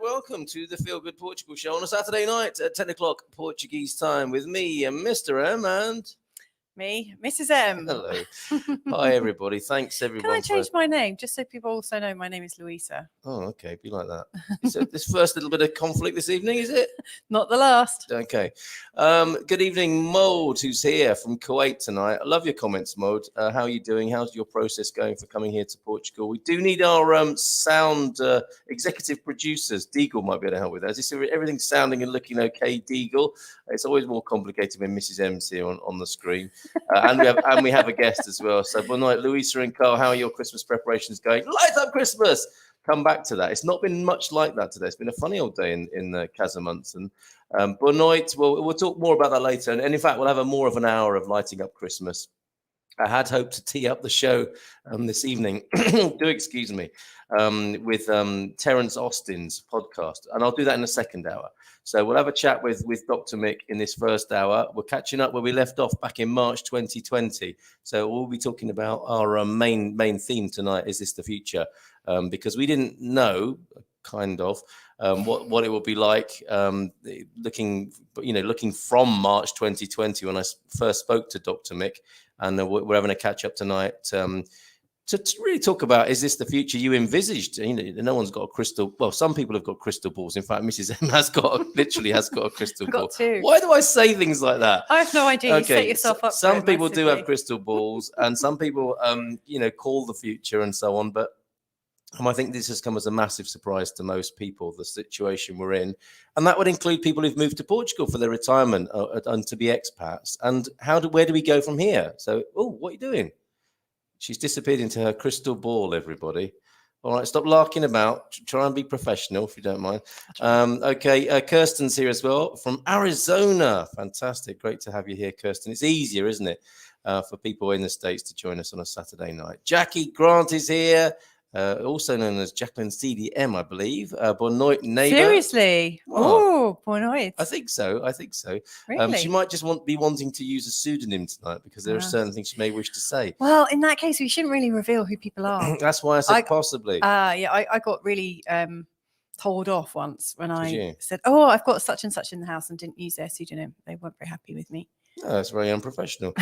Welcome to the Feelgood Portugal show on a Saturday night at 10 o'clock Portuguese time with me, Mr. M, and me, Mrs. M. Hello. Hi, everybody. Thanks, everyone. Can I change my name just so people also know my name is Louisa? Oh, okay. Be like that. So this first little bit of conflict this evening, is it? Not the last. Okay. Good evening, Mold, who's here from Kuwait tonight. I love your comments, Mold. How are you doing? How's your process going for coming here to Portugal? We do need our sound executive producers. Deagle might be able to help with that. Is everything sounding and looking okay, Deagle? It's always more complicated when Mrs. M's here on the screen. And we have a guest as well. So, good night, Louisa and Carl. How are your Christmas preparations going? Light up Christmas! Come back to that. It's not been much like that today. It's been a funny old day in Casamance. And Bonoit, we'll talk more about that later. And in fact, we'll have more of an hour of lighting up Christmas. I had hoped to tee up the show this evening, do excuse me, with Terence Austin's podcast. And I'll do that in the second hour. So we'll have a chat with Dr. Mick in this first hour. We're catching up where we left off back in March 2020. So we'll be talking about our main theme tonight. Is this the future? Because we didn't know, kind of, what it would be like looking from March 2020 when I first spoke to Dr. Mick, and we're having a catch up tonight to really talk about, is this the future you envisaged? No one's got a crystal. Well, some people have got crystal balls. In fact, Mrs. M literally has got a crystal ball. Two. Why do I say things like that? I have no idea. You set yourself up. Some people do have crystal balls, and some people, call the future and so on. But I think this has come as a massive surprise to most people, the situation we're in. And that would include people who've moved to Portugal for their retirement and to be expats. And where do we go from here? So, what are you doing? She's disappeared into her crystal ball, everybody. All right, stop larking about. Try and be professional, if you don't mind. Okay, Kirsten's here as well from Arizona. Fantastic. Great to have you here, Kirsten. It's easier, isn't it, for people in the States to join us on a Saturday night. Jackie Grant is here. Also known as Jacqueline CDM, I believe. Bonoit neighbor. Seriously? Oh, Bonoit. I think so. Really? She might just be wanting to use a pseudonym tonight because there are certain things she may wish to say. Well, in that case, we shouldn't really reveal who people are. That's why I said possibly. I got really told off once when I said, I've got such and such in the house and didn't use their pseudonym. They weren't very happy with me. Oh, that's very unprofessional.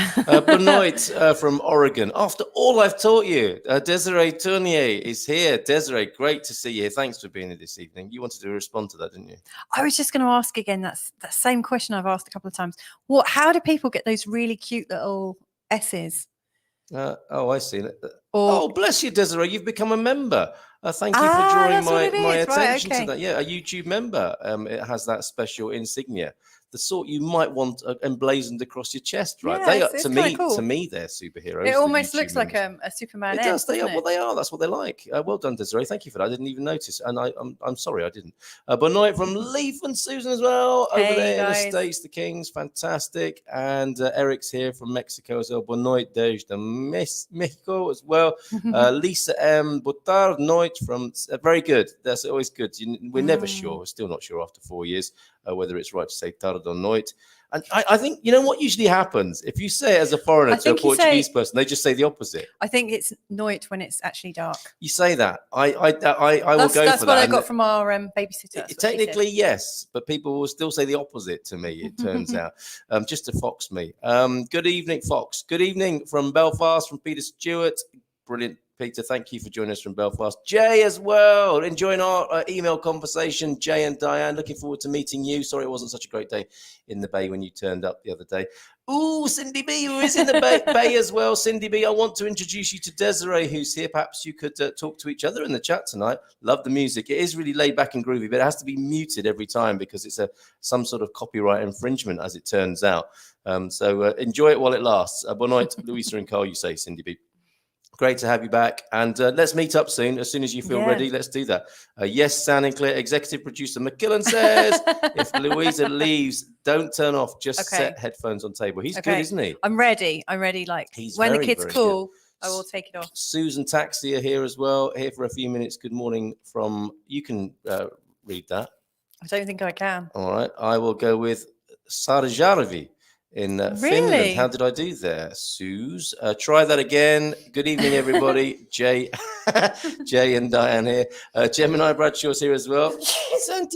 Benoit from Oregon. After all I've taught you, Desiree Tournier is here. Desiree, great to see you here. Thanks for being here this evening. You wanted to respond to that, didn't you? I was just going to ask again that same question I've asked a couple of times. How do people get those really cute little S's? I see. Bless you, Desiree. You've become a member. Thank you for drawing my attention to that. Yeah, a YouTube member. It has that special insignia. The sort you might want emblazoned across your chest, right? Yeah, to me, they're superheroes. It almost looks like a Superman. It does. They are. That's what they're like. Well done, Desiree. Thank you for that. I didn't even notice, and I'm sorry I didn't. Benoit from Leaf and Susan as well over there in the States. The Kings, fantastic, and Eric's here from Mexico as well. Benoit desde Mexico as well. Lisa M. Botar Noit from very good. That's always good. We're never sure. We're still not sure after 4 years. Whether it's right to say tarde or noite. And I think, what usually happens? If you say it as a foreigner to a Portuguese person, they just say the opposite. I think it's noite when it's actually dark. You say that. I will go for that. That's what I got from our babysitter. Technically, yes, but people will still say the opposite to me, it turns out, just to fox me. Good evening, Fox. Good evening from Belfast, from Peter Stewart. Brilliant. Peter, thank you for joining us from Belfast. Jay as well, enjoying our email conversation. Jay and Diane, looking forward to meeting you. Sorry it wasn't such a great day in the Bay when you turned up the other day. Ooh, Cindy B, who is in the Bay as well. Cindy B, I want to introduce you to Desiree, who's here. Perhaps you could talk to each other in the chat tonight. Love the music. It is really laid back and groovy, but it has to be muted every time because it's some sort of copyright infringement, as it turns out. So enjoy it while it lasts. Bon night, Louisa and Carl, you say, Cindy B. Great to have you back. And let's meet up soon. As soon as you feel ready, let's do that. Yes, sounding clear. Executive producer McKillen says, if Louisa leaves, don't turn off. Just set headphones on table. He's good, isn't he? I'm ready. Like, he's when the kids call, I will take it off. Susan Taxi are here as well. Here for a few minutes. Good morning from, you can read that. I don't think I can. All right. I will go with Sarjaravi. In Finland. How did I do there, Suze? Try that again. Good evening, everybody. Jay and Diane here. Gemini Bradshaw's here as well. So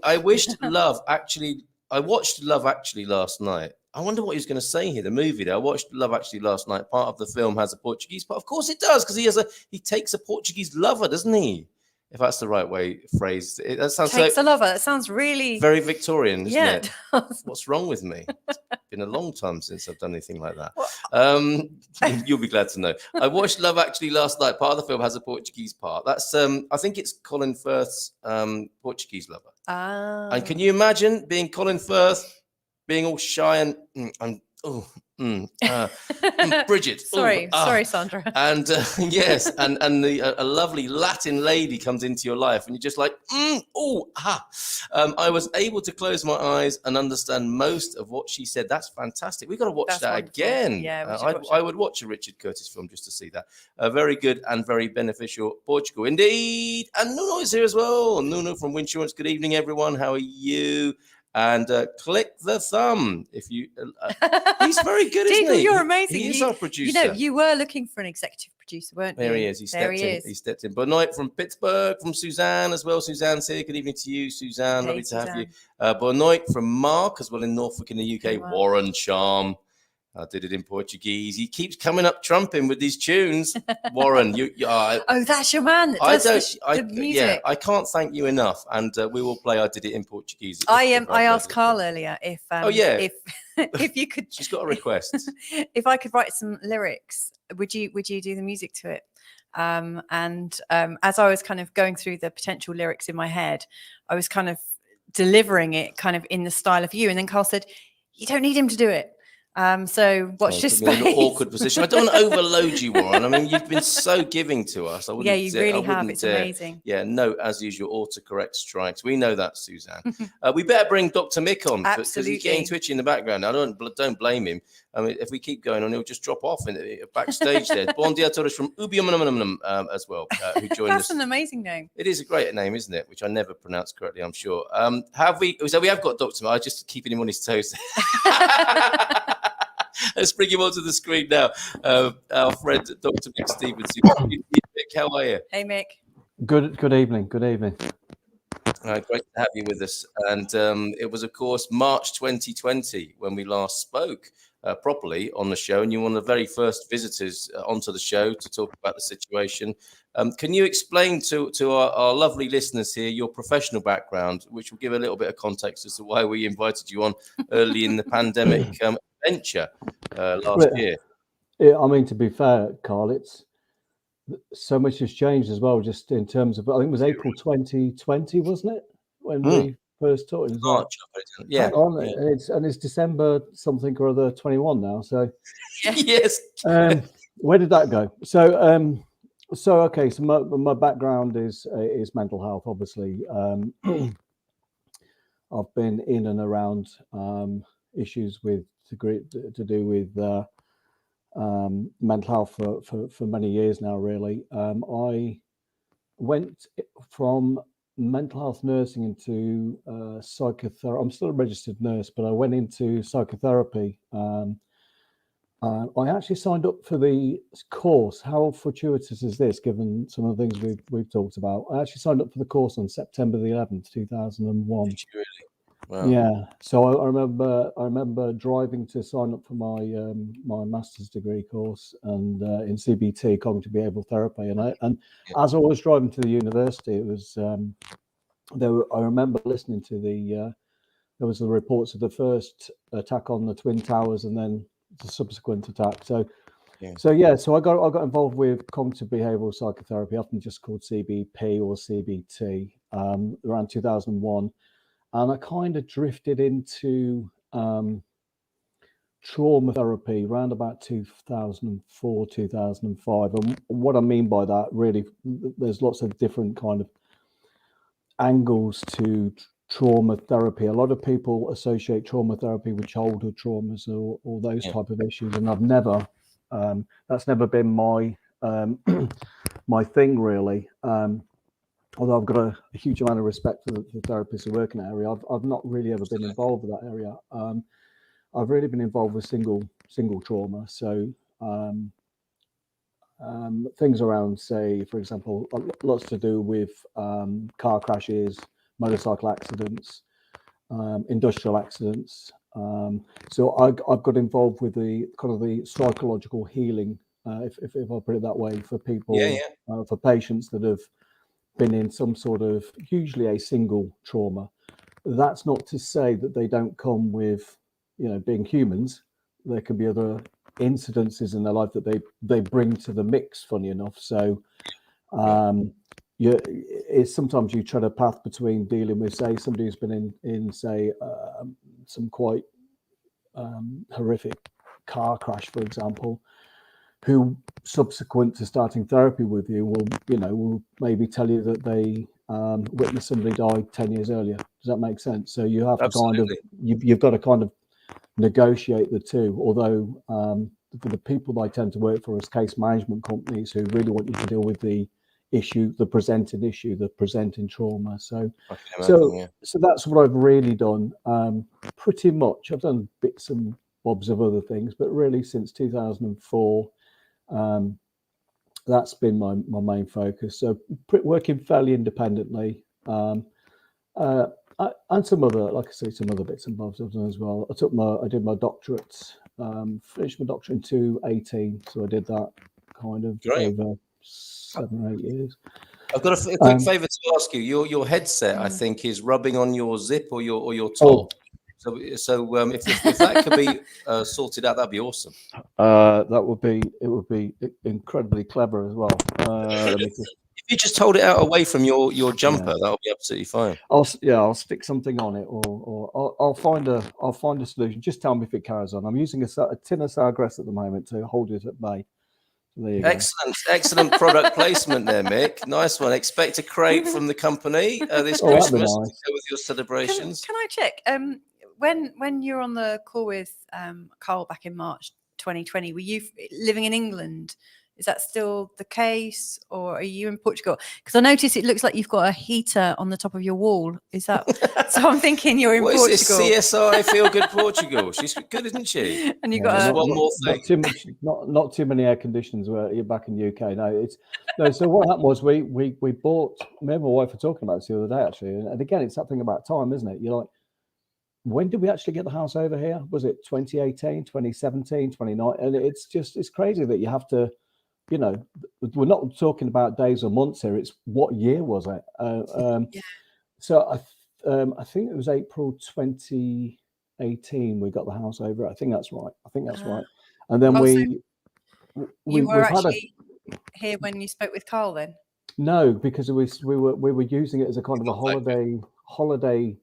I watched Love Actually last night. I wonder what he was going to say here. The movie there. I watched Love Actually last night. Part of the film has a Portuguese part. Of course it does, because he takes a Portuguese lover, doesn't he? If that's the right way phrased. That sounds takes a lover. It sounds really very Victorian, isn't it? It does. What's wrong with me? It's been a long time since I've done anything like that. You'll be glad to know. I watched Love Actually last night. Part of the film has a Portuguese part. That's I think it's Colin Firth's Portuguese lover. And can you imagine being Colin Firth, being all shy and Bridget. Sorry, Sandra. And yes, and a lovely Latin lady comes into your life, and you're just like, I was able to close my eyes and understand most of what she said. That's fantastic. We've got to watch that wonderful. Again. Yeah, I would watch a Richard Curtis film just to see that. Very good and very beneficial. Portugal, indeed. And Nuno is here as well. Nuno from Winsurance. Good evening, everyone. How are you? And click the thumb if you. He's very good, isn't he? You're amazing. He is our producer. You were looking for an executive producer, weren't you? There he is. He stepped in. Bon night from Pittsburgh, from Suzanne as well. Suzanne's here. Good evening to you, Suzanne. Lovely to have you. Bon night from Mark as well in Norfolk in the UK. Wow. Warren Charm. I did it in Portuguese. He keeps coming up trumping with these tunes. Warren, oh, that's your man. That does the music. Yeah, I can't thank you enough. And we will play I Did It in Portuguese. I asked Carl earlier if if you could. She's got a request. If I could write some lyrics, would you do the music to it? As I was kind of going through the potential lyrics in my head, I was kind of delivering it kind of in the style of you. And then Carl said, "You don't need him to do it." So watch this space. In an awkward position. I don't want to overload you, Warren. I mean, you've been so giving to us. You really have. It's amazing. Yeah, no, as usual, autocorrect strikes. We know that, Suzanne. We better bring Dr. Mick on because he's getting twitchy in the background. I don't blame him. I mean, if we keep going on, he'll just drop off backstage there. Bon dia todos from Ubium as well, who joined us. That's an amazing name. It is a great name, isn't it? Which I never pronounced correctly, I'm sure. We have got Dr. Mick. I'm just keeping him on his toes. Let's bring him onto the screen now. Our friend, Dr. Mick Stephenson. Mick, how are you? Hey, Mick. Good evening. Good evening. Great to have you with us. And it was, of course, March 2020 when we last spoke properly on the show. And you're one of the very first visitors onto the show to talk about the situation. Can you explain to our lovely listeners here your professional background, which will give a little bit of context as to why we invited you on early in the pandemic venture last year? Yeah, I mean, to be fair, Carl, it's so much has changed as well, just in terms of, I think it was April 2020, wasn't it, when we first talked? March, yeah. And it's December something or other 21 now. So yes. Where did that go? So my background is mental health, obviously. I've been in and around issues to do with mental health for many years now, really. I went from mental health nursing into psychotherapy. I'm still a registered nurse, but I went into psychotherapy. I actually signed up for the course. How fortuitous is this, given some of the things we've talked about? I actually signed up for the course on September the 11th, 2001. Really? Wow. Yeah, so I remember driving to sign up for my master's degree course and in CBT, cognitive behavioural therapy, and as I was driving to the university, it was I remember listening to there was the reports of the first attack on the Twin Towers and then the subsequent attack. So I got involved with cognitive behavioral psychotherapy, often just called CBP or CBT, around 2001, and I kind of drifted into trauma therapy around about 2004, 2005. And what I mean by that, really, there's lots of different kind of angles to trauma therapy. A lot of people associate trauma therapy with childhood traumas or those type of issues, and I've never that's never been my my thing, really. Although I've got a huge amount of respect for the therapists who work in that area, I've not really ever been involved with that area. I've really been involved with single trauma. So things around, say, for example, lots to do with car crashes, motorcycle accidents, industrial accidents. So I've got involved with the kind of the psychological healing, if I put it that way, for people, for patients that have been in some sort of, usually a single trauma. That's not to say that they don't come with, being humans. There could be other incidences in their life that they bring to the mix, funny enough. So it's sometimes you tread a path between dealing with, say, somebody who's been in say some quite horrific car crash, for example, who subsequent to starting therapy with you will maybe tell you that they witnessed somebody die 10 years earlier. Does that make sense? So you have to kind of, you've got to kind of negotiate the two, although for the people I tend to work for as case management companies who really want you to deal with the issue, the presenting issue, the presenting trauma. So that's what I've really done. Pretty much, I've done bits and bobs of other things, but really since 2004, that's been my main focus. So working fairly independently, and some other, like I say, some other bits and bobs I've done as well. I did my doctorate, finished my doctorate in 2018, so I did that kind of over 7 or 8 years. I've got a quick favour to ask you. Your headset, I think, is rubbing on your zip or your top. So if that could be sorted out, that'd be awesome. It would be incredibly clever as well. If you just hold it out away from your jumper, that'll be absolutely fine. I'll stick something on it, or I'll find a solution. Just tell me if it carries on. I'm using a tin of sour grass at the moment to hold it at bay. There you go. Excellent product placement there, Mick. Nice one. Expect a crate from the company this Christmas to go with your celebrations. Can I check? When you're on the call with Carl back in March 2020, were you living in England? Is that still the case, or are you in Portugal? Because I noticed it looks like you've got a heater on the top of your wall. Is that so? I'm thinking you're in Portugal. Is this CSI Feelgood Portugal? She's good, isn't she? And you've got one more thing. Not too many air conditions where you're back in the UK. No. So what happened was we bought. Me and my wife were talking about this the other day actually, and again it's something about time, isn't it? You're like, when did we actually get the house over here? Was it 2018, 2017, 2019? And it's crazy that you have to. We're not talking about days or months here. It's what year was it? So I think it was April 2018 we got the house over. I think that's right. And then we were actually here when you spoke with Carl then? No, because we were using it as a kind of a holiday.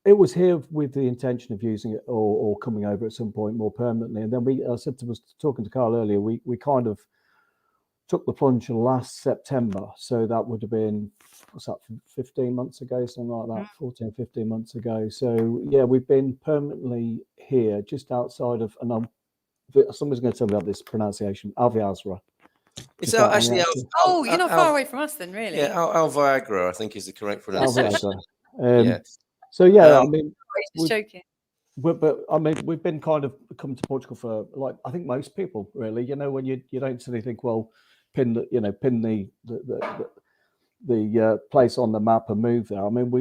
It was here with the intention of using it or coming over at some point more permanently. And then I was talking to Carl earlier, we kind of took the plunge last September. So that would have been, 15 months ago, something like that, 14, 15 months ago. So yeah, we've been permanently here just outside of, and somebody's going to tell me about this pronunciation, Alviasra. It's actually you're not far away from us then, really. Yeah, Alviagra, I think is the correct pronunciation. So yeah, I mean, just joking. But I mean, we've been kind of coming to Portugal for, like, I think most people really. When you don't suddenly think, well, pin the place on the map and move there. I mean,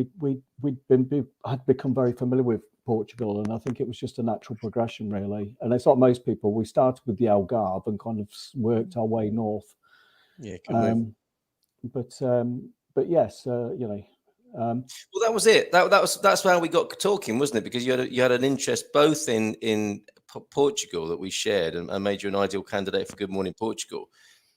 had become very familiar with Portugal, and I think it was just a natural progression really. And it's like most people, we started with the Algarve and kind of worked our way north. Yeah, good move. But yes, Well, that was it. That's how we got talking, wasn't it? Because you had an interest both in Portugal that we shared and made you an ideal candidate for Good Morning Portugal,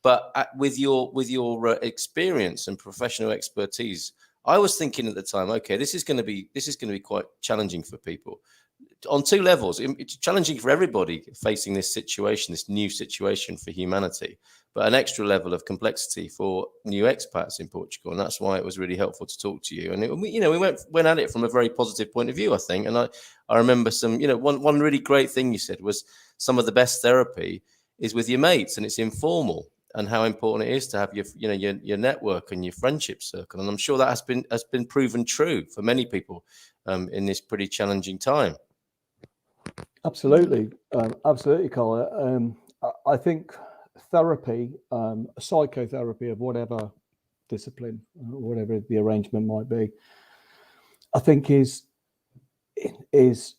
but with your experience and professional expertise, I was thinking at the time, okay, this is going to be quite challenging for people on two levels. It's challenging for everybody facing this situation, this new situation for humanity, but an extra level of complexity for new expats in Portugal. And that's why it was really helpful to talk to you. And we went at it from a very positive point of view, I think. And I remember one really great thing you said was some of the best therapy is with your mates and it's informal, and how important it is to have your network and your friendship circle. And I'm sure that has been proven true for many people in this pretty challenging time. Absolutely, absolutely, Carl. I think therapy, psychotherapy of whatever discipline, whatever the arrangement might be, I think is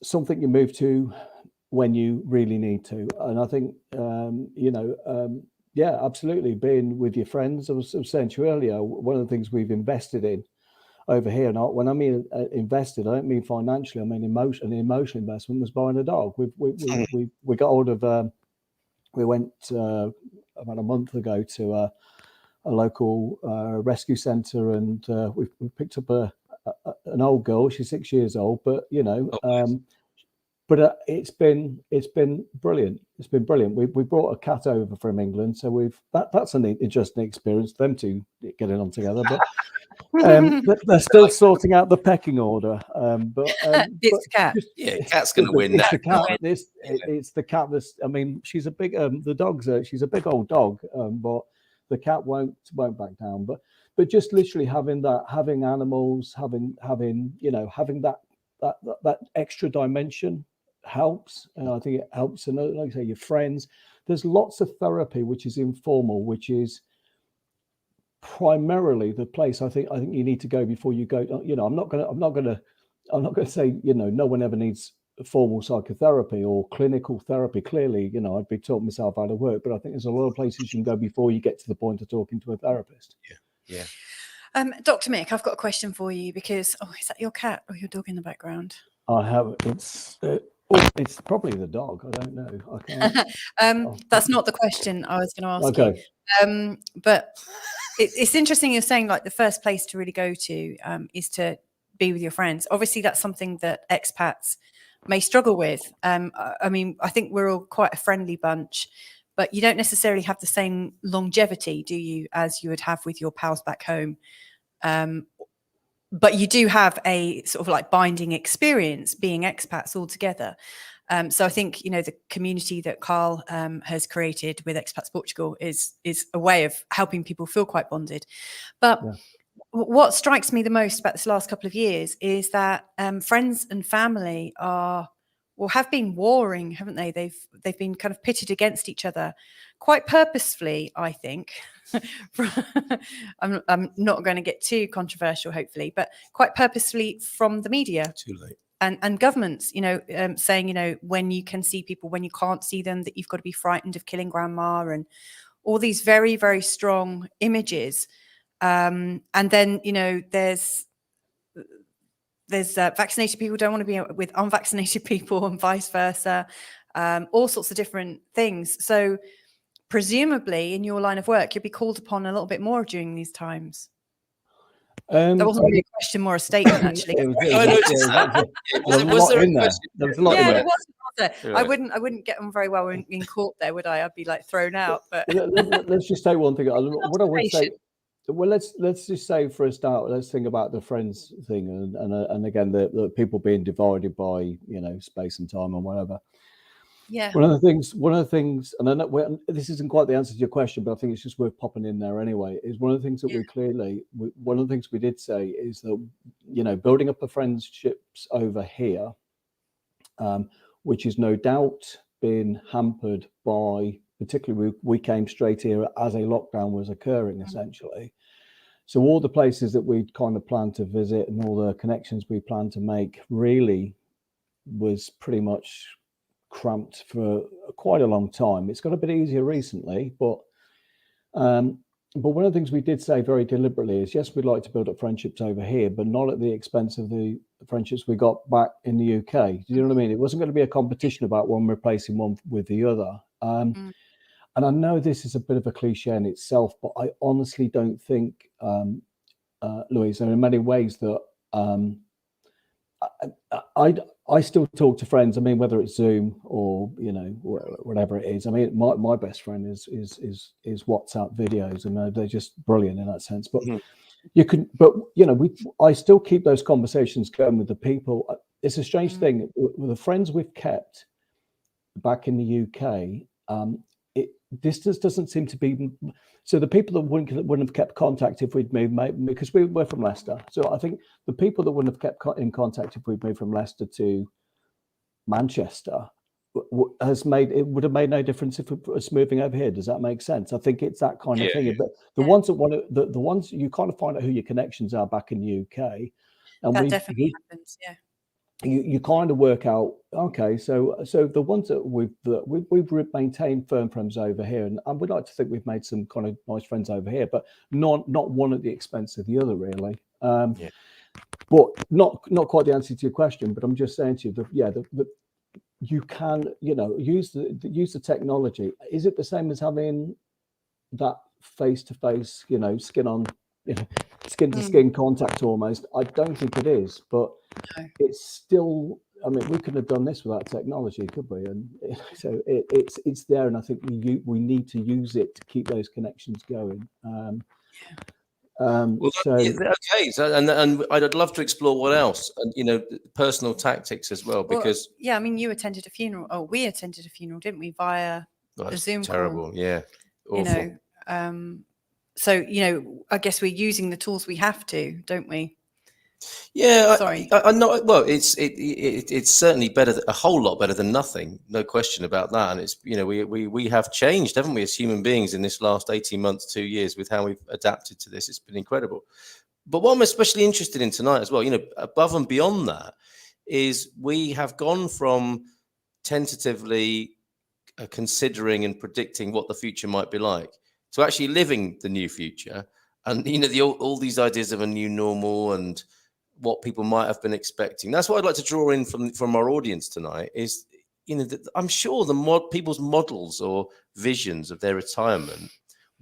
something you move to when you really need to. And I think, yeah, absolutely, being with your friends. I was saying to you earlier, one of the things we've invested in over here, and when I mean invested, I don't mean financially. I mean emotional investment was buying a dog. We got hold of. We went about a month ago to a local rescue centre, and we picked up an old girl. She's 6 years old, but but it's been brilliant. It's been brilliant. We brought a cat over from England, so that's an interesting experience. Them two getting on together, but. They're still sorting out the pecking order. It's cat. Cat's going to win. It's the cat. It's the cat. I mean, she's a big. The dog's she's a big old dog, but the cat won't back down. But just literally having animals, having that extra dimension helps. And I think it helps. And like I say, your friends. There's lots of therapy which is informal, which is primarily the place I think you need to go before you go. I'm not gonna say no one ever needs formal psychotherapy or clinical therapy. Clearly, I'd be talking myself out of work, but I think there's a lot of places you can go before you get to the point of talking to a therapist. Yeah. Dr. Mick, I've got a question for you because is that your cat or your dog in the background? I have. It's probably the dog. I don't know. I can't. That's not the question I was going to ask you. But it's interesting you're saying like the first place to really go to is to be with your friends. Obviously, that's something that expats may struggle with. I mean, I think we're all quite a friendly bunch, but you don't necessarily have the same longevity, do you, as you would have with your pals back home. But you do have a sort of like binding experience being expats all together. So I think, the community that Carl has created with Expats Portugal is a way of helping people feel quite bonded. But what strikes me the most about this last couple of years is that friends and family have been warring, haven't they? They've been kind of pitted against each other quite purposefully, I think. I'm not going to get too controversial, hopefully, but quite purposefully from the media. Too late. And governments, saying, when you can see people, when you can't see them, that you've got to be frightened of killing grandma, and all these very, very strong images. And then, there's vaccinated people don't want to be with unvaccinated people and vice versa, all sorts of different things. So presumably in your line of work, you'll be called upon a little bit more during these times. That wasn't really a question, more a statement, actually. There was a lot in there. It wasn't. I wouldn't get on very well in court there, would I? I'd be like thrown out. But let's just say one thing. What I would say. Well, let's just say for a start, let's think about the friends thing, and again the people being divided by space and time and whatever. Yeah. One of the things, and I know this isn't quite the answer to your question, but I think it's just worth popping in there anyway. Is one of the things that one of the things we did say is that building up the friendships over here, which is no doubt been hampered by, particularly we came straight here as a lockdown was occurring essentially. So all the places that we kind of planned to visit and all the connections we planned to make really was pretty much cramped for quite a long time. It's got a bit easier recently, but but one of the things we did say very deliberately is, yes, we'd like to build up friendships over here, but not at the expense of the friendships we got back in the UK. Do you know what I mean? It wasn't going to be a competition about one replacing one with the other. And I know this is a bit of a cliche in itself, but I honestly don't think, Louise, there are many ways that I still talk to friends. I mean, whether it's Zoom or, you know, whatever it is. I mean, my best friend is WhatsApp videos, and they're just brilliant in that sense. But you can, but you know, I still keep those conversations going with the people. It's a strange thing with the friends we've kept back in the UK. This just doesn't seem to be. So the people that wouldn't have kept contact if we'd moved, because we're from Leicester. So I think the people that wouldn't have kept in contact if we'd moved from Leicester to Manchester would have made no difference if it was moving over here. Does that make sense? I think it's that kind of thing. But the ones that the ones you kind of find out who your connections are back in the UK, and that definitely happens. Yeah. You kind of work out, okay, so the ones that we've maintained firm friends over here, and we'd like to think we've made some kind of nice friends over here, but not one at the expense of the other, really. But not quite the answer to your question. But I'm just saying to you, you can, you know, use the technology. Is it the same as having that face-to-face, you know, skin to skin contact almost? I don't think it is, but it's still, I mean, we couldn't have done this without technology, could we? And so it's there, and I think we need to use it to keep those connections going. Okay, so and I'd love to explore what else, and you know, personal tactics as well, because I mean, you attended a funeral. Oh, we attended a funeral, didn't we, via the Zoom terrible call? Yeah, awful. You know, so you know, I guess we're using the tools we have to, don't we? Yeah, sorry. I'm not. Well, it's certainly better, a whole lot better than nothing, no question about that. And it's, you know, we have changed, haven't we, as human beings in this last 18 months, 2 years, with how we've adapted to this. It's been incredible. But what I'm especially interested in tonight as well, you know, above and beyond that, is we have gone from tentatively considering and predicting what the future might be like to actually living the new future. And, you know, all these ideas of a new normal and what people might have been expecting. That's what I'd like to draw in from our audience tonight is, you know, I'm sure people's models or visions of their retirement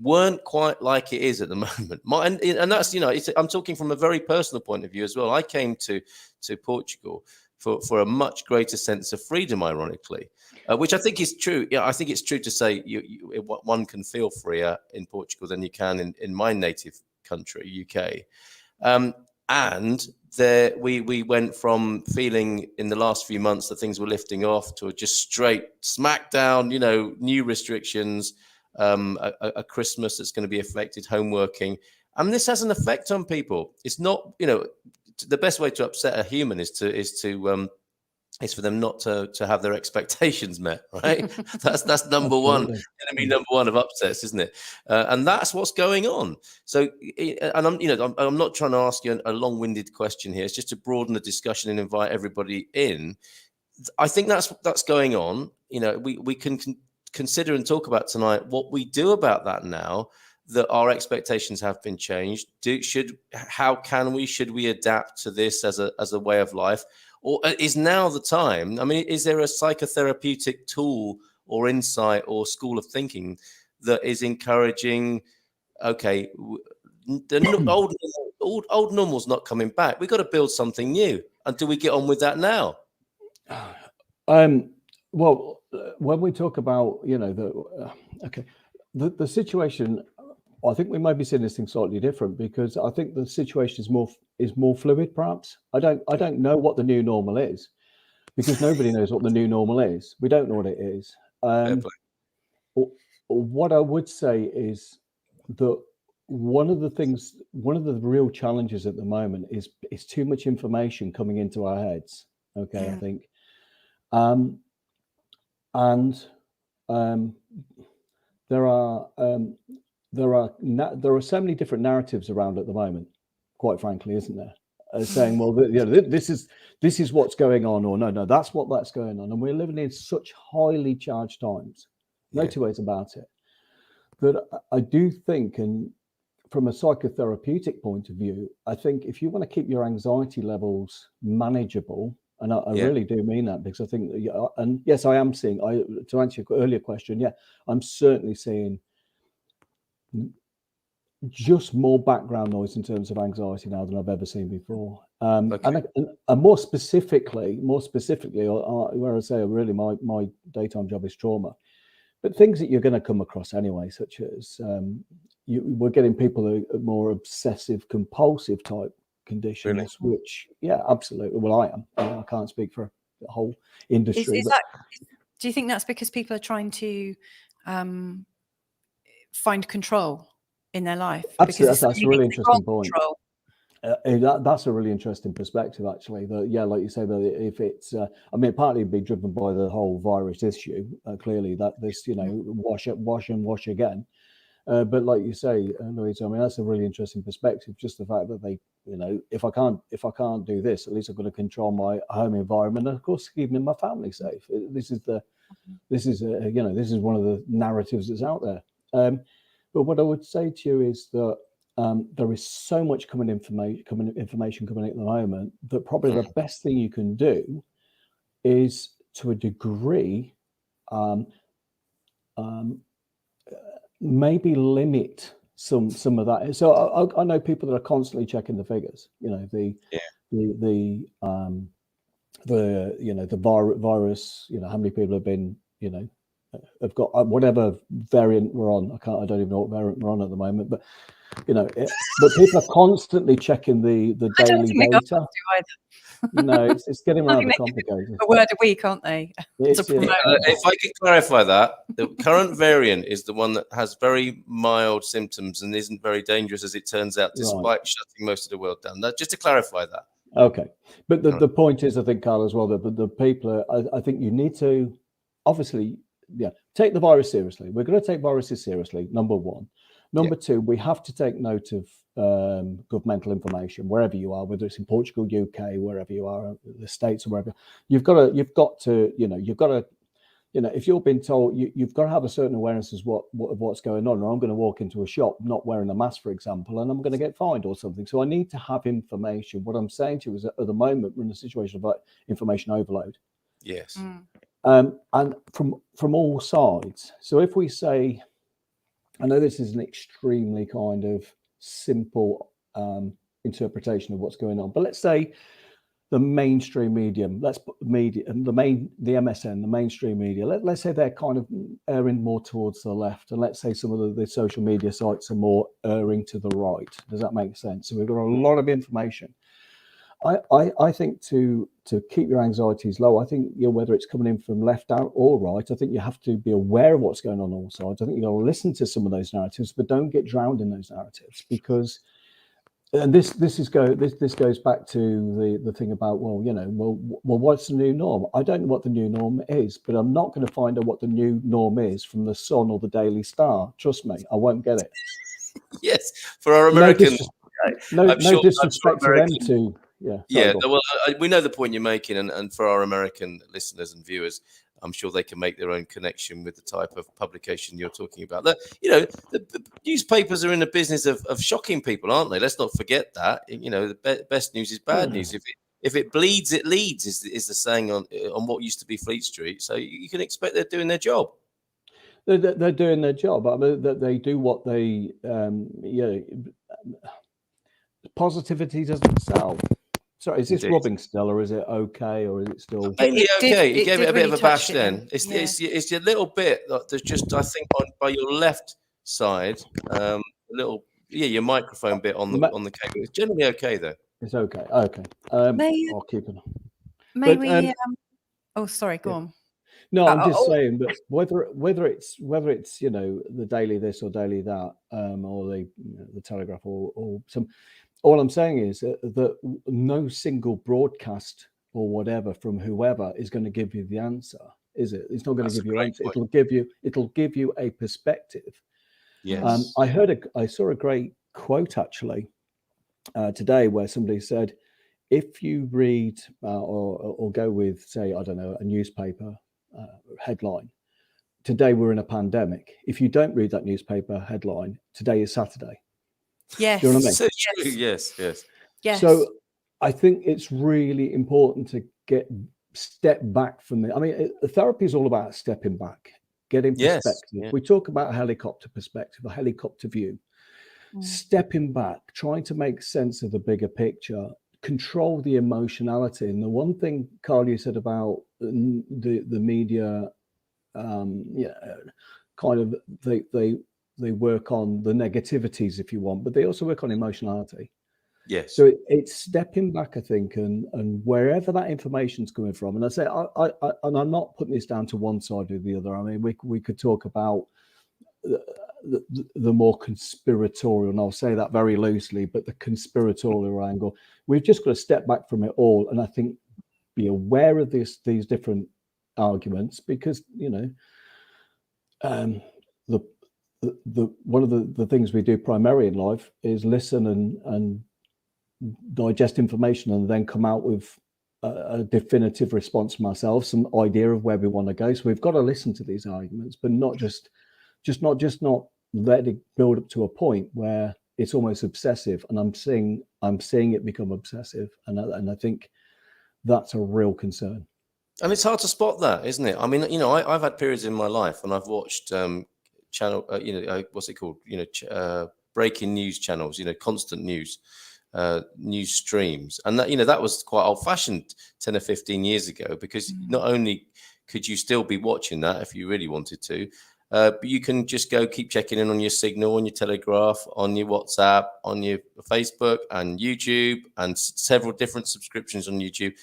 weren't quite like it is at the moment. And that's, you know, I'm talking from a very personal point of view as well. I came to Portugal for a much greater sense of freedom, ironically, which I think is true. Yeah, I think it's true to say one can feel freer in Portugal than you can in my native country, UK. And there we went from feeling in the last few months that things were lifting off to just straight smack down, you know, new restrictions, a Christmas that's going to be affected, home working. And this has an effect on people. It's not, you know, the best way to upset a human is for them not to have their expectations met, right? That's number one, enemy number one of upsets, isn't it? And that's what's going on. So, and I'm not trying to ask you a long-winded question here. It's just to broaden the discussion and invite everybody in. I think that's going on. You know, we can consider and talk about tonight what we do about that now that our expectations have been changed. Should we adapt to this as a way of life? Or is now the time? I mean, is there a psychotherapeutic tool or insight or school of thinking that is encouraging, okay, the old normal's not coming back. We've got to build something new. And do we get on with that now? Well, when we talk about, you know, the situation, I think we might be seeing this thing slightly different, because I think the situation is more fluid, perhaps. I don't know what the new normal is, because nobody knows what the new normal is. We don't know what it is. What I would say is that one of the real challenges at the moment is too much information coming into our heads. Okay, I think, there are so many different narratives around at the moment, quite frankly, isn't there? Saying, well, you know, this is what's going on, or no, that's going on, and we're living in such highly charged times. No two ways about it. But I do think, and from a psychotherapeutic point of view, I think if you want to keep your anxiety levels manageable, and I really do mean that, because I think, and yes, I am seeing, to answer your earlier question, yeah, I'm certainly seeing just more background noise in terms of anxiety now than I've ever seen before. And more specifically, where I say really my daytime job is trauma, but things that you're going to come across anyway, such as we're getting people who are more obsessive compulsive type conditions, which, yeah, absolutely. Well, I am. I can't speak for the whole industry. Do you think that's because people are trying to find control in their life? Absolutely, that's a really interesting point. That's a really interesting perspective, actually. That, yeah, like you say, that if it's, I mean, partly it'd be driven by the whole virus issue. Clearly, that this, wash and wash again. But like you say, Louise, I mean, that's a really interesting perspective. Just the fact that they, if I can't do this, at least I've got to control my home environment, and of course, keeping my family safe. This is one of the narratives that's out there. But what I would say to you is that there is so much information coming at the moment that probably the best thing you can do is, to a degree, maybe limit some of that. So I know people that are constantly checking the figures. The virus. How many people have been have got whatever variant we're on. I don't even know what variant we're on at the moment, but but people are constantly checking the daily data. No, it's getting rather complicated. A word a week, aren't they? If I could clarify that, the current variant is the one that has very mild symptoms and isn't very dangerous, as it turns out, despite shutting most of the world down. Just to clarify that. Okay, but the point is, I think, Carl, as well, that the people I think you need to, obviously, take the virus seriously. We're going to take viruses seriously, number one. Number two, we have to take note of governmental information wherever you are, whether it's in Portugal, UK, wherever you are, the States, or wherever. You've got to, if you're being told, you've got to have a certain awareness of what's going on. Or I'm going to walk into a shop not wearing a mask, for example, and I'm going to get fined or something. So I need to have information. What I'm saying to you is that at the moment we're in a situation of information overload. Yes. And from all sides. So if we say, I know this is an extremely kind of simple interpretation of what's going on, but let's say the mainstream medium, the MSN, the mainstream media, let's say they're kind of erring more towards the left, and let's say some of the social media sites are more erring to the right. Does that make sense? So we've got a lot of information. I think to keep your anxieties low, I think whether it's coming in from left out or right, I think you have to be aware of what's going on all sides. I think you've got to listen to some of those narratives, but don't get drowned in those narratives, because this goes back to the thing about what's the new norm? I don't know what the new norm is, but I'm not going to find out what the new norm is from the Sun or the Daily Star. Trust me, I won't get it. Yes, for our American, no disrespect to them too. Well, we know the point you're making, and for our American listeners and viewers, I'm sure they can make their own connection with the type of publication you're talking about. The newspapers are in the business of shocking people, aren't they? Let's not forget that. The best news is bad news. If it bleeds, it leads, is the saying on what used to be Fleet Street. So you can expect they're doing their job. They're doing their job. I mean, they do what they. Positivity doesn't sell. Sorry, is this rubbing still, or is it okay, or is it still? Mainly okay. You gave it a bit of a bash then. It's a little bit. There's just, I think, by your left side, a little, your microphone bit on the cable. It's generally okay though. It's okay. Okay. I'll keep it. May we? Oh, sorry. Go on. No, I'm just saying that whether it's the daily this or daily that, or the Telegraph or some. All I'm saying is that no single broadcast or whatever from whoever is going to give you the answer, is it? It's not going to give you an answer. It'll give you a perspective. Yes. I saw a great quote actually today where somebody said, if you read or go with, say, I don't know, a newspaper headline, today we're in a pandemic. If you don't read that newspaper headline, today is Saturday. Yes. Do you know what I mean? So true. Yes, yes. Yes. So I think it's really important to step back from the. I mean, therapy is all about stepping back, getting Yes. perspective. Yeah. We talk about a helicopter perspective, a helicopter view. Stepping back, trying to make sense of the bigger picture, control the emotionality. And the one thing, Carl, you said about the media, kind of they work on the negativities, if you want, but they also work on emotionality. Yes. So it's stepping back, I think, and wherever that information's coming from. And I say, and I'm not putting this down to one side or the other. I mean, we could talk about the more conspiratorial, and I'll say that very loosely, but the conspiratorial angle. We've just got to step back from it all, and I think be aware of these different arguments, because the one of the things we do primarily in life is listen and digest information, and then come out with a definitive response from ourselves, some idea of where we want to go. So we've got to listen to these arguments, but not let it build up to a point where it's almost obsessive. And I'm seeing it become obsessive, and I think that's a real concern. And it's hard to spot that, isn't it? I mean, I've had periods in my life when I've watched channel, what's it called? Breaking news channels, constant news streams, and that was quite old-fashioned 10 or 15 years ago, because not only could you still be watching that if you really wanted to, but you can just keep checking in on your Signal, on your Telegraph, on your WhatsApp, on your Facebook and YouTube, and several different subscriptions on YouTube.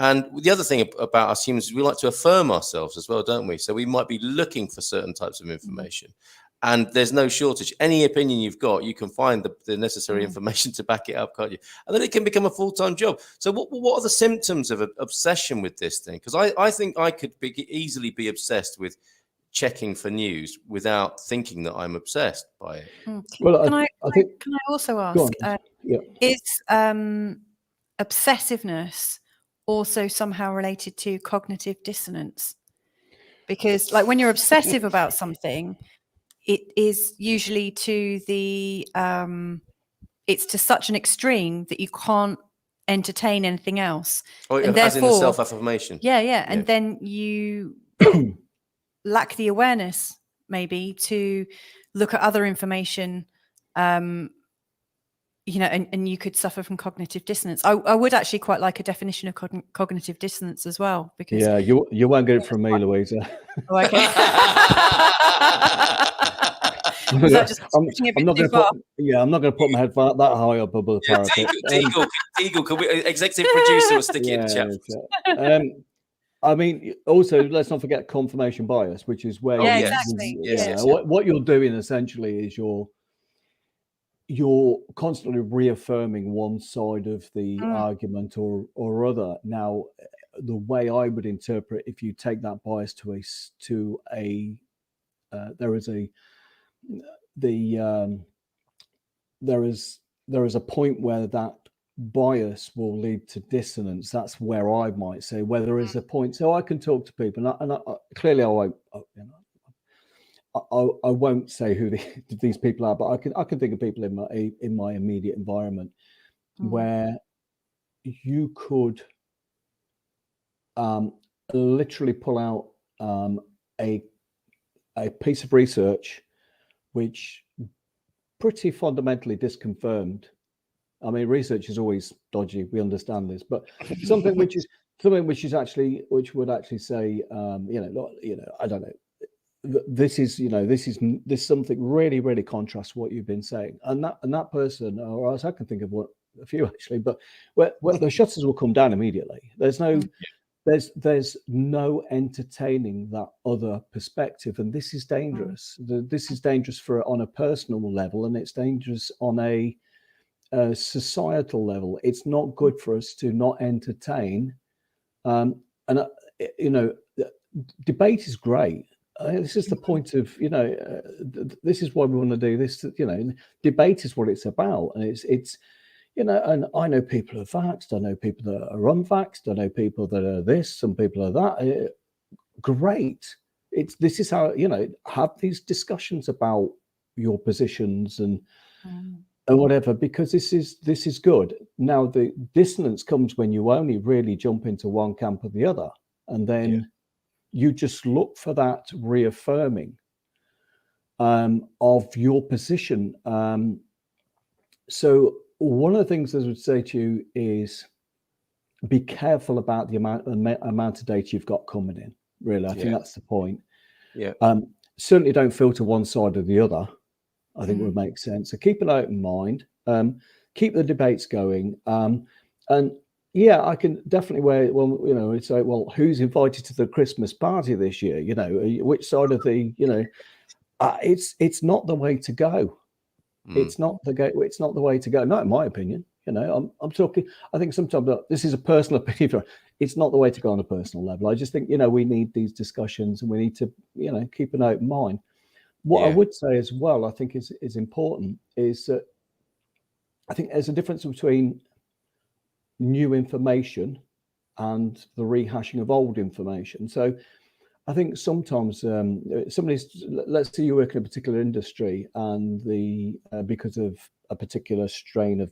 And the other thing about us humans is we like to affirm ourselves as well, don't we? So we might be looking for certain types of information, and there's no shortage. Any opinion you've got, you can find the necessary information to back it up, can't you? And then it can become a full-time job. So what are the symptoms of obsession with this thing? Because I think I could easily be obsessed with checking for news without thinking that I'm obsessed by it. Well, can I also ask, is obsessiveness also somehow related to cognitive dissonance? Because like when you're obsessive about something, it is usually to the it's to such an extreme that you can't entertain anything else. And as in the self-affirmation. And then you lack the awareness maybe to look at other information, and you could suffer from cognitive dissonance. I would actually quite like a definition of cognitive dissonance as well, because you won't get it from me, Louisa. Oh, okay. I'm not going to put my head that high up above the parapet. Deagle, could we, executive producer, will stick it in the chat. I mean, also, let's not forget confirmation bias, which is where what you're doing essentially is you're constantly reaffirming one side of the argument or other. Now, the way I would interpret, if you take that bias there is a point where that bias will lead to dissonance. That's where I might say where there is a point. So I can talk to people, and I clearly I won't say who these people are, but I can think of people in my immediate environment where you could literally pull out a piece of research which pretty fundamentally disconfirmed. I mean, research is always dodgy. We understand this, but something which would actually say, I don't know. This something really, really contrasts what you've been saying, and that person, or else I can think of a few actually, but where the shutters will come down immediately. There's no entertaining that other perspective, and this is dangerous. This is dangerous on a personal level, and it's dangerous on a societal level. It's not good for us to not entertain, debate is great. This is the point of, this is why we want to do this. Debate is what it's about, and it's and I know people are vaxxed, I know people that are unvaxxed, I know people that are this, some people are that. Great. This is how, have these discussions about your positions, and and whatever, because this is good. Now the dissonance comes when you only really jump into one camp or the other, and then you just look for that reaffirming of your position. So one of the things I would say to you is be careful about the amount of data you've got coming in. Really, I think that's the point. Yeah. Certainly don't filter one side or the other. I think would make sense. So keep an open mind, keep the debates going. And yeah, I can definitely it's like, well, who's invited to the Christmas party this year? You know, which side of the, it's not the way to go. It's not the way to go. Not in my opinion. You know, I'm talking, I think sometimes this is a personal opinion. It's not the way to go on a personal level. I just think, we need these discussions and we need to, keep an open mind. What I would say as well, I think is important, is that I think there's a difference between new information and the rehashing of old information. So I think sometimes let's say you work in a particular industry and because of a particular strain of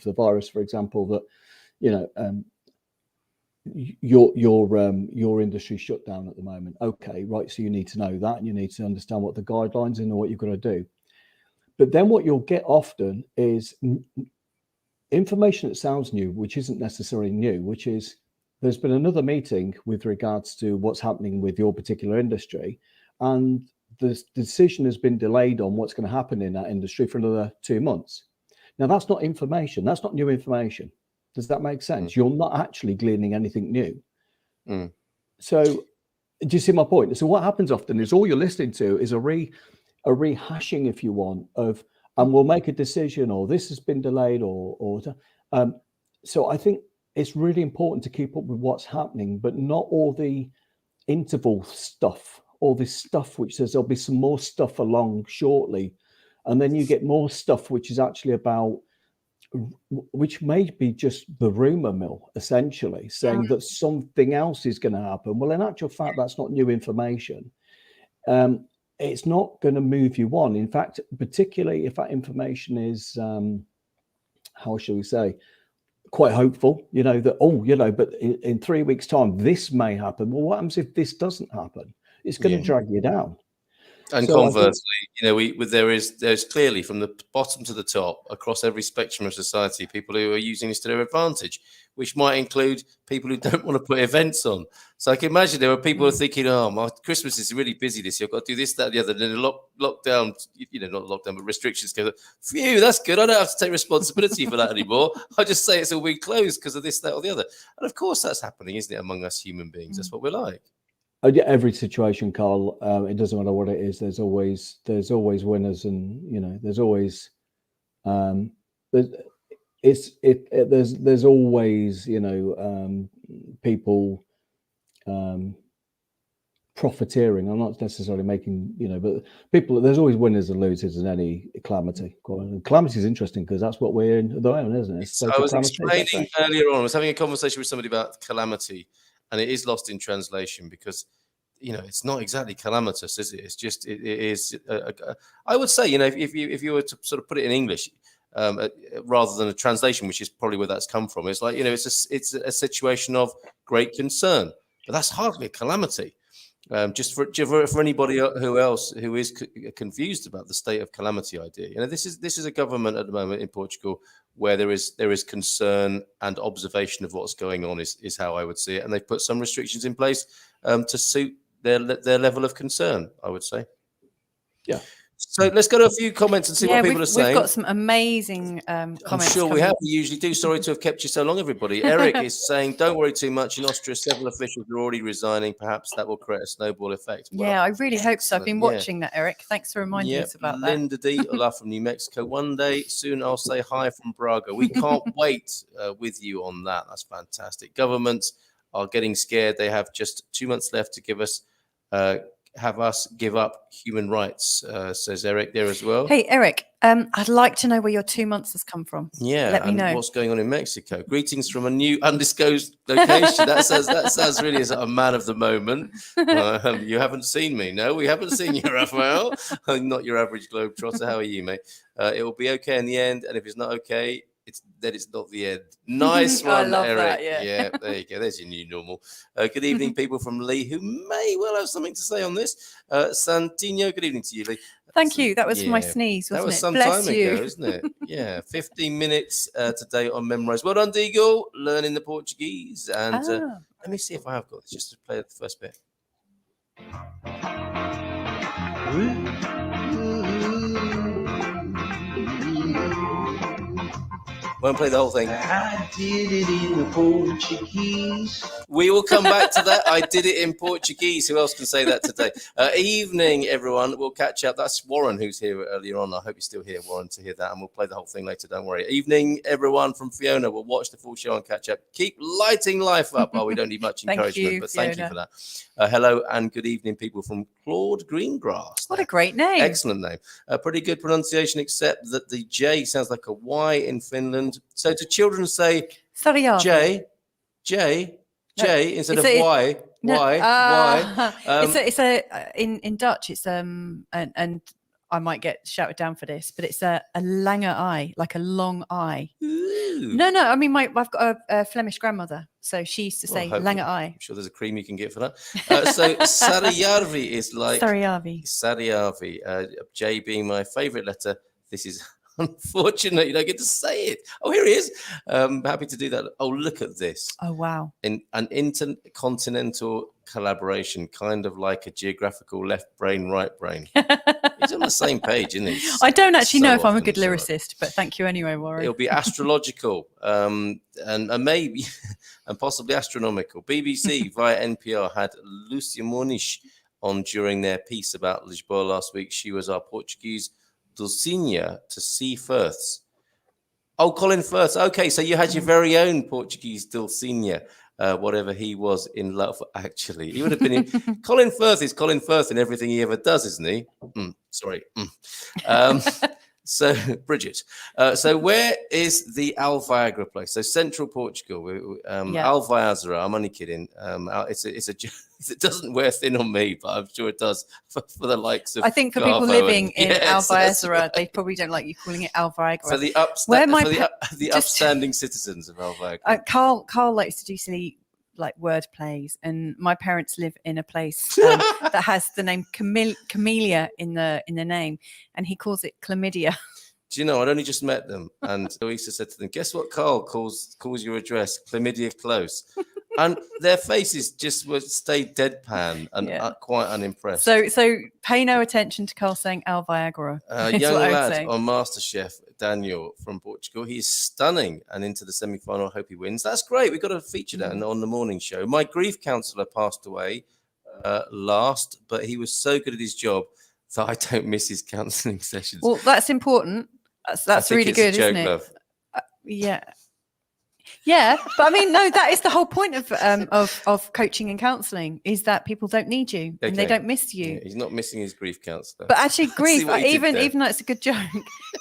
the virus, for example, that, your industry shut down at the moment. Okay, right. So you need to know that, and you need to understand what the guidelines and what you've got to do. But then what you'll get often is information that sounds new, which isn't necessarily new, which is there's been another meeting with regards to what's happening with your particular industry, and the decision has been delayed on what's going to happen in that industry for another 2 months. Now, that's not information. That's not new information. Does that make sense? You're not actually gleaning anything new. So do you see my point? So what happens often is all you're listening to is a rehashing, if you want, of, and we'll make a decision, or this has been delayed, so I think it's really important to keep up with what's happening, but not all the interval stuff, all this stuff which says there'll be some more stuff along shortly. And then you get more stuff which is actually about, which may be just the rumor mill, essentially saying that something else is going to happen. Well, in actual fact, that's not new information. It's not going to move you on. In fact, particularly if that information is, how shall we say, quite hopeful, that, but in 3 weeks' time, this may happen. Well, what happens if this doesn't happen? It's going to drag you down. And so conversely, there's clearly from the bottom to the top across every spectrum of society, people who are using this to their advantage, which might include people who don't want to put events on. So I can imagine there are people who are thinking, oh, my Christmas is really busy this year. I've got to do this, that, and the other. And then the lockdown, not lockdown, but restrictions go, phew, that's good. I don't have to take responsibility for that anymore. I just say it's all been closed because of this, that, or the other. And of course that's happening, isn't it, among us human beings? That's what we're like. Every situation, Carl, it doesn't matter what it is. There's always winners, and there's always there's always people profiteering. I'm not necessarily making but people. There's always winners and losers in any calamity. And calamity is interesting because that's what we're in at the moment, isn't it? So I was explaining earlier on. I was having a conversation with somebody about calamity. And it is lost in translation because, it's not exactly calamitous, is it? It's just, it is, I would say, if you were to sort of put it in English, rather than a translation, which is probably where that's come from, it's like, it's a situation of great concern, but that's hardly a calamity. Just for anybody who is confused about the state of calamity idea, this is a government at the moment in Portugal where there is concern and observation of what's going on is how I would see it, and they've put some restrictions in place to suit their level of concern, I would say. Yeah. So let's go to a few comments and see what people are saying. We've got some amazing comments. I'm sure we have. We usually do. Sorry to have kept you so long, everybody. Eric is saying, don't worry too much. In Austria, several officials are already resigning. Perhaps that will create a snowball effect. Well, yeah, I really hope so. I've been watching that, Eric. Thanks for reminding us about that. Linda D. Olaf from New Mexico. One day soon I'll say hi from Braga. We can't wait with you on that. That's fantastic. Governments are getting scared. They have just 2 months left to give us have us give up human rights, says Eric there as well. Hey, Eric, I'd like to know where your 2 months has come from. Yeah, Let me know. what's going on in Mexico. Greetings from a new undisclosed location. That sounds really as a man of the moment. You haven't seen me. No, we haven't seen you, Raphael. Not your average globetrotter. How are you, mate? It will be okay in the end, and if it's not okay, it's not the end. Nice one, I love Eric. that, yeah. There you go. There's your new normal. Good evening, people from Lee, who may well have something to say on this. Santino, good evening to you, Lee. Thank you. That was for my sneeze, wasn't That was it? some Bless time you. ago, isn't it? Yeah, 15 minutes today on Memrise. Well done, Deagle, learning the Portuguese. And let me see if I have got this, just to play the first bit. Won't play the whole thing. I did it in the Portuguese. We will come back to that. I did it in Portuguese. Who else can say that today? Evening, everyone. We'll catch up. That's Warren, who's here earlier on. I hope you're still here, Warren, to hear that. And we'll play the whole thing later. Don't worry. Evening, everyone from Fiona. We'll watch the full show and catch up. Keep lighting life up. Oh, we don't need much encouragement, but thank you for that. Hello and good evening, people from Claude Greengrass. What a great name. Excellent name. Pretty good pronunciation, except that the J sounds like a Y in Finland. So do children say Sarjava. J instead of it's Y? Y? It's a in Dutch. It's and I might get shouted down for this, but it's a lange I, like a long I. Ooh. No. I mean, I've got a Flemish grandmother, so she used to say lange I. I'm sure there's a cream you can get for that. So Sarjärvi is like Sarjärvi. J being my favourite letter. This is unfortunate. You don't get to say it. Oh, here he is. Happy to do that. Oh, look at this. Oh, wow. In an intercontinental collaboration, kind of like a geographical left brain, right brain. He's on the same page, isn't he? I don't actually know if I'm a good lyricist, but thank you anyway, Warren. It'll be astrological and maybe and possibly astronomical. BBC via NPR had Lucia Moniz on during their piece about Lisboa last week. She was our Portuguese Dulcinea to see Firths. Oh, Colin Firth. Okay, so you had your very own Portuguese Dulcinea, whatever he was in love. Actually, he would have been in. Colin Firth is Colin Firth in everything he ever does, isn't he? Sorry. So, Bridget. So, where is the Alviagra place? So, central Portugal. Alviagra. I'm only kidding. It doesn't wear thin on me, but I'm sure it does for the likes of. I think for people living in Alviagra, they probably don't like you calling it Alviagra. For the upstanding citizens of Alviagra. Carl likes to do silly word plays, and my parents live in a place that has the name Camellia in the name, and he calls it chlamydia. Do you know, I'd only just met them, and Louisa said to them, guess what Carl calls your address? Chlamydia Close. And their faces just would stay deadpan and quite unimpressed. So pay no attention to Carl saying Alviagra. Young lad on MasterChef, Daniel from Portugal. He's stunning and into the semi-final. I hope he wins. That's great. We've got to feature that on the morning show. My grief counsellor passed away last, but he was so good at his job that I don't miss his counselling sessions. Well, that's important. That's really good, isn't it? Love. Yeah, but I mean, no, that is the whole point of coaching and counselling, is that people don't need you and they don't miss you. Yeah, he's not missing his grief counsellor. But actually, grief, even though it's a good joke,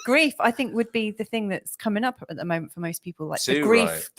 grief, I think, would be the thing that's coming up at the moment for most people. Like the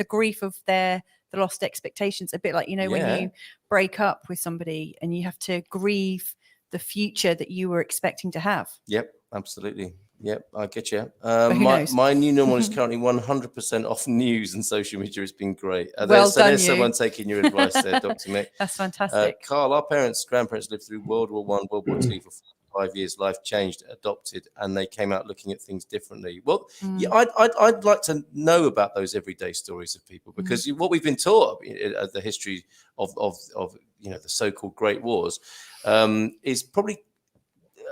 grief of the lost expectations. A bit like, when you break up with somebody and you have to grieve the future that you were expecting to have. Yep, absolutely. Yep, I get you. My new normal is currently 100% off news and social media. It's been great. There's someone taking your advice there, Dr. Mick. That's fantastic. Carl, our grandparents lived through World War I, World War II for 5 years. Life changed, adopted, and they came out looking at things differently. Well, I'd like to know about those everyday stories of people, because what we've been taught, the history of the so-called Great Wars, is probably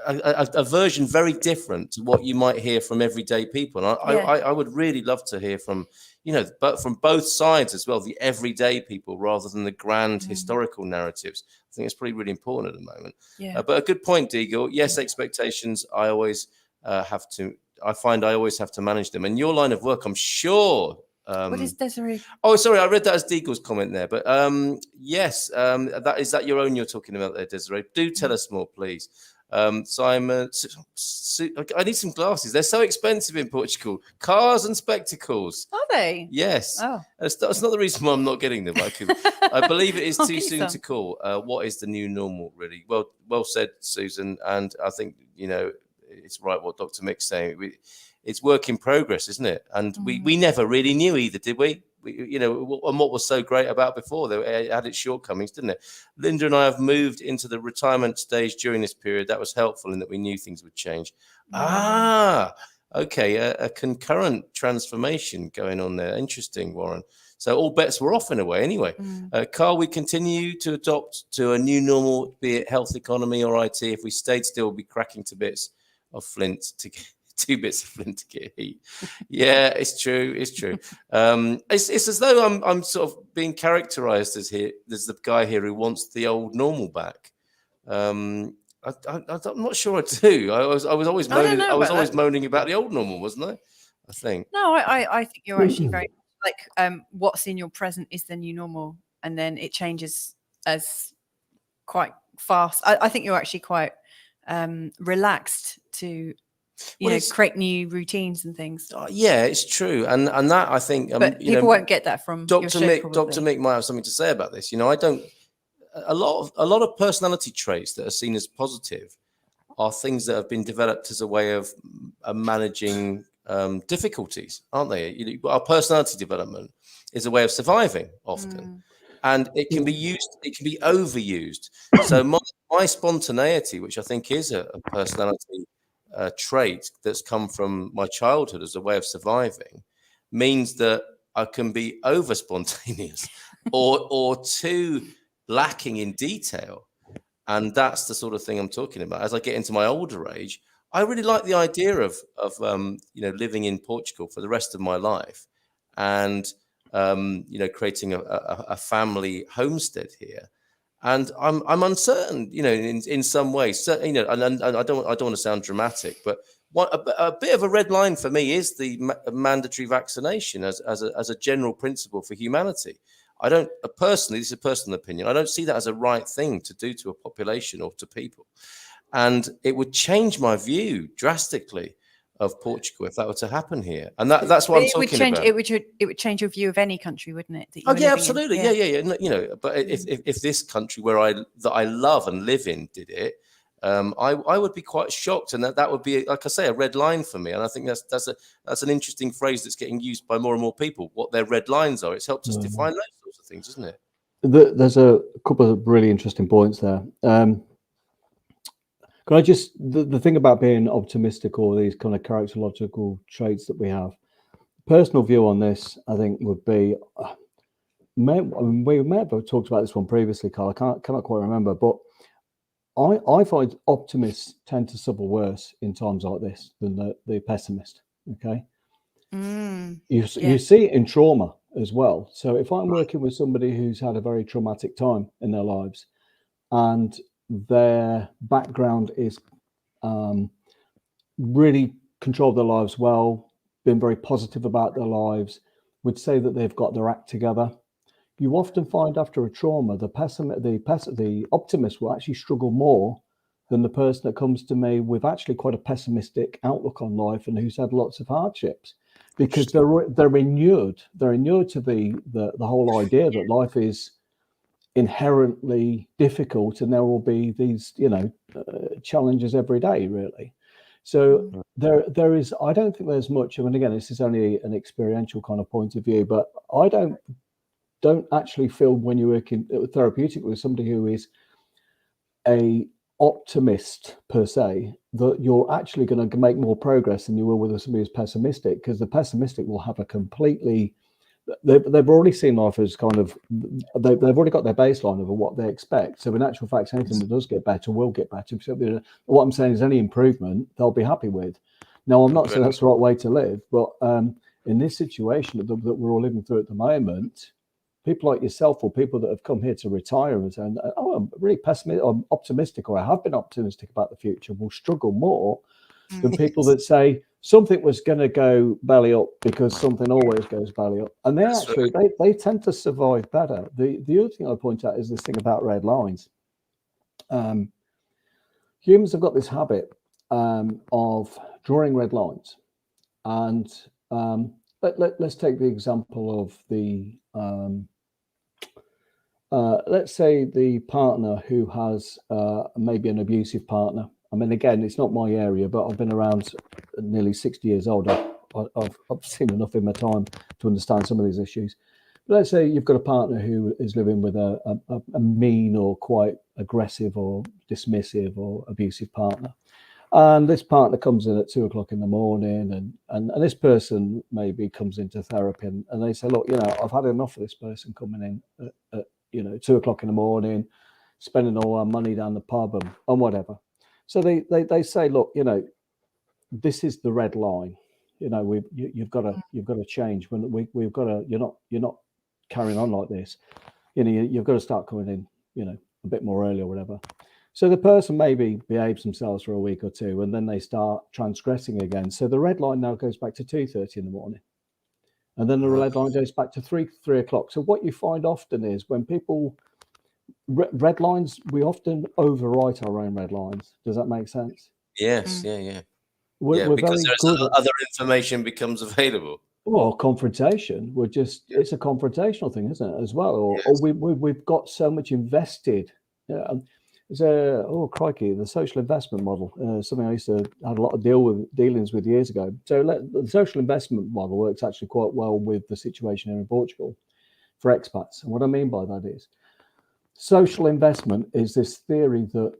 a version very different to what you might hear from everyday people. And I would really love to hear from, but from both sides as well, the everyday people rather than the grand historical narratives. I think it's probably really important at the moment. Yeah. But a good point, Deagle. Yes, expectations. I find I always have to manage them. And your line of work, I'm sure, What is Desiree? Oh, sorry, I read that as Deagle's comment there, but yes, is that your own you're talking about there, Desiree? Do tell us more, please. Simon, I need some glasses. They're so expensive in Portugal. Cars and spectacles. Are they? Yes. Oh, That's not the reason why I'm not getting them. I believe it is I'll too get you soon some. to call. What is the new normal, really? Well said, Susan. And I think, it's right what Dr. Mick's saying. It's work in progress, isn't it? And we never really knew either, did we? And what was so great about before, it had its shortcomings, didn't it? Linda and I have moved into the retirement stage during this period. That was helpful in that we knew things would change. Okay, a concurrent transformation going on there. Interesting, Warren. So all bets were off in a way anyway. Carl, we continue to adopt to a new normal, be it health economy or IT. If we stayed still, we'd be cracking to bits of flint to get 2 bits of flint to get heat. Yeah, it's true. It's true. It's as though I'm sort of being characterized as the guy here who wants the old normal back. I'm not sure I do. I was always moaning. I was always moaning about the old normal, wasn't I? I think. No, I think you're actually very like what's in your present is the new normal, and then it changes as quite fast. I think you're actually quite relaxed to create new routines and things. Yeah, it's true, and that I think. But people won't get that from Dr. Mick. Dr. Mick might have something to say about this. I don't. A lot of personality traits that are seen as positive are things that have been developed as a way of managing difficulties, aren't they? Our personality development is a way of surviving often, and it can be used. It can be overused. So my spontaneity, which I think is a personality trait that's come from my childhood as a way of surviving, means that I can be over spontaneous or too lacking in detail, and that's the sort of thing I'm talking about. As I get into my older age, I really like the idea of living in Portugal for the rest of my life, and creating a family homestead here. And I'm uncertain, in some ways. And I don't want to sound dramatic, but a bit of a red line for me is the mandatory vaccination as a general principle for humanity. I don't personally, this is a personal opinion, I don't see that as a right thing to do to a population or to people. And it would change my view drastically of Portugal if that were to happen here. And that's what I'm talking about. It would change your view of any country, wouldn't it? Oh yeah, absolutely. Yeah. But if this country that I love and live in did it, I would be quite shocked, and that would be, like I say, a red line for me. And I think that's an interesting phrase that's getting used by more and more people. What their red lines are. It's helped us define those sorts of things, isn't it? There's a couple of really interesting points there. Can I just the thing about being optimistic or these kind of characterological traits that we have? Personal view on this, I think, would be. We may have talked about this one previously, Carl. I cannot quite remember, but I find optimists tend to suffer worse in times like this than the pessimist. Okay, you see it in trauma as well. So if I'm working with somebody who's had a very traumatic time in their lives, and their background is really controlled their lives well, been very positive about their lives, would say that they've got their act together. You often find after a trauma, the optimist will actually struggle more than the person that comes to me with actually quite a pessimistic outlook on life and who's had lots of hardships, because they're inured to the whole idea that life is inherently difficult and there will be these challenges every day, really. So there is, I don't think there's much, and again, this is only an experiential kind of point of view, but I don't actually feel when you're working therapeutic with somebody who is a optimist per se, that you're actually going to make more progress than you will with somebody who's pessimistic, because the pessimistic will have a completely, they've already seen life as kind of, they've already got their baseline of what they expect. So in actual fact, anything that does get better will get better. So what I'm saying is any improvement they'll be happy with. Now, I'm not saying that's the right way to live, but in this situation that we're all living through at the moment, people like yourself or people that have come here to retire and saying, oh, I'm really pessimistic, I'm optimistic, or I have been optimistic about the future, will struggle more than people that say, something was going to go belly up, because something always goes belly up, and That's they tend to survive better. The other thing I point out is this thing about red lines. Humans have got this habit of drawing red lines, and let's take the example of the let's say the partner who has maybe an abusive partner. I mean, again, it's not my area, but I've been around nearly 60 years old. I've seen enough in my time to understand some of these issues. But let's say you've got a partner who is living with a mean or quite aggressive or dismissive or abusive partner. And this partner comes in at 2 o'clock in the morning, and this person maybe comes into therapy, and they say, look, I've had enough of this person coming in at 2 o'clock in the morning, spending all our money down the pub and whatever. So they say, look, this is the red line. You've got to change. When we've got to, you're not carrying on like this. You've got to start coming in, a bit more early or whatever. So the person maybe behaves themselves for a week or two, and then they start transgressing again. So the red line now goes back to 2:30 in the morning, and then the red line goes back to 3 o'clock. So what you find often is when people red lines, we often overwrite our own red lines. Does that make sense? Yes, yeah. We're because very there's good other information becomes available. Well, confrontation. It's a confrontational thing, isn't it, as well? Or we've got so much invested. Crikey, the social investment model, something I used to have a lot of dealings with years ago. So the social investment model works actually quite well with the situation here in Portugal for expats. And what I mean by that is social investment is this theory that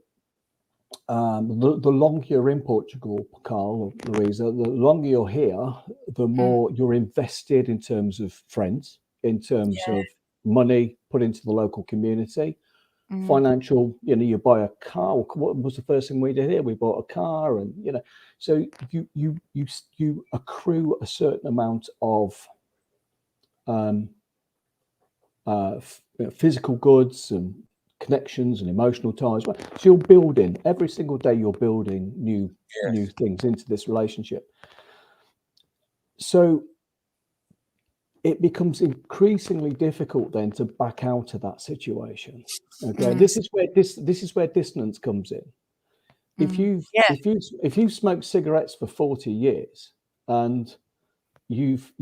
the longer you're in Portugal, Carl or Louisa, the longer you're here, the more you're invested in terms of friends, in terms of money put into the local community, financial. You buy a car. What was the first thing we did here? We bought a car, and so you accrue a certain amount of physical goods and connections and emotional ties. So you're building every single day. You're building new things into this relationship. So it becomes increasingly difficult then to back out of that situation. Okay, this is where dissonance comes in. If you've smoked cigarettes for 40 years and you've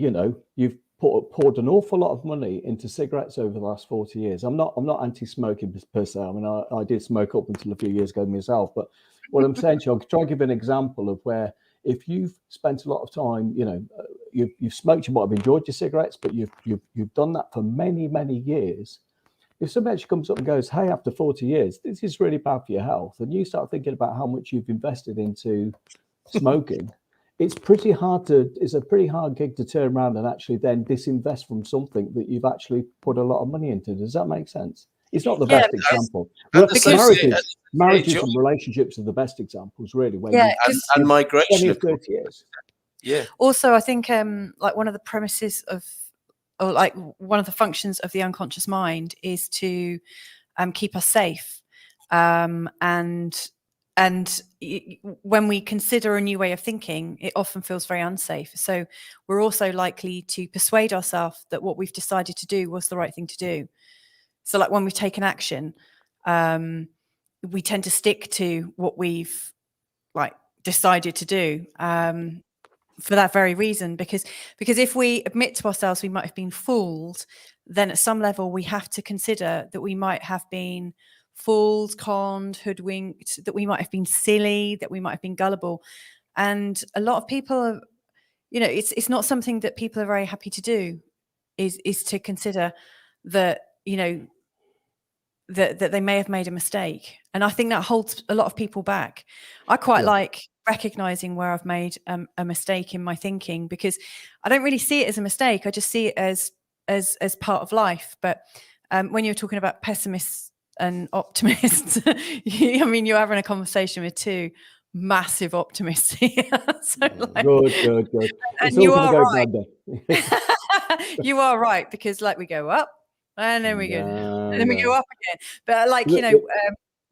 poured an awful lot of money into cigarettes over the last 40 years. I'm not anti-smoking per se. I mean, I did smoke up until a few years ago myself. But what I'm saying to you, I'll try to give an example of where if you've spent a lot of time, you've smoked, you might have enjoyed your cigarettes, but you've done that for many, many years. If somebody actually comes up and goes, hey, after 40 years, this is really bad for your health, and you start thinking about how much you've invested into smoking, it's a pretty hard gig to turn around and actually then disinvest from something that you've actually put a lot of money into. Does that make sense? It's not the best example. Marriages and relationships are the best examples, really. Where and migration 20 or 30 years. Yeah. Also, I think like one of the premises of, or like one of the functions of the unconscious mind is to keep us safe. And when we consider a new way of thinking, it often feels very unsafe. So we're also likely to persuade ourselves that what we've decided to do was the right thing to do. So like when we've taken action, we tend to stick to what we've decided to do for that very reason, because if we admit to ourselves we might have been fooled, then at some level we have to consider that we might have been fooled, conned, hoodwinked, that we might have been silly, that we might have been gullible. And a lot of people are, it's not something that people are very happy to do, is to consider that, that they may have made a mistake. And I think that holds a lot of people back. I quite like recognizing where I've made a mistake in my thinking, because I don't really see it as a mistake. I just see it as part of life. But when you're talking about pessimists and optimists, you're having a conversation with two massive optimists here. So good. And you are right. You are right, because we go up and then we go down, and then we go up again. But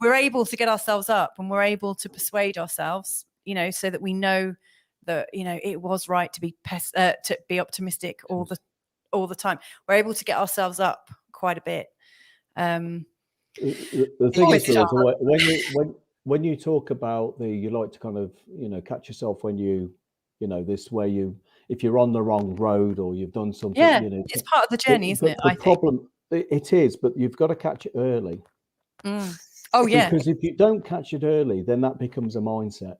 we're able to get ourselves up, and we're able to persuade ourselves, so that we know that, you know, it was right to be optimistic all the time. We're able to get ourselves up quite a bit. The thing is, Louise, when you talk about you like to kind of, you know, catch yourself when you know, this where if you're on the wrong road or you've done something, you know, it's part of the journey, isn't it? The problem, it is, but you've got to catch it early. Oh yeah, because if you don't catch it early, then that becomes a mindset.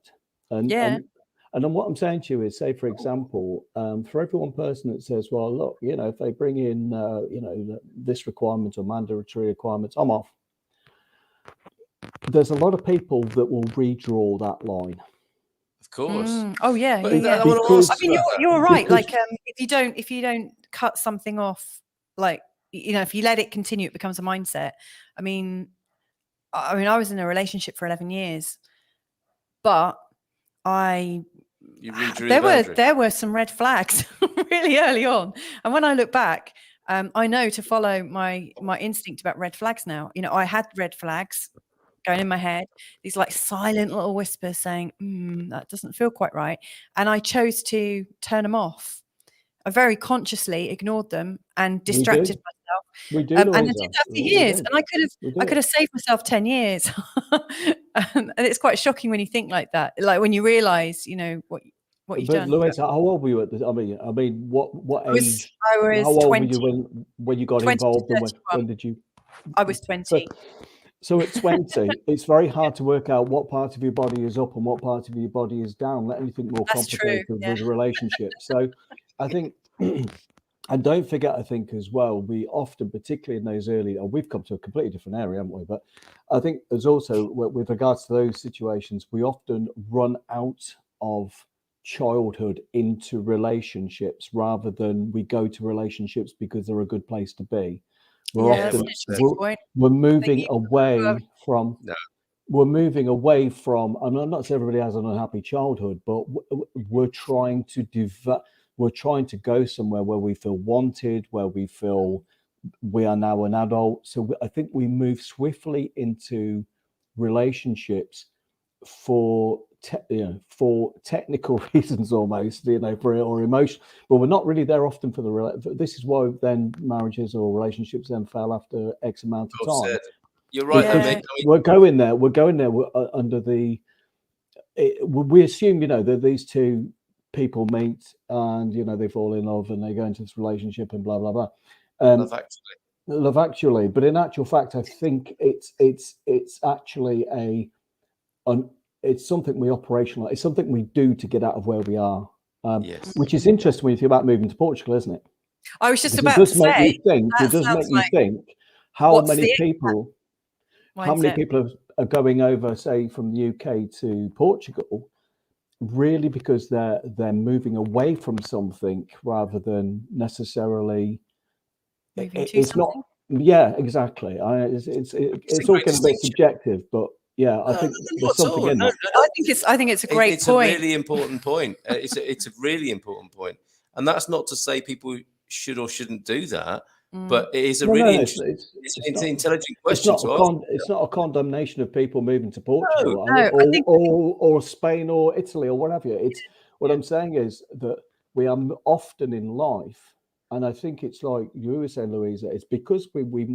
And then what I'm saying to you is, say for example, for every one person that says, well, look, you know, if they bring in you know, this requirement or mandatory requirements, I'm off. There's a lot of people that will redraw that line. Of course. Oh yeah, But yeah. I want to ask, I mean, you're right. Like, if you don't cut something off, like, you know, if you let it continue, it becomes a mindset. I mean, I was in a relationship for 11 years, but there were some red flags really early on. And when I look back, I know to follow my instinct about red flags now. You know, I had red flags going in my head, these like silent little whispers saying, that doesn't feel quite right. And I chose to turn them off. I very consciously ignored them and distracted myself. We do, and I did that for years. And I could have saved myself 10 years. And it's quite shocking when you think like that. Like when you realize, you know, what you've done. Louise, how old were you at the? I mean, what age? I was how old 20. were you when you got involved, and when did you? I was 20. So at 20, it's very hard to work out what part of your body is up and what part of your body is down. Let anything more complicated with relationships. So I think, and don't forget, I think as well, we often, particularly in those early, we've come to a completely different area, haven't we? But I think there's also, with regards to those situations, we often run out of childhood into relationships rather than we go to relationships because they're a good place to be. We're moving away from. We're moving away from. I'm not saying everybody has an unhappy childhood, but we're trying to go somewhere where we feel wanted, where we feel we are now an adult. So I think we move swiftly into relationships for technical reasons, almost, you know, or emotion, but we're not really there often for this is why then marriages or relationships then fail after X amount of time. You're right. Mick. We're going there under the we assume, you know, that these two people meet and, you know, they fall in love and they go into this relationship and blah blah blah. Love actually, but in actual fact, I think it's actually it's something we operationalize. It's something we do to get out of where we are, which is interesting when you think about moving to Portugal, isn't it? I was just about to say, it does make you think how many people are going over, say, from the UK to Portugal, really because they're moving away from something rather than necessarily. It's not. Yeah, exactly. It's all getting a bit subjective, but. Yeah, I think there's something in that. I think it's a great point. It's a really important point. It's a really important point, and that's not to say people should or shouldn't do that, but it is a it's an intelligent question. It's not a condemnation of people moving to Portugal or Spain or Italy or whatever. It's what I'm saying is that we are often in life, and I think it's like you were saying, Louisa, it's because we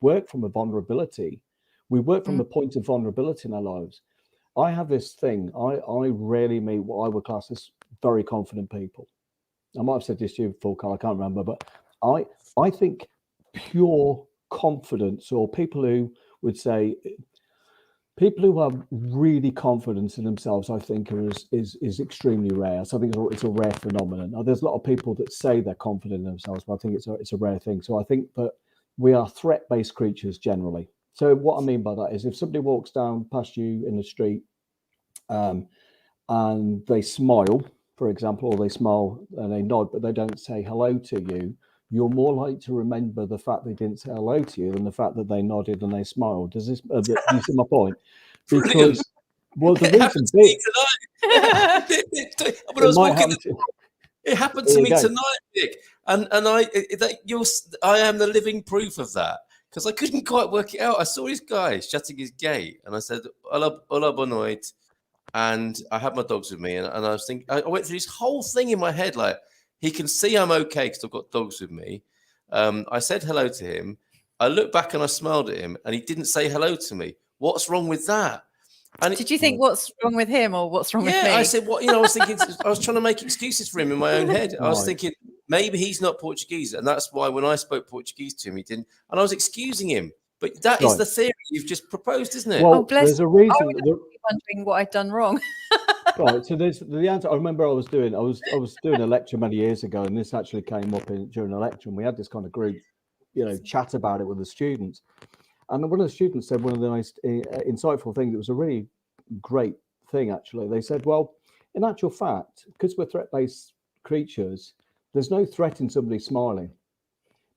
work from a vulnerability. We work from a point of vulnerability in our lives. I have this thing. I rarely meet what I would class as very confident people. I might have said this to you before, Carl, I can't remember, but I think pure confidence, or people who would say, people who are really confident in themselves, I think is extremely rare. So I think it's a rare phenomenon. Now, there's a lot of people that say they're confident in themselves, but I think it's a rare thing. So I think that we are threat-based creatures generally. So what I mean by that is if somebody walks down past you in the street and they smile, for example, or they smile and they nod, but they don't say hello to you, you're more likely to remember the fact they didn't say hello to you than the fact that they nodded and they smiled. Does this do you see my point? Because, well, the reason being... It happened to me tonight, Nick. And I am the living proof of that. Because I couldn't quite work it out. I saw this guy shutting his gate, and I said, "Hola, boa noite," and I had my dogs with me, and I was thinking, I went through this whole thing in my head, like, he can see I'm okay because I've got dogs with me. I said hello to him. I looked back and I smiled at him, and he didn't say hello to me. What's wrong with that? And Did you think what's wrong with him or what's wrong with me? yeah, I said, what, I was thinking, I was trying to make excuses for him in my own head. I was thinking maybe he's not Portuguese, and that's why when I spoke Portuguese to him, he didn't, and I was excusing him. But that is the theory you've just proposed, isn't it? Well, bless there's a you. reason. I was wondering what I'd done wrong. Right. So there's the answer. I remember I was doing a lecture many years ago, and this actually came up during a lecture, and we had this kind of group, chat about it with the students. And one of the students said one of the most insightful things. It was a really great thing, actually. They said, well, in actual fact, because we're threat-based creatures, there's no threat in somebody smiling.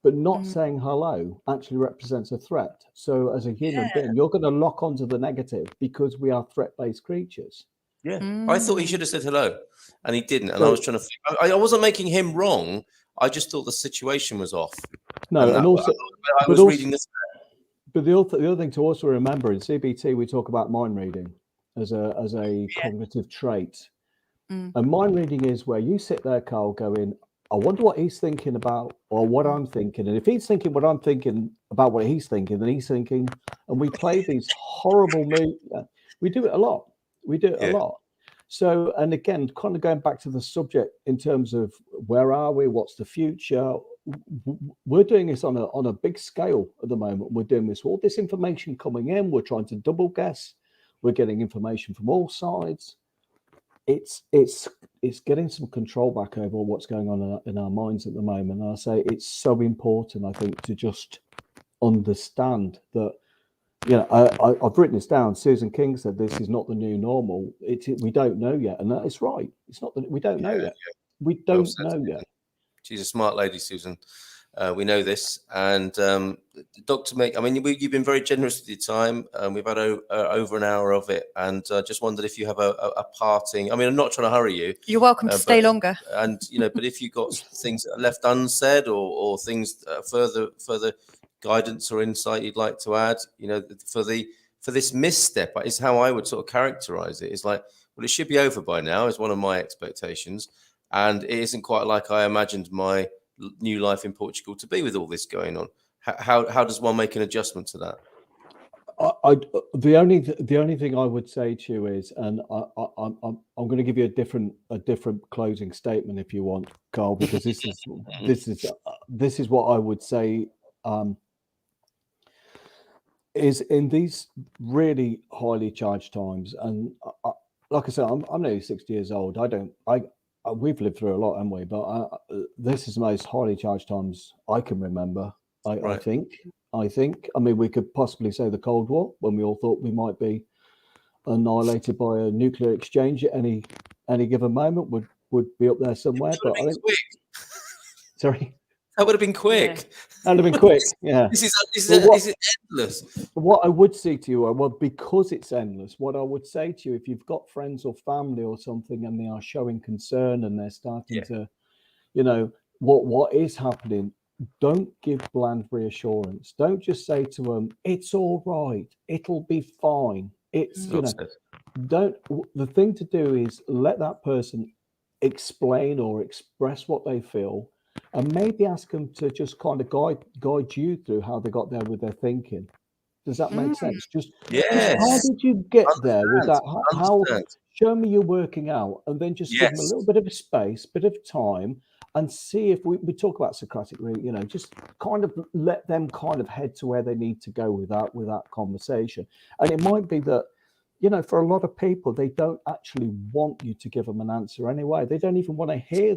But not saying hello actually represents a threat. So as a human being, you're going to lock onto the negative because we are threat-based creatures. Yeah, I thought he should have said hello, and he didn't. And I was trying to. I wasn't making him wrong. I just thought the situation was off. No, and also I was reading this. But the other thing to also remember in CBT, we talk about mind reading as a cognitive trait, and mind reading is where you sit there, Carl, going, I wonder what he's thinking about or what I'm thinking. And if he's thinking what I'm thinking about what he's thinking, then he's thinking, and we play these horrible moves. We do it a lot. A lot. So, and again, kind of going back to the subject in terms of where are we? What's the future? We're doing this on a big scale at the moment. We're doing this, all this information coming in. We're trying to double guess. We're getting information from all sides. It's getting some control back over what's going on in our minds at the moment. And I say it's so important, I think, to just understand that, I've written this down. Susan King said this is not the new normal. We don't know yet. And that is right. It's not that we don't know yet. We don't know yet. She's a smart lady, Susan. We know this. And Dr. Mick, I mean, you've been very generous with your time. We've had over an hour of it. And I just wondered if you have a parting. I mean, I'm not trying to hurry you. You're welcome to stay longer. And, but if you've got things that are left unsaid or things further guidance or insight you'd like to add, for this misstep, is how I would sort of characterize it. It's like, well, it should be over by now is one of my expectations. And it isn't quite like I imagined my new life in Portugal to be with all this going on. How does one make an adjustment to that? The only thing I would say to you is, and I'm going to give you a different closing statement if you want, Carl, because this is what I would say. Is in these really highly charged times, and like I said, I'm nearly 60 years old. We've lived through a lot, haven't we? But this is the most highly charged times I can remember. I think. I mean, we could possibly say the Cold War, when we all thought we might be annihilated by a nuclear exchange at any given moment, would be up there somewhere. But I think. Sorry. That would have been quick. Yeah. That would have been quick. Yeah. This is endless. What I would say to you, well, because it's endless, what I would say to you, if you've got friends or family or something and they are showing concern and they're starting to, what is happening, don't give bland reassurance. Don't just say to them, it's all right, it'll be fine. It's, the thing to do is let that person explain or express what they feel. And maybe ask them to just kind of guide you through how they got there with their thinking. Does that make sense? Just how did you get there with that? How show me you're working out, and then just give them a little bit of a space, bit of time, and see if we talk about Socratic, just kind of let them kind of head to where they need to go with that conversation. And it might be that, for a lot of people, they don't actually want you to give them an answer anyway. They don't even want to hear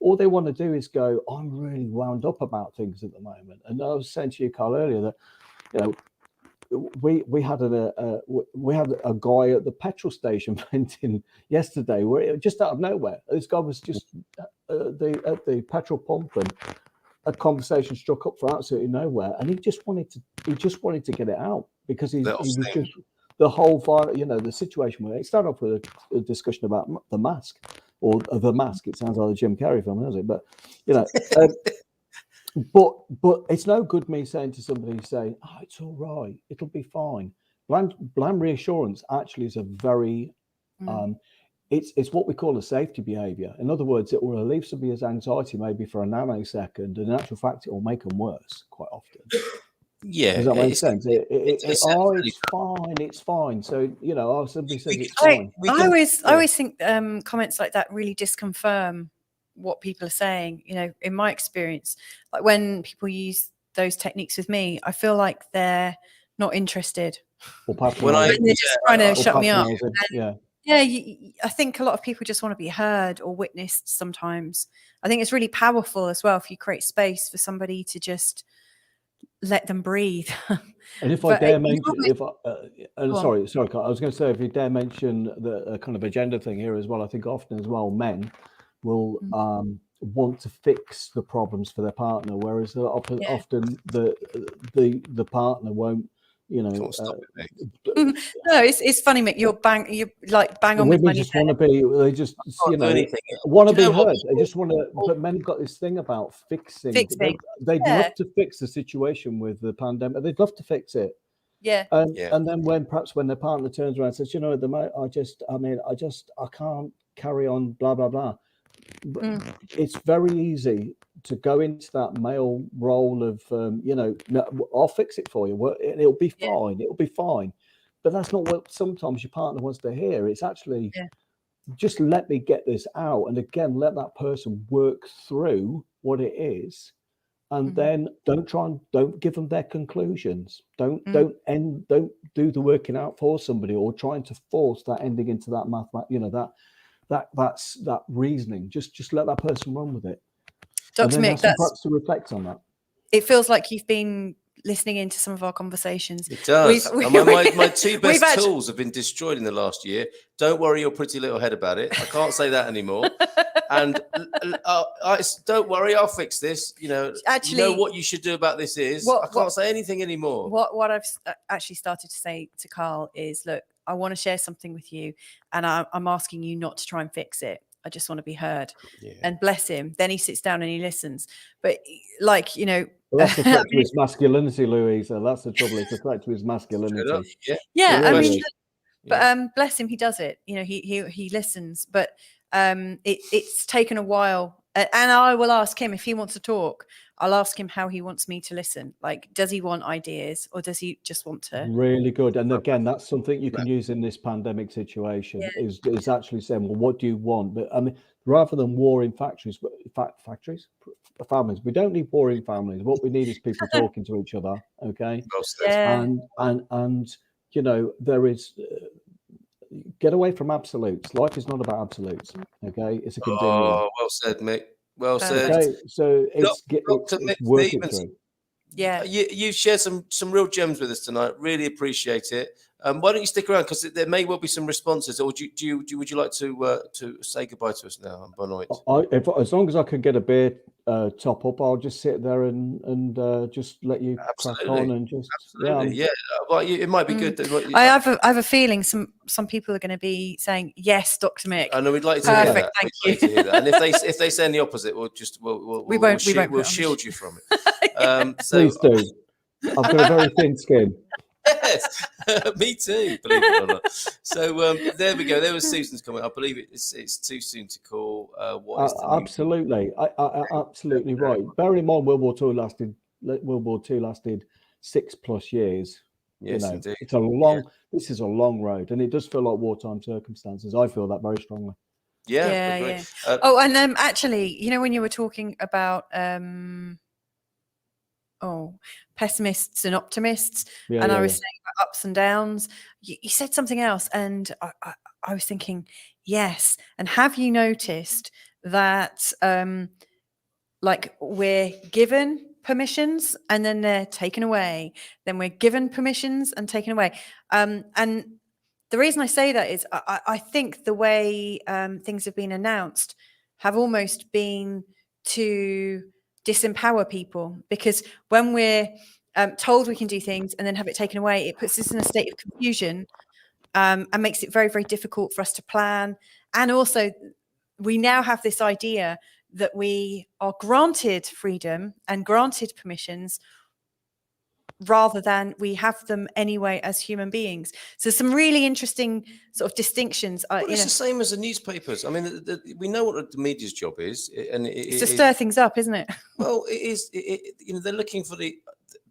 all they want to do is go, I'm really wound up about things at the moment. And I was saying to you, Carl, earlier that, we had a guy at the petrol station venting yesterday, where just out of nowhere, this guy was just at the petrol pump, and a conversation struck up for absolutely nowhere, and he just wanted to get it out because he was just the whole the situation where it started off with a discussion about the mask. Or The Mask. It sounds like a Jim Carrey film, doesn't it? But but it's no good me saying to somebody, it's all right, it'll be fine, Bland reassurance actually is a very it's what we call a safety behavior. In other words, it will relieve somebody's anxiety maybe for a nanosecond, and in actual fact, it will make them worse quite often. Yeah, Does that make sense? it's It's fine. So, you know, somebody says it's I fine. always think comments like that really disconfirm what people are saying. You know, in my experience, like when people use those techniques with me, I feel like they're not interested. Or they're just trying to shut me up. Yeah. I think a lot of people just want to be heard or witnessed sometimes. I think it's really powerful as well if you create space for somebody to just let them breathe. And if I dare mention, sorry, Carl, I was going to say, if you dare mention the kind of agenda thing here as well, I think often as well, men will want to fix the problems for their partner, whereas often the partner won't. You know, no, it's funny, Mick. You're bang on. Women just want to be. They just want to be heard. They just want to. But men have got this thing about fixing. They'd love to fix the situation with the pandemic. They'd love to fix it. Yeah. And then when their partner turns around and says, you know, I can't carry on. Blah blah blah. It's very easy to go into that male role of, you know, no, I'll fix it for you. It'll be fine. It'll be fine. But that's not what sometimes your partner wants to hear. It's actually just let me get this out. And again, let that person work through what it is. And then don't give them their conclusions. Don't do the working out for somebody or trying to force that ending into that math, you know, that's that reasoning. Just let that person run with it. Dr. Mick, that's to reflect on that. It feels like you've been listening into some of our conversations. It does. My two best tools have been destroyed in the last year. Don't worry your pretty little head about it. I can't say that anymore. And don't worry, I'll fix this. You know, actually, you know what you should do about this is. I can't say anything anymore. What I've actually started to say to Carl is, look, I want to share something with you, and I'm asking you not to try and fix it. I just want to be heard. And bless him. Then he sits down and he listens. But like, you know, well, that's a threat to his masculinity, Louisa. That's the trouble. It's a threat to his masculinity. I mean, but bless him, he does it. You know, he listens. But it's taken a while, and I will ask him if he wants to talk. I'll ask him how he wants me to listen. Like, does he want ideas or does he just want to? Really good. And again, that's something you can use in this pandemic situation is actually saying, well, what do you want? But I mean, rather than warring families, we don't need warring families. What we need is people talking to each other. Okay. And you know, there is, get away from absolutes. Life is not about absolutes. Okay. It's a continuum. Oh, well said, Mick. Well said. Okay, so it's working through. Yeah, you've shared some real gems with us tonight. Really appreciate it. Why don't you stick around, because there may well be some responses. Or would you like to say goodbye to us now, Benoit? As long as I can get a beer top up, I'll just sit there and just let you crack on and just Well, it might be good. I have a feeling some people are going to be saying yes, Dr. Mick. I know we'd like to hear that. Thank you. To hear that. And if they say the opposite, we'll shield you from it. Please do. I've got a very thin skin. Yes, me too, believe it or not. So there we go. There was Susan's comment. I believe it's too soon to call. What is the absolutely, absolutely right. Bear in mind, World War II lasted 6+ years. Yes, you know, indeed. It's a long. This is a long road, and it does feel like wartime circumstances. I feel that very strongly. Yeah. And actually, you know, when you were talking about pessimists and optimists, I was saying about ups and downs, you said something else, and I was thinking, yes. And have you noticed that like we're given permissions and then they're taken away, then we're given permissions and taken away, and the reason I say that is I think the way things have been announced have almost been to disempower people, because when we're told we can do things and then have it taken away, it puts us in a state of confusion and makes it very, very difficult for us to plan. And also, we now have this idea that we are granted freedom and granted permissions rather than we have them anyway as human beings. So some really interesting sort of distinctions. Well, it's the same as the newspapers. I mean, we know what the media's job is, and it's to stir things up, isn't it? Well, it is. You know, they're looking for the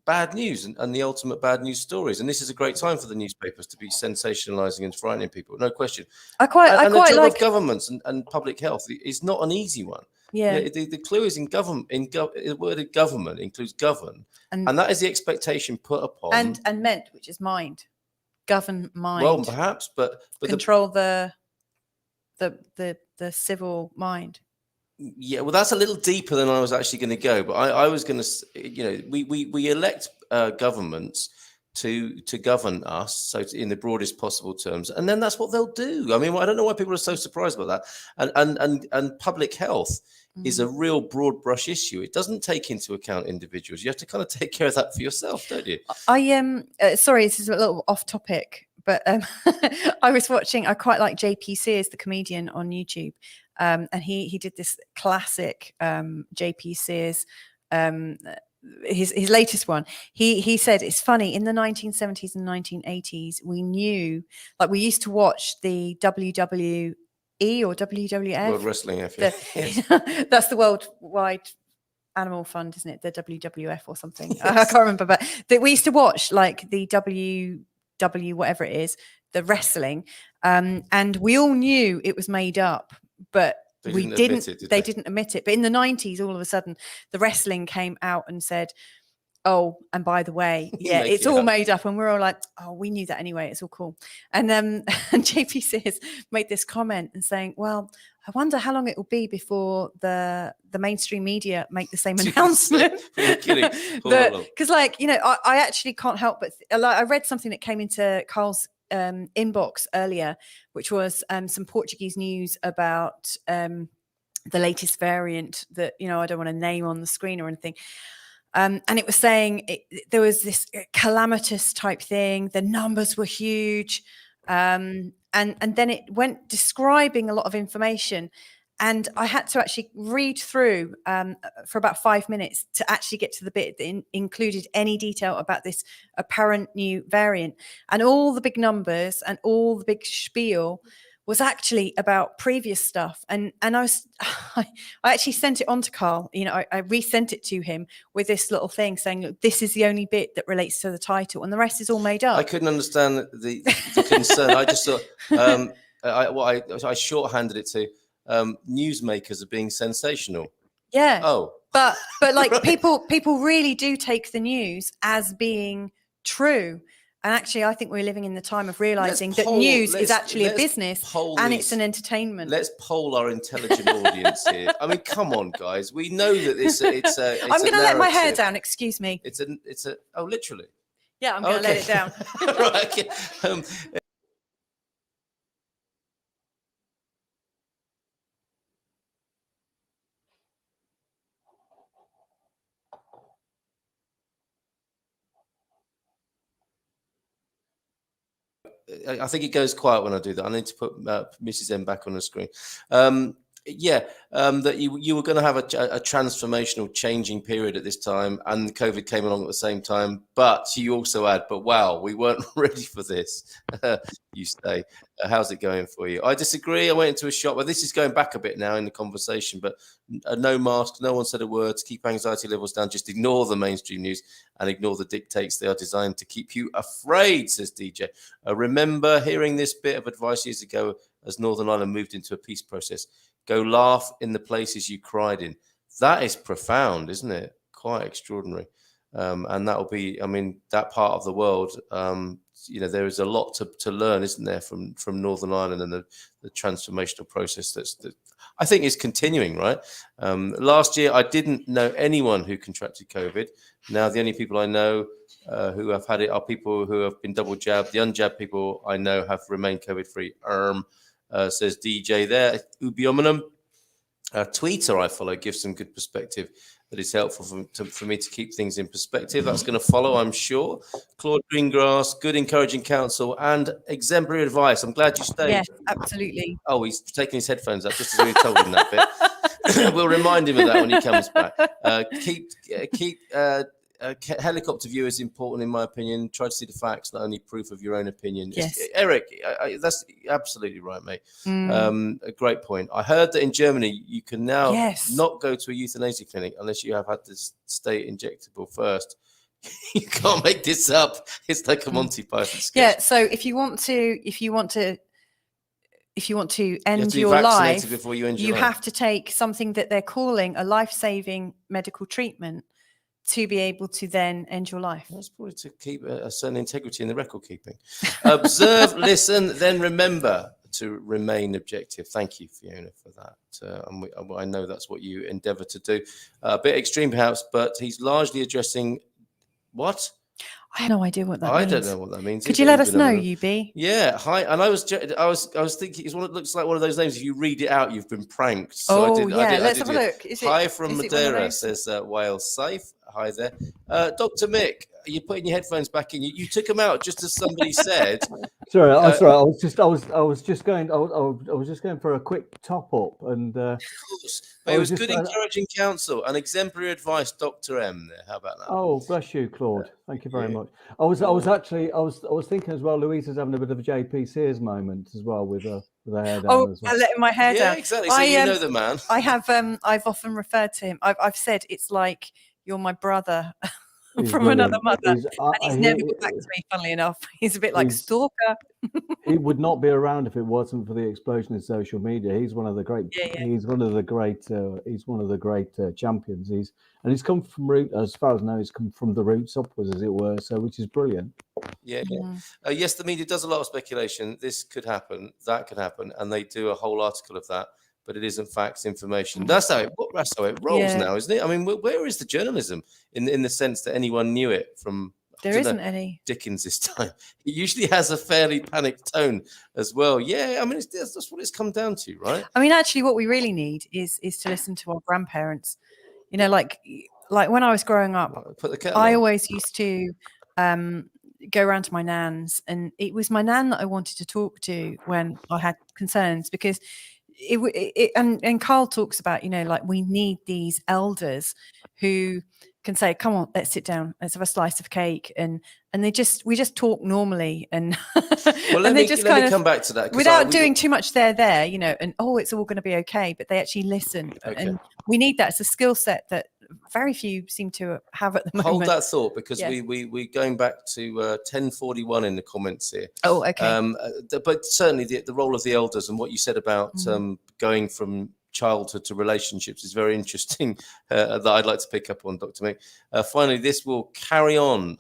bad news and the ultimate bad news stories, and this is a great time for the newspapers to be sensationalizing and frightening people. No question. I quite the job like of governments and public health is not an easy one. Yeah. The clue is in government. The word government includes govern, and that is the expectation put upon and meant, which is mind, govern mind. Well, perhaps, but control the civil mind. Yeah, well, that's a little deeper than I was actually going to go. But I was going to, you know, we elect governments to govern us, so in the broadest possible terms, and then that's what they'll do. I mean, I don't know why people are so surprised about that. And public health is a real broad brush issue. It doesn't take into account individuals. You have to kind of take care of that for yourself, don't you? Sorry, this is a little off topic, but I was watching. I quite like JP Sears, the comedian, on YouTube. And he did this classic JP Sears, his latest one. He said it's funny, in the 1970s and 1980s we knew, like, we used to watch the WWE or WWF, World Wrestling F, yeah. Yes. That's the Worldwide Animal Fund, isn't it? The WWF or something. Yes. I can't remember, but we used to watch like the WW whatever it is, the wrestling, and we all knew it was made up. But they didn't admit it. But in the 90s, all of a sudden, the wrestling came out and said, oh, and by the way, yeah, it's all made up. And we're all like, oh, we knew that anyway. It's all cool. And then JP Sears made this comment and saying, well, I wonder how long it will be before the mainstream media make the same announcement. Because, like, you know, I actually can't help but I read something that came into Carl's inbox earlier, which was some Portuguese news about the latest variant that, you know, I don't want to name on the screen or anything. And it was saying there was this calamitous type thing. The numbers were huge. And then it went describing a lot of information. And I had to actually read through for about 5 minutes to actually get to the bit that included any detail about this apparent new variant. And all the big numbers and all the big spiel was actually about previous stuff. And I actually sent it on to Carl. You know, I resent it to him with this little thing saying, look, this is the only bit that relates to the title, and the rest is all made up. I couldn't understand the concern. I just thought I shorthanded it to. Newsmakers are being sensational. Yeah. Oh. But like right. people really do take the news as being true. And actually, I think we're living in the time of realizing that news is actually a business and it's an entertainment. Let's poll our intelligent audience here. I mean, come on, guys. We know that it's a I'm going to let my hair down. Excuse me. It's a oh, literally. Yeah, I'm going to let it down. Right. Okay. I think it goes quiet when I do that. I need to put Mrs. M back on the screen. That you were going to have a transformational changing period at this time, and COVID came along at the same time. But you also add, but wow, we weren't ready for this. You say, how's it going for you? I disagree. I went into a shop. Well, this is going back a bit now in the conversation, but no mask, no one said a word to keep anxiety levels down. Just ignore the mainstream news and ignore the dictates. They are designed to keep you afraid, says DJ. Remember hearing this bit of advice years ago as Northern Ireland moved into a peace process. Go laugh in the places you cried in. That is profound, isn't it? Quite extraordinary. And that will be, I mean, that part of the world, you know, there is a lot to learn, isn't there, from Northern Ireland and the transformational process that I think is continuing, right? Last year, I didn't know anyone who contracted COVID. Now, the only people I know who have had it are people who have been double jabbed. The unjabbed people I know have remained COVID-free. Says DJ there. Ubi ominum. Tweeter I follow gives some good perspective that is helpful for me to keep things in perspective. That's going to follow, I'm sure. Claude Greengrass, good encouraging counsel and exemplary advice. I'm glad you stayed. Yes, absolutely. Oh, he's taking his headphones up just as we told him that bit. We'll remind him of that when he comes back. helicopter view is important, in my opinion. Try to see the facts, not only proof of your own opinion. Yes. Eric, that's absolutely right, mate. Mm. A great point. I heard that in Germany, you can now Yes. not go to a euthanasia clinic unless you have had this state injectable first. You can't make this up. It's like a Monty Python sketch. Yeah. So if you want to end be your vaccinated life, before you end your you life. have to take something that they're calling a life-saving medical treatment to be able to then end your life. That's probably to keep a certain integrity in the record keeping. Observe, listen, then remember to remain objective. Thank you, Fiona, for that. And I know that's what you endeavour to do. A bit extreme, perhaps, but he's largely addressing what? I have no idea what that means. I don't know what that means. Could you let us know, UB? Yeah, hi. And I was thinking it's looks like one of those names. If you read it out, you've been pranked. So let's have a look. Hi from Madeira, says Wales Safe. Hi there, Dr. Mick. You're putting your headphones back in. You took them out just as somebody said. Sorry, I'm sorry. I was just going for a quick top up, and but it was good, encouraging counsel and exemplary advice, Dr. M. There, how about that? Oh, bless you, Claude. Thank you very much. I was thinking as well. Louisa's having a bit of a JP Sears moment as well with her hair down. As well. Letting my hair down. Yeah, exactly. So you know the man. I have. I've often referred to him. I've said it's like you're my brother. From another mother, and he's never got back to me. Funnily enough, he's a bit like stalker. He would not be around if it wasn't for the explosion in social media. He's one of the great. He's one of the great. He's one of the great champions. He's come from as far as I know, he's come from the roots upwards, as it were. So, which is brilliant. Yeah. Yes, the media does a lot of speculation. This could happen, that could happen, and they do a whole article of that. But it isn't facts, information. That's how it rolls now, isn't it? I mean, where is the journalism in the sense that anyone knew it from? There isn't any. Dickens this time. It usually has a fairly panicked tone as well. Yeah, I mean, that's what it's come down to, right? I mean, actually, what we really need is to listen to our grandparents. You know, like when I was growing up, I always used to go around to my nan's, and it was my nan that I wanted to talk to when I had concerns, because and Carl talks about, you know, like we need these elders who can say, come on, let's sit down, let's have a slice of cake, and we just talk normally, and well, let me come back to that without doing too much there, you know, and it's all going to be okay, but they actually listen. And we need that. It's a skill set that very few seem to have at the moment. Hold that thought, because we're going back to 1041 in the comments here. Oh, okay. But certainly the role of the elders and what you said about going from childhood to relationships is very interesting, that I'd like to pick up on, Dr. Mick. Finally, this will carry on.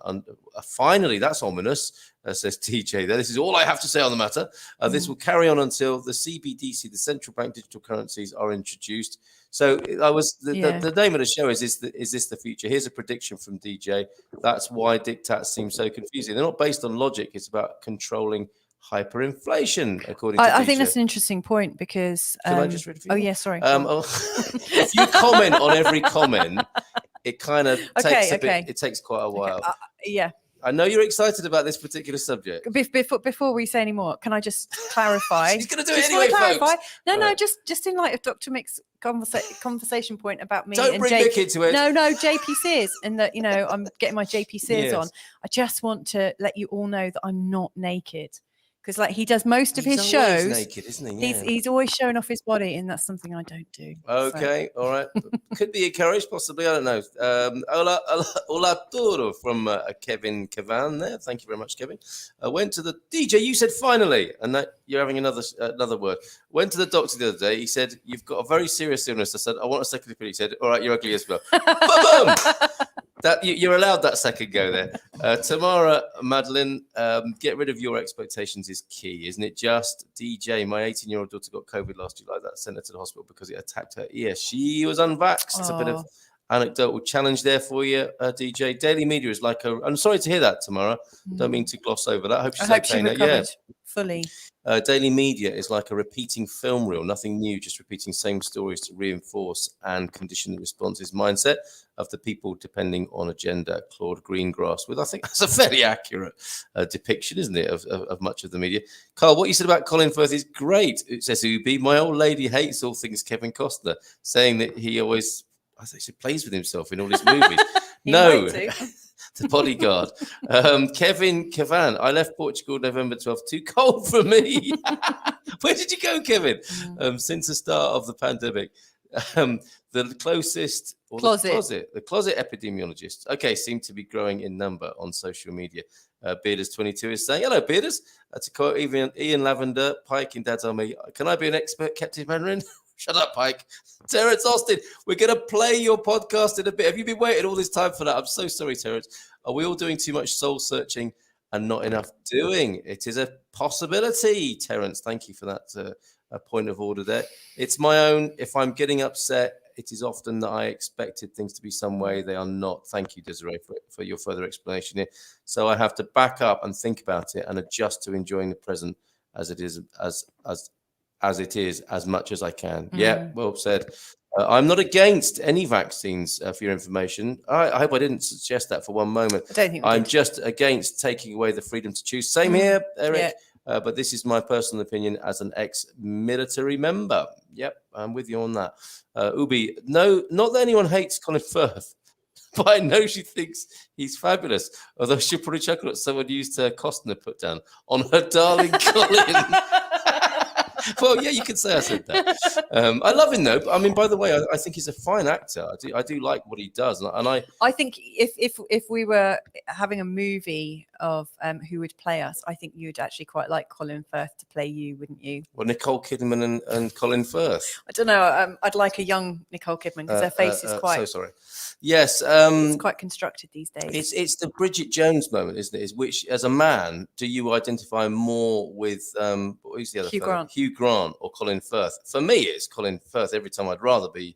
Finally, that's ominous, says TJ there. This is all I have to say on the matter. This will carry on until the CBDC, the central bank digital currencies, are introduced. So the name of the show is this the future? Here's a prediction from DJ. That's why diktats seem so confusing. They're not based on logic. It's about controlling hyperinflation, according to I think that's an interesting point, because can I just read a few? Oh yeah, sorry. If you comment on every comment, it kind of takes a bit. It takes quite a while. Yeah. I know you're excited about this particular subject. Before we say any more, can I just clarify? She's going to do it anyway, folks. No, just in light of Dr. Mick's conversation point about me. Don't bring Mick into it. No, JP Sears, and that, you know, I'm getting my JP Sears on. I just want to let you all know that I'm not naked. Because like he does most of his shows, naked, isn't he? Yeah. He's always showing off his body, and that's something I don't do. Okay, all right, could be encouraged, possibly. I don't know. Hola todo from Kevin Cavan there. Thank you very much, Kevin. Went to the DJ. You said finally, and that you're having another word. Went to the doctor the other day. He said you've got a very serious illness. I said I want a second opinion. He said, all right, you're ugly as well. Boom! That you're allowed that second go there. Tamara Madeline, get rid of your expectations is key, isn't it? Just DJ, my 18-year-old daughter got COVID last July. That sent her to the hospital because it attacked her ear. She was unvaxxed. It's a bit of anecdotal challenge there for you, DJ. Daily media is like I'm sorry to hear that, Tamara. Don't mean to gloss over that. I hope she's okay now. Yeah, fully. Daily media is like a repeating film reel, nothing new, just repeating same stories to reinforce and condition the responses mindset of the people depending on agenda. Claude Greengrass, with I think that's a fairly accurate depiction, isn't it, of much of the media. Carl, what you said about Colin Firth is great. It says Ubi, my old lady hates all things Kevin Costner, saying that he always, I think he plays with himself in all his movies. No. might do. The bodyguard. Kevin Cavan, I left Portugal November 12th. Too cold for me. Where did you go, Kevin? Since the start of the pandemic. The closest, or the closet epidemiologists, okay, seem to be growing in number on social media. Bearders22 is saying, hello, Bearders. To quote Ian Lavender, Pike in Dad's Army, can I be an expert captive Mandarin? Shut up, Pike. Terence Austin, we're going to play your podcast in a bit. Have you been waiting all this time for that? I'm so sorry, Terence. Are we all doing too much soul searching and not enough doing? It is a possibility, Terence. Thank you for that point of order there. It's my own. If I'm getting upset, it is often that I expected things to be some way. They are not. Thank you, Desiree, for your further explanation here. So I have to back up and think about it and adjust to enjoying the present as it is, as it is, as much as I can. Yeah, well said. I'm not against any vaccines, for your information. I hope I didn't suggest that for one moment. I don't think I'm just against taking away the freedom to choose. Same here, Eric. Yeah. But this is my personal opinion as an ex-military member. Yep, I'm with you on that. Ubi, no, not that anyone hates Colin Firth, but I know she thinks he's fabulous. Although she'll probably chuckle at someone used Costner put down on her darling Colin. Well, yeah, you could say I said that. I love him though. But, I mean, by the way, I think he's a fine actor. I do like what he does, and I think if we were having a movie of who would play us, I think you'd actually quite like Colin Firth to play you, wouldn't you? Well, Nicole Kidman and Colin Firth. I don't know. I'd like a young Nicole Kidman because her face is quite. So sorry. Yes, it's quite constructed these days. It's the Bridget Jones moment, isn't it? Is which, as a man, do you identify more with who's the other Hugh fellow? Grant. Hugh Grant or Colin Firth? For me, it's Colin Firth every time. I'd rather be,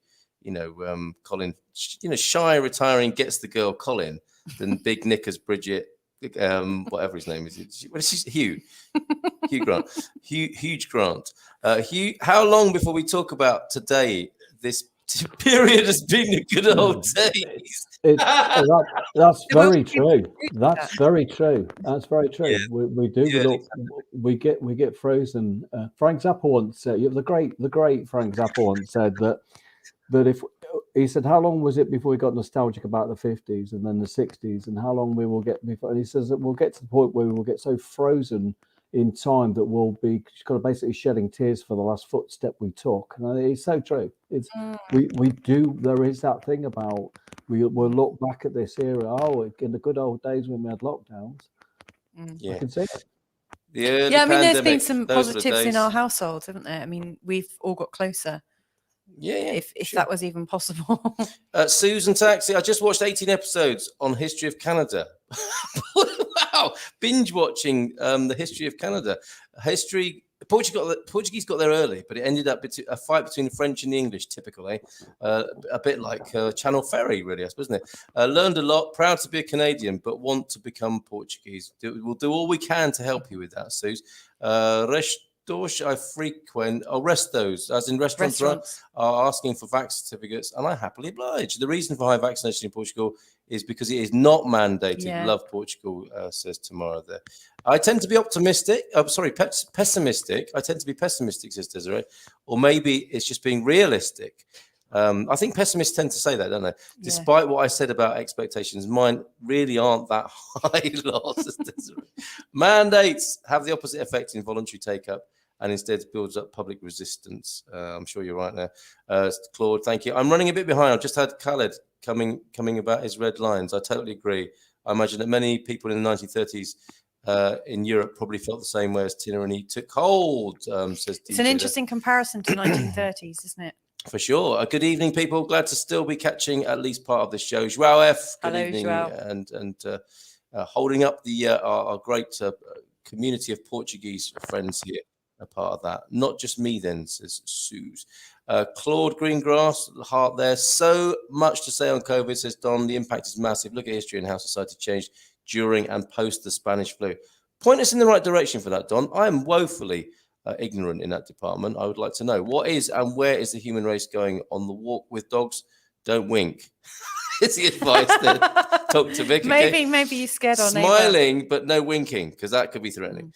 Colin, shy, retiring, gets the girl Colin than big knickers Bridget, whatever his name is. What is he? Hugh Grant. Huge Grant. Hugh. How long before we talk about today? This period has been the good old days. That's very true. That's very true. That's very true. Yeah. We do look. Exactly. We get frozen. Frank Zappa once said, the great Frank Zappa once said that if he said, how long was it before we got nostalgic about the 50s and then the 60s, and how long we will get before? And he says that we'll get to the point where we will get so frozen in time that we'll be kind of basically shedding tears for the last footstep we took. And it's so true. It's we do. There is that thing about we'll look back at this era. Oh, in the good old days when we had lockdowns. Yeah, I can see it. Yeah, I mean, there's been some positives in our household, haven't there? I mean, we've all got closer. Yeah. If that was even possible. Susan Taxi, I just watched 18 episodes on History of Canada. Wow, binge watching the History of Canada. Portuguese got there early, but it ended up a fight between the French and the English, typical, eh? A bit like Channel Ferry, really, I suppose, isn't it? Learned a lot, proud to be a Canadian, but want to become Portuguese. We'll do all we can to help you with that, Suze. I frequent, restos, as in restaurants. Are asking for vaccine certificates, and I happily oblige. The reason for high vaccination in Portugal is because it is not mandated. Yeah. Love Portugal, says Tamara there. I tend to be optimistic. Pessimistic. I tend to be pessimistic, says Desiree. Or maybe it's just being realistic. I think pessimists tend to say that, don't they? Yeah. Despite what I said about expectations, mine really aren't that high. Mandates have the opposite effect in voluntary take-up and instead builds up public resistance. I'm sure you're right there. Claude, thank you. I'm running a bit behind. I've just had Khaled coming about his red lines. I totally agree. I imagine that many people in the 1930s in Europe probably felt the same way as tyranny took hold, says DJ. It's an interesting comparison to 1930s, isn't it? For sure. Good evening, people. Glad to still be catching at least part of this show. Joao F. Good evening. Joao. And holding up the our great community of Portuguese friends here, a part of that. Not just me then, says Suze. Claude Greengrass, heart there. So much to say on COVID, says Don. The impact is massive. Look at history and how society changed during and post the Spanish flu. Point us in the right direction for that, Don. I am woefully ignorant in that department. I would like to know what is and where is the human race going on the walk with dogs? Don't wink. It's the advice there. Talk to Vic. Maybe you scared our Smiling, neighbor. but no winking, because that could be threatening.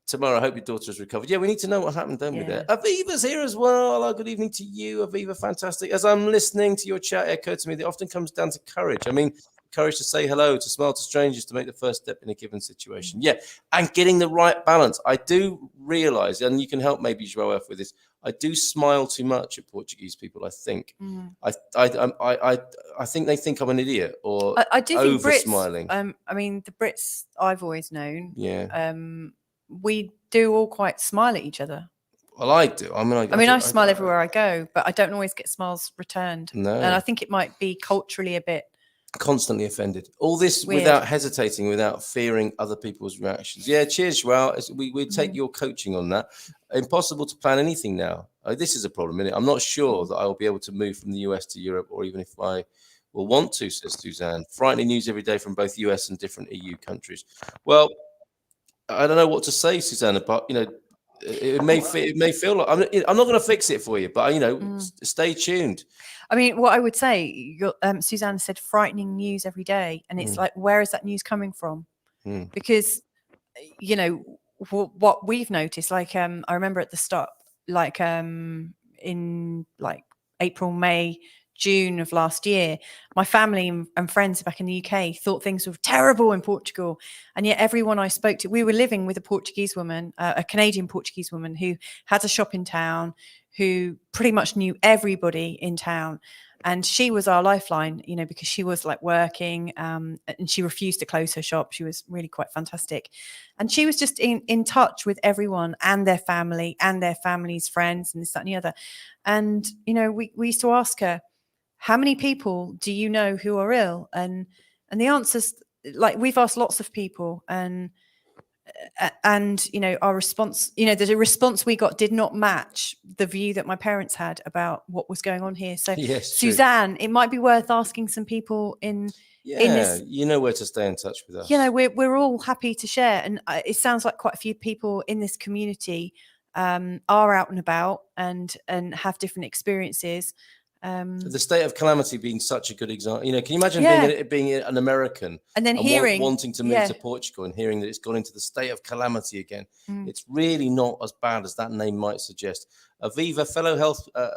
Tomorrow, I hope your daughter has recovered. Yeah, we need to know what happened, don't we? There. Aviva's here as well. Hello, good evening to you, Aviva. Fantastic. As I'm listening to your chat, it occurred to me that it often comes down to courage. I mean, courage to say hello, to smile to strangers, to make the first step in a given situation. Yeah, and getting the right balance. I do realize, and you can help maybe Joel with this. I do smile too much at Portuguese people. I think. I think they think I'm an idiot or I do think over Brits. smiling. I mean, the Brits I've always known. Yeah. We do all quite smile at each other. Well, I do. I mean, I smile everywhere I go, but I don't always get smiles returned. No. And I think it might be culturally a bit constantly offended. All this weird. Without hesitating, without fearing other people's reactions. Yeah, cheers, Joel. We take your coaching on that. Impossible to plan anything now. This is a problem, isn't it? I'm not sure that I will be able to move from the US to Europe, or even if I will want to, says Suzanne. Frightening news every day from both US and different EU countries. Well, I don't know what to say, Suzanne, but, you know, it may feel like I'm not going to fix it for you, but, you know, stay tuned. I mean, what I would say, Suzanne said frightening news every day. And it's like, where is that news coming from? Because, you know, what we've noticed, like, I remember at the start, like in like April, May, June of last year, my family and friends back in the UK thought things were terrible in Portugal. And yet everyone I spoke to, we were living with a Portuguese woman, a Canadian Portuguese woman who had a shop in town, who pretty much knew everybody in town. And she was our lifeline, you know, because she was like working and she refused to close her shop. She was really quite fantastic. And she was just in touch with everyone and their family and their family's friends and this, that, and the other. And, you know, we used to ask her, how many people do you know who are ill? And the answers, like, we've asked lots of people, and you know, our response, you know, the response we got did not match the view that my parents had about what was going on here. So yes, Suzanne, it might be worth asking some people in this, you know where to stay in touch with us. You know, we're all happy to share, and it sounds like quite a few people in this community are out and about and have different experiences. The state of calamity being such a good example. You know, can you imagine being an American and then hearing wanting to move to Portugal and hearing that it's gone into the state of calamity again? It's really not as bad as that name might suggest. Aviva, fellow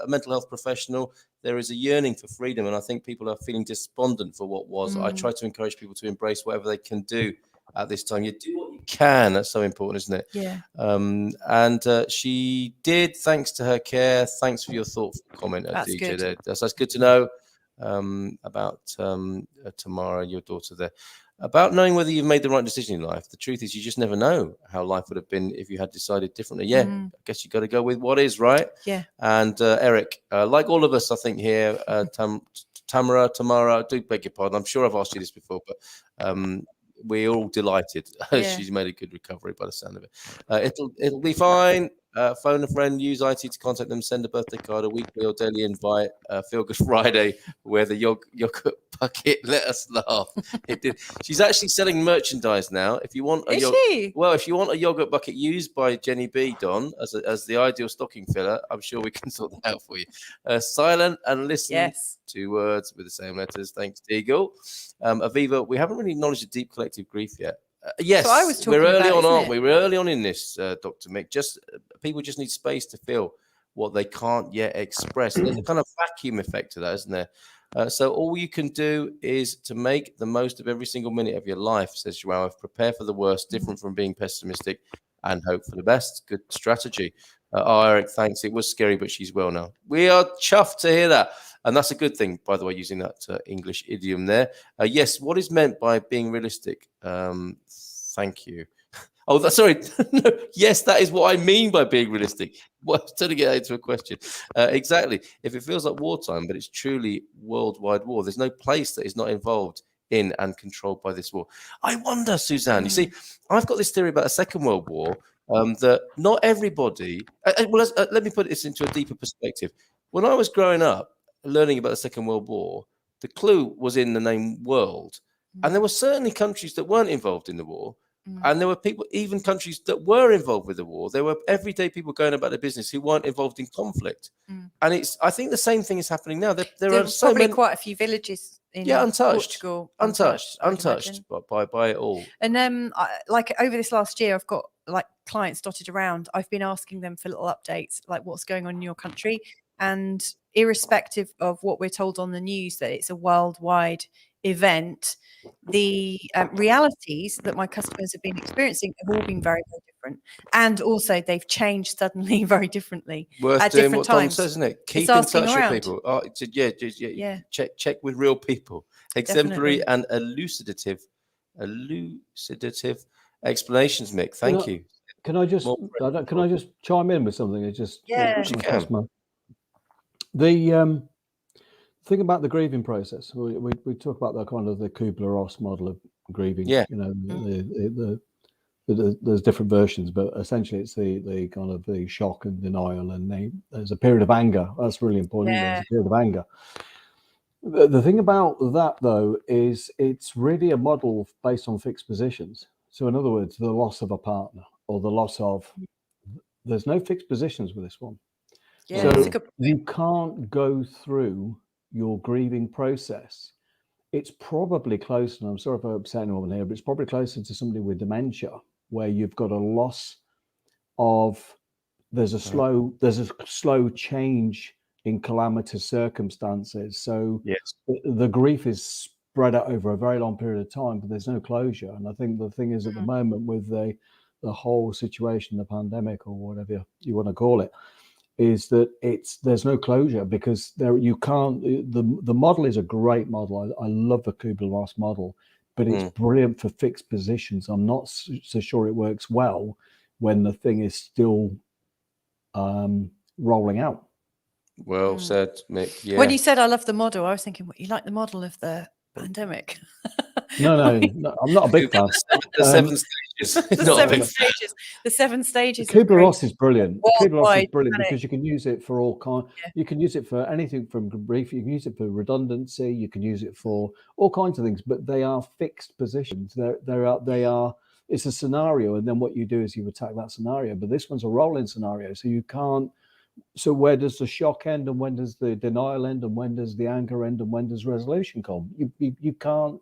mental health professional, there is a yearning for freedom, and I think people are feeling despondent for what was. I try to encourage people to embrace whatever they can do at this time. You do what you can. That's so important, isn't it? Yeah. And she did, thanks to her care. Thanks for your thoughtful comment, That's DJ. good. There. That's good to know about Tamara, your daughter there. About knowing whether you've made the right decision in life. The truth is, you just never know how life would have been if you had decided differently. Yeah, I guess you got to go with what is, right? Yeah. And Eric, like all of us, I think here, Tamara, I do beg your pardon. I'm sure I've asked you this before, but we're all delighted. She's made a good recovery by the sound of it. It'll be fine. Phone a friend, use IT to contact them, send a birthday card, a weekly or daily invite, Feelgood Friday, wear the yogurt bucket, let us laugh. It did. She's actually selling merchandise now. If you want if you want a yogurt bucket used by Jenny B, Don, as the ideal stocking filler, I'm sure we can sort that out for you. Silent and listen. Yes. 2 words with the same letters. Thanks, Deagle. Aviva, we haven't really acknowledged the deep collective grief yet. Yes, so I was we're early about, on, aren't we? We're early on in this, Dr. Mick. People just need space to feel what they can't yet express. And there's a kind of vacuum effect to that, isn't there? So all you can do is to make the most of every single minute of your life, says Joao. Prepare for the worst, different from being pessimistic, and hope for the best. Good strategy. Eric, thanks. It was scary, but she's well now. We are chuffed to hear that. And that's a good thing, by the way, using that English idiom there. Yes, what is meant by being realistic? Thank you. Oh, sorry. No, yes, that is what I mean by being realistic. Well, turning it into a question. Exactly. If it feels like wartime, but it's truly worldwide war, there's no place that is not involved in and controlled by this war. I wonder, Suzanne, you see, I've got this theory about a Second World War that not everybody, let me put this into a deeper perspective. When I was growing up, learning about the Second World War, the clue was in the name world. And there were certainly countries that weren't involved in the war. And there were people, even countries that were involved with the war. There were everyday people going about their business who weren't involved in conflict. And I think the same thing is happening now. There are so probably many, quite a few villages in untouched. Portugal. Untouched, I would imagine. by it all. And like over this last year, I've got like clients dotted around. I've been asking them for little updates, like what's going on in your country. And irrespective of what we're told on the news, that it's a worldwide event, the realities that my customers have been experiencing have all been very, very different. And also they've changed suddenly very differently Worth at doing different what Don times. says, isn't it? Keep It's in asking touch around. with people. Oh, Yeah. Check with real people. Exemplary Definitely. and elucidative explanations, Mick. Thank you. Can I just chime in with something? It's just Yeah. You can. The thing about the grieving process. We talk about the kind of the Kubler-Ross model of grieving. Yeah. You know, there's different versions, but essentially it's the kind of the shock and denial, and there's a period of anger. That's really important. Yeah. There's a period of anger. The thing about that, though, is it's really a model based on fixed positions. So in other words, the loss of a partner or the loss of, there's no fixed positions with this one. Yeah. So you can't go through your grieving process. It's probably closer, and I'm sorry if I'm upsetting anyone here, but it's probably closer to somebody with dementia, where you've got a loss of, there's a slow change in calamitous circumstances. So Yes. the grief is spread out over a very long period of time, but there's no closure. And I think the thing is, at the moment, with the whole situation, the pandemic or whatever you want to call it, is that there's no closure, because you can't. The model is a great model. I love the Kubler-Ross model, but it's brilliant for fixed positions. I'm not so sure it works well when the thing is still rolling out. Well said, Mick. Yeah. When you said I love the model, I was thinking, what, you like the model of the pandemic? No, I'm not a big fan. The 7 stages. The 7 stages. Kubler-Ross is brilliant. Kubler-Ross is Worldwide, brilliant because you can use it for all kinds. Yeah. You can use it for anything from grief. You can use it for redundancy. You can use it for all kinds of things. But they are fixed positions. They are. It's a scenario, and then what you do is you attack that scenario. But this one's a rolling scenario, so you can't. So where does the shock end, and when does the denial end, and when does the anger end, and when does resolution come? You can't.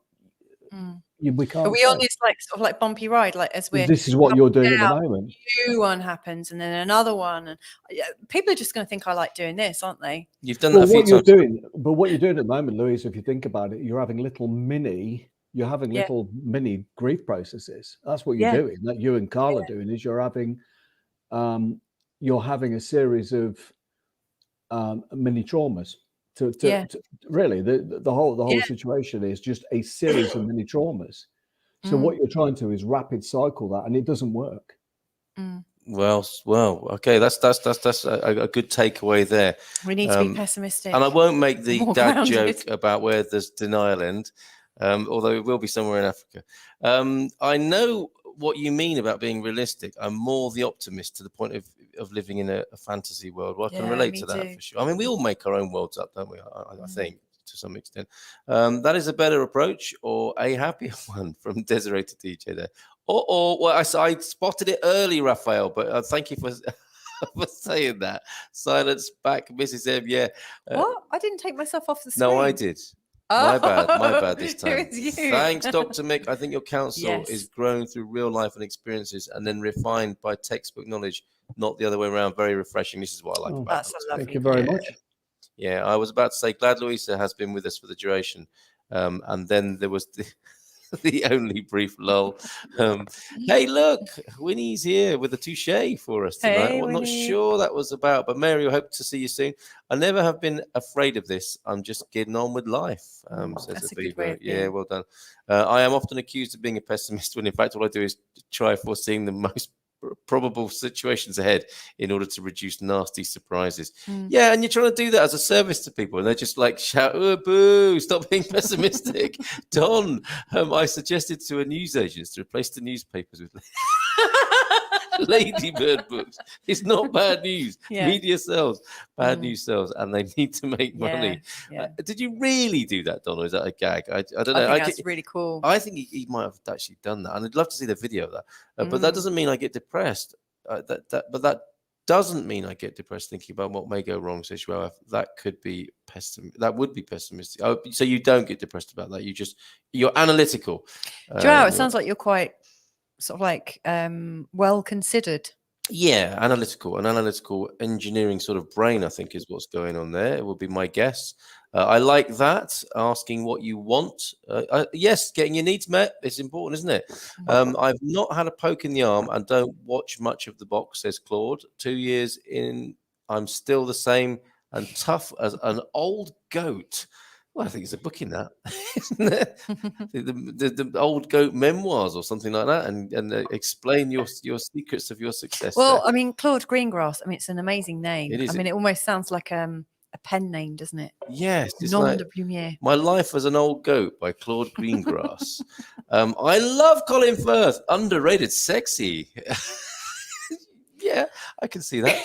We can't. Are we on this like sort of like bumpy ride, like as we're? This is what you're doing at the moment. New one happens, and then another one, and people are just going to think I like doing this, aren't they? You've done that a few times. What you're doing at the moment, Louise, if you think about it, you're having little mini grief processes. That's what you're doing. That you and Carl are doing is you're having a series of mini traumas. Really, the whole situation is just a series of mini traumas. So what you're trying to do is rapid cycle that, and it doesn't work. Well, okay, that's a good takeaway there. We need to be pessimistic. And I won't make the dad joke about where there's denial end, although it will be somewhere in Africa. I know what you mean about being realistic. I'm more the optimist, to the point of living in a fantasy world. Well, I can relate to that for sure. I mean, we all make our own worlds up, don't we? I think, to some extent. That is a better approach, or a happier one, from Desiree to DJ there. Well, I spotted it early, Raphael, but thank you for saying that. Silence back, Mrs. M. Yeah. What? I didn't take myself off the screen. No, I did. My bad this time. It was you. Thanks, Dr. Mick. I think your counsel is grown through real life and experiences, and then refined by textbook knowledge, not the other way around. Very refreshing. This is what I like about that's it. lovely. Thank you very much. Yeah, I was about to say, glad Louisa has been with us for the duration. And then there was the only brief lull. Hey, look, Winnie's here with a touche for us tonight. Hey, I'm not Winnie. sure that was about, but Mary, I hope to see you soon. I never have been afraid of this. I'm just getting on with life, says That's a Aviva. good way of Yeah, being. well done. I am often accused of being a pessimist, when in fact all I do is try foreseeing the most probable situations ahead in order to reduce nasty surprises. Yeah, and you're trying to do that as a service to people, and they're just like, shout, oh, boo, stop being pessimistic. Don, I suggested to a newsagent to replace the newspapers with Ladybird books. It's not bad news. Media sells. Bad news sells, and they need to make money. Did you really do that, Don, or is that a gag? I don't know. I think that's really cool. I think he might have actually done that, and I'd love to see the video of that. But that doesn't mean I get depressed. But that doesn't mean I get depressed thinking about what may go wrong, says Joel. That could be that would be pessimistic. Oh, so you don't get depressed about that. You're analytical. Joao, it sounds like you're quite sort of like well considered. Yeah, an analytical engineering sort of brain, I think, is what's going on there. It would be my guess. I like that, asking what you want. Yes, getting your needs met is important, isn't it? I've not had a poke in the arm and don't watch much of the box, says Claude. 2 years in, I'm still the same and tough as an old goat. Well, I think it's a book in that, isn't it? the old goat memoirs or something like that, and explain your secrets of your success. Well, I mean, Claude Greengrass. I mean, it's an amazing name. It is. I mean, it almost sounds like a pen name, doesn't it? Yes, it's Nom like de plumier. My Life as an Old Goat by Claude Greengrass. I love Colin Firth, underrated, sexy. Yeah, I can see that.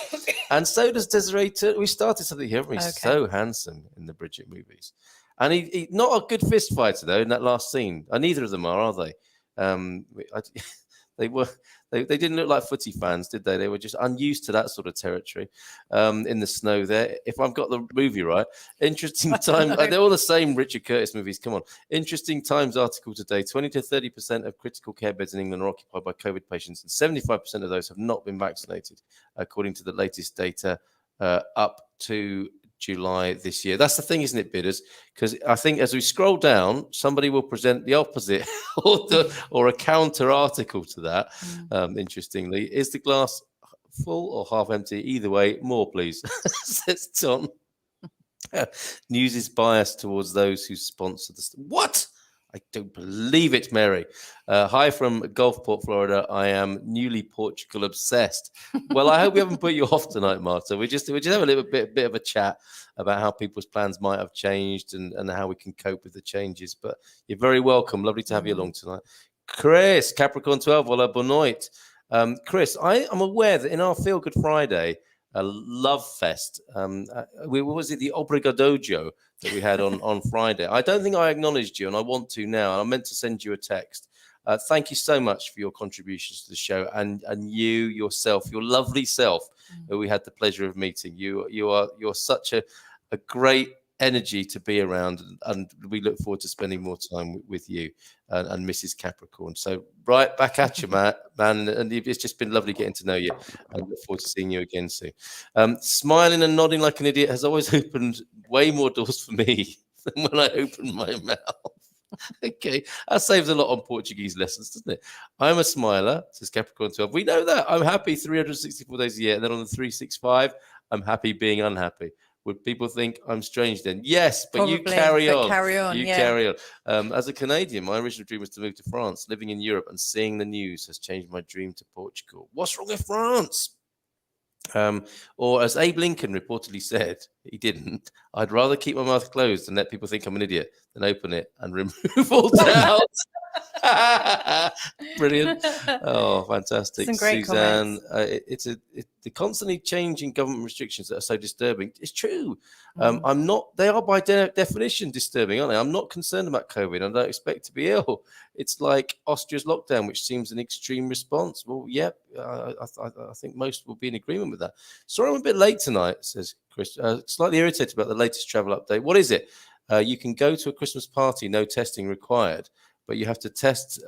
And so does Desiree. We started something here, haven't we? Okay. So handsome in the Bridget movies. And he not a good fist fighter, though, in that last scene. Neither of them are they? They didn't look like footy fans, did they? They were just unused to that sort of territory in the snow there. If I've got the movie right, interesting time. They're all the same Richard Curtis movies. Come on. Interesting Times article today. 20 to 30% of critical care beds in England are occupied by COVID patients, and 75% of those have not been vaccinated, according to the latest data up to July this year. That's the thing, isn't it, bidders? Because I think as we scroll down, somebody will present the opposite or a counter article to that. Interestingly, is the glass full or half empty? Either way, more please, says Tom. News is biased towards those who sponsor the what? I don't believe it, Mary. Hi from Gulfport, Florida. I am newly Portugal obsessed. Well, I hope we haven't put you off tonight, Marta. We just have a little bit of a chat about how people's plans might have changed and how we can cope with the changes. But you're very welcome. Lovely to have you along tonight. Chris, Capricorn 12, hola, boa noite. Chris, I am aware that in our Feel Good Friday Love Fest, what was it, the Obrigadojo that we had on Friday? I don't think I acknowledged you, and I want to now. And I meant to send you a text. Thank you so much for your contributions to the show, and you yourself, your lovely self, who we had the pleasure of meeting. You're such a great energy to be around, and we look forward to spending more time with you and Mrs. Capricorn. So right back at you, man, and it's just been lovely getting to know you, and look forward to seeing you again soon. Smiling and nodding like an idiot has always opened way more doors for me than when I open my mouth. Okay, that saves a lot on Portuguese lessons, doesn't it? I'm a smiler, says Capricorn 12. We know that. I'm happy 364 days a year, and then on the 365, I'm happy being unhappy. Would people think I'm strange then? Yes, but Probably, you carry on. Carry on. You carry on. As a Canadian, my original dream was to move to France. Living in Europe and seeing the news has changed my dream to Portugal. What's wrong with France? Or as Abe Lincoln reportedly said, he didn't. I'd rather keep my mouth closed and let people think I'm an idiot than open it and remove all doubt. Brilliant. Oh, fantastic. Some great Suzanne, comments. The constantly changing government restrictions that are so disturbing. It's true. They are by definition disturbing, aren't they? I'm not concerned about COVID. I don't expect to be ill. It's like Austria's lockdown, which seems an extreme response. Well, yeah, I think most will be in agreement with that. Sorry, I'm a bit late tonight, says Chris. Slightly irritated about the latest travel update. What is it? You can go to a Christmas party, no testing required, but you have to test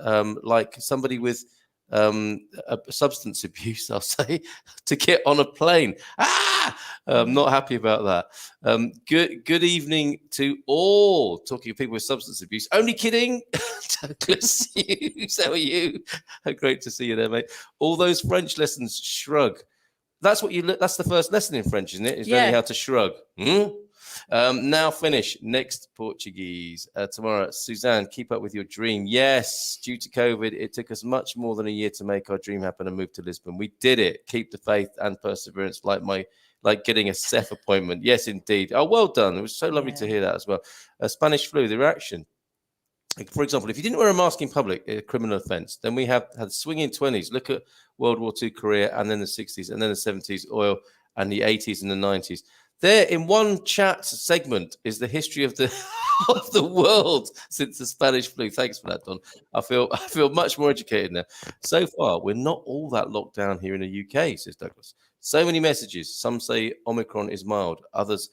like somebody with a substance abuse, I'll say, to get on a plane. I'm not happy about that. Good evening to all. Talking of people with substance abuse. Only kidding. Douglas Hughes, how are you? Great to see you there, mate. All those French lessons, shrug. That's the first lesson in French, isn't it? Is learning how to shrug. Now finish. Next Portuguese. Tomorrow, Suzanne, keep up with your dream. Yes, due to COVID, it took us much more than a year to make our dream happen and move to Lisbon. We did it. Keep the faith and perseverance, like getting a CEF appointment. Yes, indeed. Oh, well done. It was so lovely to hear that as well. Spanish flu, the reaction. For example, if you didn't wear a mask in public, a criminal offence. Then we had swinging 20s. Look at World War II, Korea, and then the 60s, and then the 70s, oil, and the 80s and the 90s. There, in one chat segment, is the history of the of the world since the Spanish flu. Thanks for that, Don. I feel much more educated now. So far, we're not all that locked down here in the UK, says Douglas. So many messages. Some say Omicron is mild, others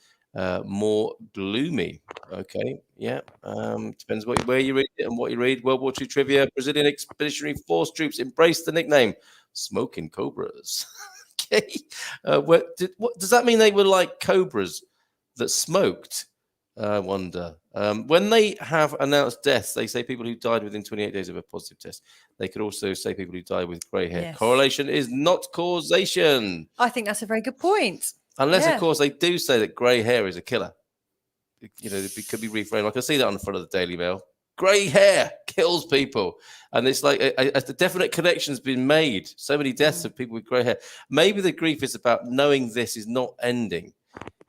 more gloomy. Okay, yeah. Depends where you read it and what you read. World War II trivia. Brazilian Expeditionary Force troops embraced the nickname Smoking Cobras. Okay. What does that mean? They were like cobras that smoked? I wonder. When they have announced deaths, they say people who died within 28 days of a positive test. They could also say people who died with grey hair. Yes. Correlation is not causation. I think that's a very good point. Unless, Yeah. of course, they do say that grey hair is a killer. You know, it could be reframed. I can see that on the front of the Daily Mail. Grey hair kills people. And it's like a definite connection's been made. So many deaths of people with grey hair. Maybe the grief is about knowing this is not ending.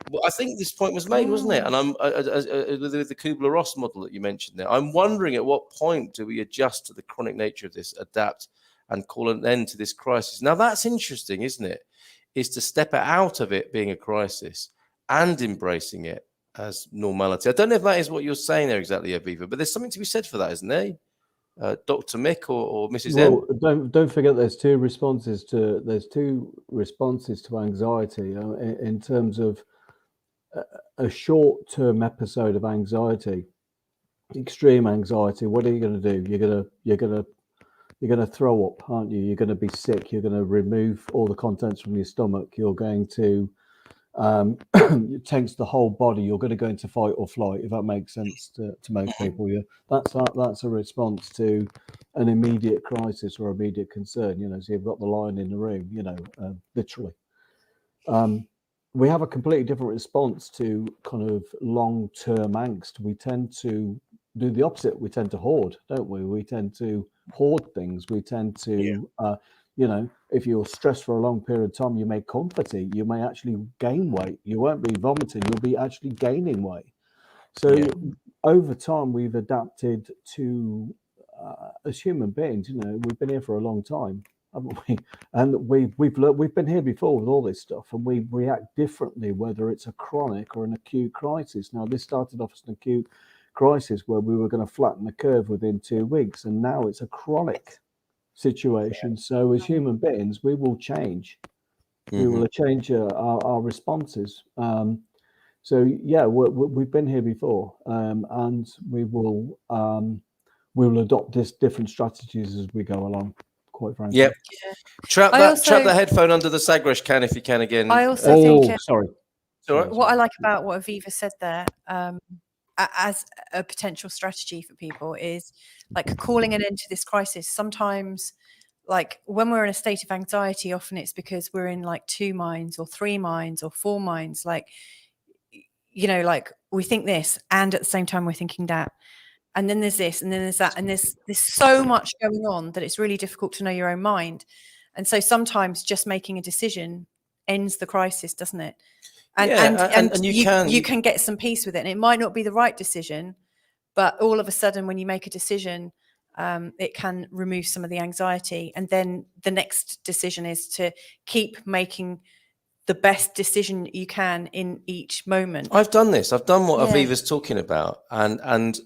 Well, I think this point was made, wasn't it? And I'm with the Kubler-Ross model that you mentioned there. I'm wondering at what point do we adjust to the chronic nature of this, adapt, and call an end to this crisis? Now that's interesting, isn't it? Is to step out of it being a crisis and embracing it as normality. I don't know if that is what you're saying there exactly, Aviva, but there's something to be said for that, isn't there? Dr. Mick or Mrs. Well, M? don't forget there's two responses to anxiety in terms of a short-term episode of anxiety, extreme anxiety. What are you going to do? You're going to throw up, aren't you? You're going to be sick. You're going to remove all the contents from your stomach. You're going to it takes the whole body. You're going to go into fight or flight, if that makes sense to most people. Yeah, that's a response to an immediate crisis or immediate concern. You know, so you've got the lion in the room. You know, literally. We have a completely different response to kind of long-term angst. We tend to do the opposite. We tend to hoard, don't we? We tend to hoard things. We tend to, you know, if you're stressed for a long period of time, you may comfort it. You may actually gain weight. You won't be vomiting. You'll be actually gaining weight. So over time, we've adapted to, as human beings, you know, we've been here for a long time, haven't we? And we've been here before with all this stuff, and we react differently, whether it's a chronic or an acute crisis. Now, this started off as an acute crisis where we were going to flatten the curve within 2 weeks, and now it's a chronic situation. So as human beings, we will change. We will change our responses. So yeah, we've been here before, and we will adopt different strategies as we go along. Quite frankly. Yep. Trap the headphone under the Sagres can if you can again. I also think. Sorry. What I like about what Aviva said there, as a potential strategy for people, is like calling an end to this crisis. Sometimes, like when we're in a state of anxiety, often it's because we're in like 2 minds or 3 minds or 4 minds. Like, you know, like we think this, and at the same time we're thinking that. And then there's this, and then there's that, and there's so much going on that it's really difficult to know your own mind. And so sometimes just making a decision ends the crisis, doesn't it? And you can get some peace with it. And it might not be the right decision, but all of a sudden when you make a decision, it can remove some of the anxiety. And then the next decision is to keep making the best decision you can in each moment. I've done this. I've done what Aviva's talking about, and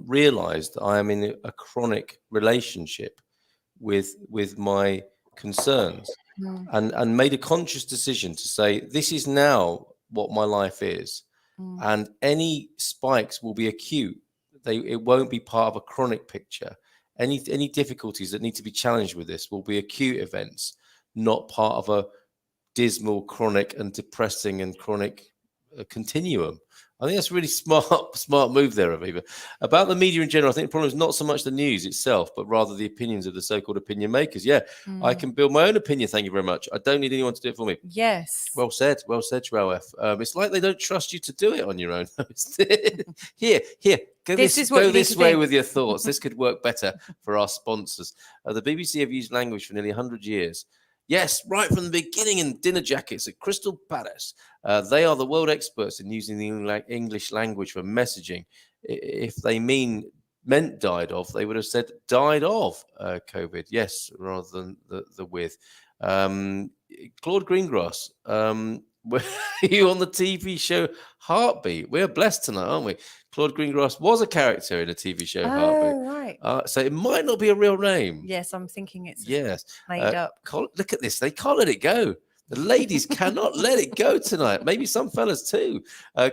realised I am in a chronic relationship with my concerns, and made a conscious decision to say this is now what my life is, and any spikes will be acute. It won't be part of a chronic picture. Any difficulties that need to be challenged with this will be acute events, not part of a dismal, chronic, and depressing and chronic continuum. I think that's a really smart move there, Aviva. About the media in general, I think the problem is not so much the news itself, but rather the opinions of the so-called opinion makers. Yeah, I can build my own opinion. Thank you very much. I don't need anyone to do it for me. Yes. Well said, Joel F. It's like they don't trust you to do it on your own. Here, go this way with your thoughts. This could work better for our sponsors. The BBC have used language for nearly 100 years. Yes, right from the beginning in dinner jackets at Crystal Palace. They are the world experts in using the English language for messaging. If they meant died of, they would have said died of COVID. Yes, rather than the with. Claude Greengrass, were you on the TV show Heartbeat? We're blessed tonight, aren't we? Claude Greengrass was a character in a TV show Heartbeat. Oh, right. So it might not be a real name. Yes, I'm thinking it's made up. Look at this. They can't let it go. The ladies cannot let it go tonight. Maybe some fellas too.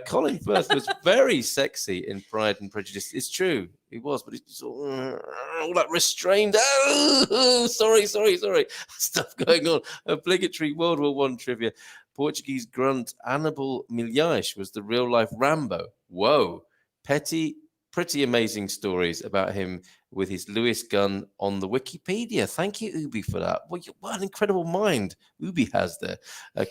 Colin Firth was very sexy in Pride and Prejudice. It's true. He was, but it's all that restrained. Oh, sorry. Stuff going on. Obligatory World War I trivia. Portuguese grunt Hannibal Milhais was the real-life Rambo. Whoa. Pretty amazing stories about him with his Lewis gun on the Wikipedia. Thank you, Ubi, for that. What an incredible mind Ubi has there.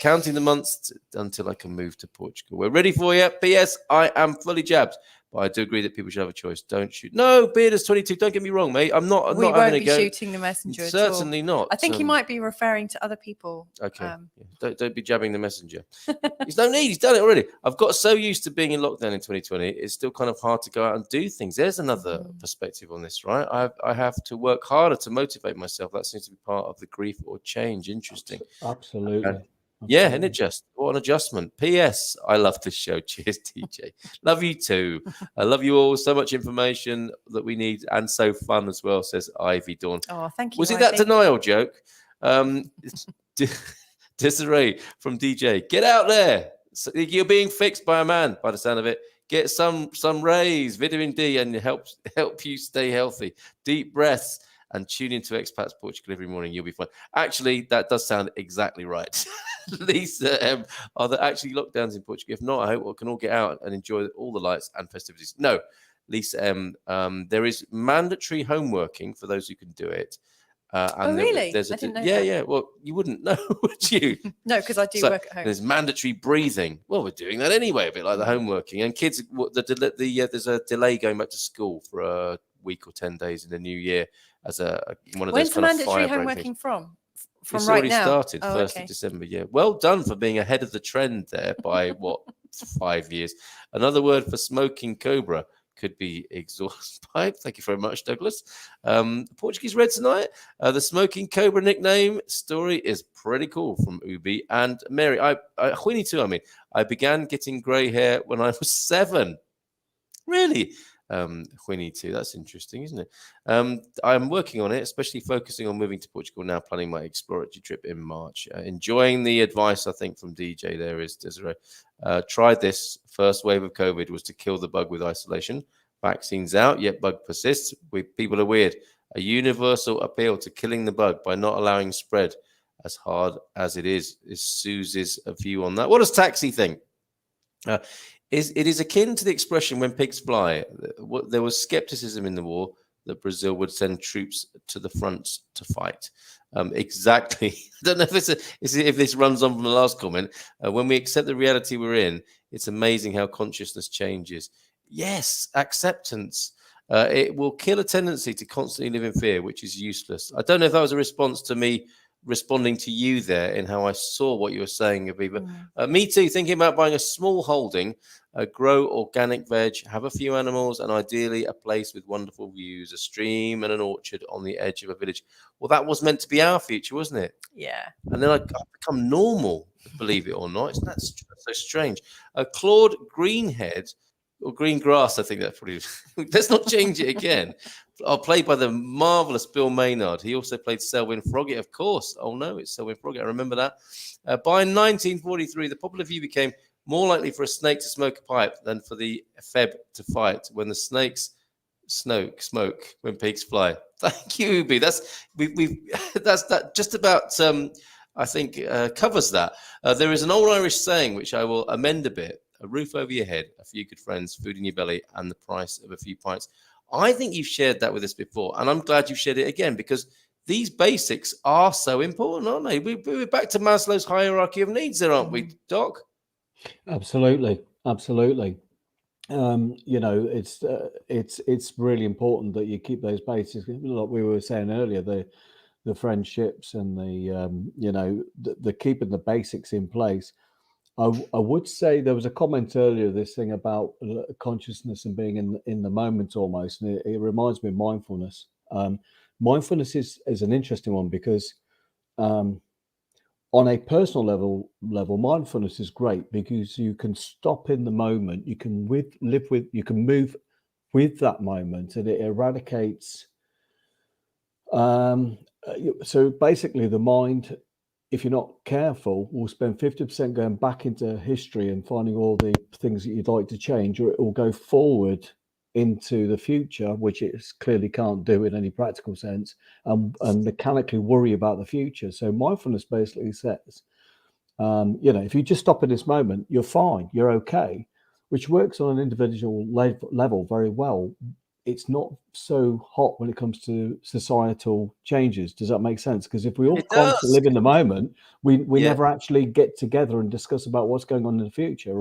Counting the months until I can move to Portugal. We're ready for you. P.S. I am fully jabbed. But I do agree that people should have a choice. Don't shoot. No, Beard 22. Don't get me wrong, mate. I'm not We having a won't be go. shooting the messenger at all. Certainly not. I think he might be referring to other people. Okay. Don't be jabbing the messenger. There's no need. He's done it already. I've got so used to being in lockdown in 2020. It's still kind of hard to go out and do things. There's another perspective on this, right? I have to work harder to motivate myself. That seems to be part of the grief or change. Interesting. Absolutely. Okay. Yeah, and what an adjustment. P.S. I love this show. Cheers, DJ. Love you too. I love you all. So much information that we need and so fun as well, says Ivy Dawn. Oh, thank you. Was it that denial joke? Desiree from DJ. Get out there. You're being fixed by a man, by the sound of it. Get some rays, vitamin D, and help you stay healthy. Deep breaths. And tune into Expats Portugal every morning. You'll be fine. Actually, that does sound exactly right. Lisa, are there actually lockdowns in Portugal? If not, I hope we can all get out and enjoy all the lights and festivities. No, Lisa M. There is mandatory home working for those who can do it. And really? There's I didn't know yeah, that. yeah. Well, you wouldn't know, would you? No, because I do work at home. There's mandatory breathing. Well, we're doing that anyway, a bit like the home working. And kids, there's a delay going back to school for a week or 10 days in the new year as one of those When's the kind of mandatory fire home break working things. from? From It's right already now? started, Oh, 1st okay. of December. Yeah, well done for being ahead of the trend there by 5 years. Another word for smoking cobra could be exhaust pipe. Thank you very much, Douglas. Portuguese Red tonight. The smoking cobra nickname story is pretty cool from Ubi and Mary. Queenie too. I mean, I began getting grey hair when I was 7. Really? Queenie too. That's interesting, isn't it? I'm working on it, especially focusing on moving to Portugal now, planning my exploratory trip in March. Enjoying the advice, I think, from DJ there is Desiree. Tried this. First wave of COVID was to kill the bug with isolation. Vaccines out, yet bug persists. People are weird. A universal appeal to killing the bug by not allowing spread, as hard as it is Suze's view on that. What does Taxi think? It is akin to the expression when pigs fly. There was skepticism in the war that Brazil would send troops to the front to fight. Exactly. I don't know if this runs on from the last comment. When we accept the reality we're in, it's amazing how consciousness changes. Yes, acceptance. It will kill a tendency to constantly live in fear, which is useless. I don't know if that was a response to me responding to you there in how I saw what you were saying, Aviva. Me too, thinking about buying a small holding, grow organic veg, have a few animals, and ideally a place with wonderful views, a stream and an orchard on the edge of a village. Well, that was meant to be our future, wasn't it? Yeah. And then I've become normal, believe it or not. Isn't that so strange? Claude Greenhead, or Green Grass, I think that's probably... Let's not change it again. Played by the marvellous Bill Maynard. He also played Selwyn Froggatt, of course. Oh, no, it's Selwyn Froggatt. I remember that. By 1943, the popular view became more likely for a snake to smoke a pipe than for the Feb to fight when the snakes smoke when pigs fly. Thank you, Ubi. That's that just about, I think, covers that. There is an old Irish saying, which I will amend a bit. A roof over your head, a few good friends, food in your belly, and the price of a few pints. I think you've shared that with us before, and I'm glad you've shared it again because these basics are so important, aren't they? We're back to Maslow's hierarchy of needs there, aren't we, Doc? Absolutely. You know, it's really important that you keep those basics. Like we were saying earlier, the friendships and the keeping the basics in place. I would say there was a comment earlier, this thing about consciousness and being in the moment almost, and it reminds me of mindfulness. Mindfulness is an interesting one because on a personal level, mindfulness is great because you can stop in the moment, you can you can move with that moment, and it eradicates. So basically, the mind if you're not careful, will spend 50% going back into history and finding all the things that you'd like to change, or it will go forward into the future, which it clearly can't do in any practical sense, and mechanically worry about the future. So mindfulness basically says, if you just stop at this moment, you're fine, you're okay, which works on an individual level very well. It's not so hot when it comes to societal changes. Does that make sense? Because if we all constantly live in the moment, we never actually get together and discuss about what's going on in the future.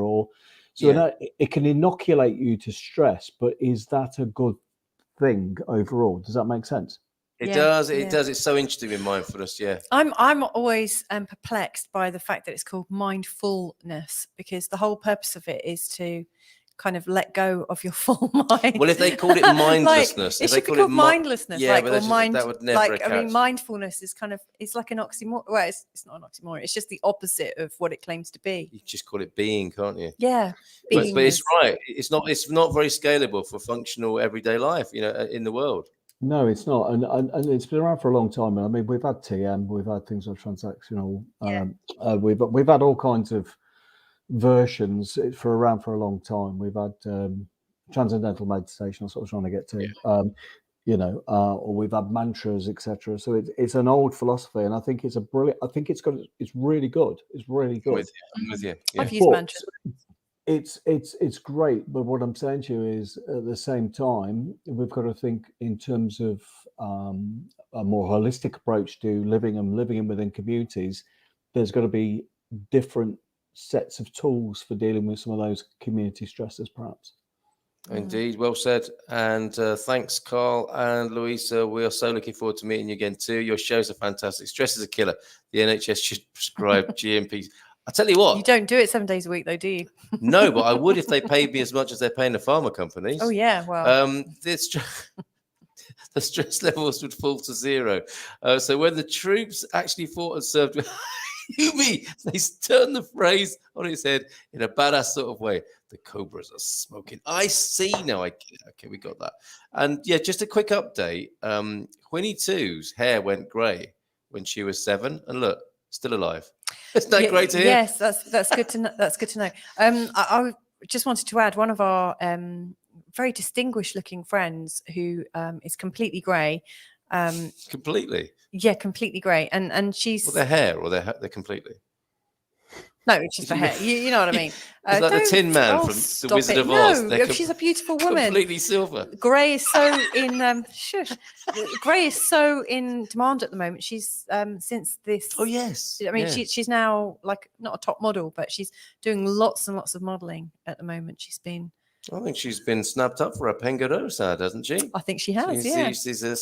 It can inoculate you to stress, but is that a good thing overall? Does that make sense? It does. It does. It's so interesting in mindfulness. Yeah. I'm always perplexed by the fact that it's called mindfulness, because the whole purpose of it is to kind of let go of your full mind. Well, if they called it mindlessness, it should be called mindlessness. Yeah, but that would never I mean, mindfulness is it's like an oxymoron. Well, it's not an oxymoron. It's just the opposite of what it claims to be. You just call it being, can't you? Yeah. But it's right. It's not very scalable for functional everyday life, in the world. No, it's not, and it's been around for a long time. I mean, we've had TM, we've had things like transactional. We've had all kinds of versions around for a long time. We've had transcendental meditation. That's what I was trying to get to. Or we've had mantras, etc. So it's an old philosophy, and I think it's brilliant. I think it's really good. It's really good. I'm with you. Yeah. I've used mantras. It's great, but what I'm saying to you is, at the same time, we've got to think in terms of a more holistic approach to living in within communities. There's got to be different sets of tools for dealing with some of those community stresses, perhaps. Indeed, well said. And thanks, Carl and Louisa. We are so looking forward to meeting you again too. Your shows are fantastic. Stress is a killer. The NHS should prescribe GMPs. I tell you what, you don't do it 7 days a week, though, do you? No, but I would if they paid me as much as they're paying the pharma companies. Oh yeah, well, the stress levels would fall to zero. So when the troops actually fought and served, they turned the phrase on its head in a badass sort of way. The Cobras are smoking. I see now. I get it. Okay, we got that. And yeah, just a quick update. Winnie 2's hair went grey when she was 7, and look, still alive. Isn't that great to hear? Yes, that's good to know. That's good to know. I just wanted to add, one of our very distinguished-looking friends who is completely grey. Completely. Yeah, completely grey, and she's. Well, their hair, or they're completely. No, it's just her hair. You know what I mean. It's like the Tin Man from The Wizard of Oz. No, she's a beautiful woman. Completely silver. Grey is so in Grey is so in demand at the moment. She's since this. Oh yes. I mean, she's now like not a top model, but she's doing lots and lots of modelling at the moment. I think she's been snapped up for a Pengarosa, hasn't she? I think she has, She's a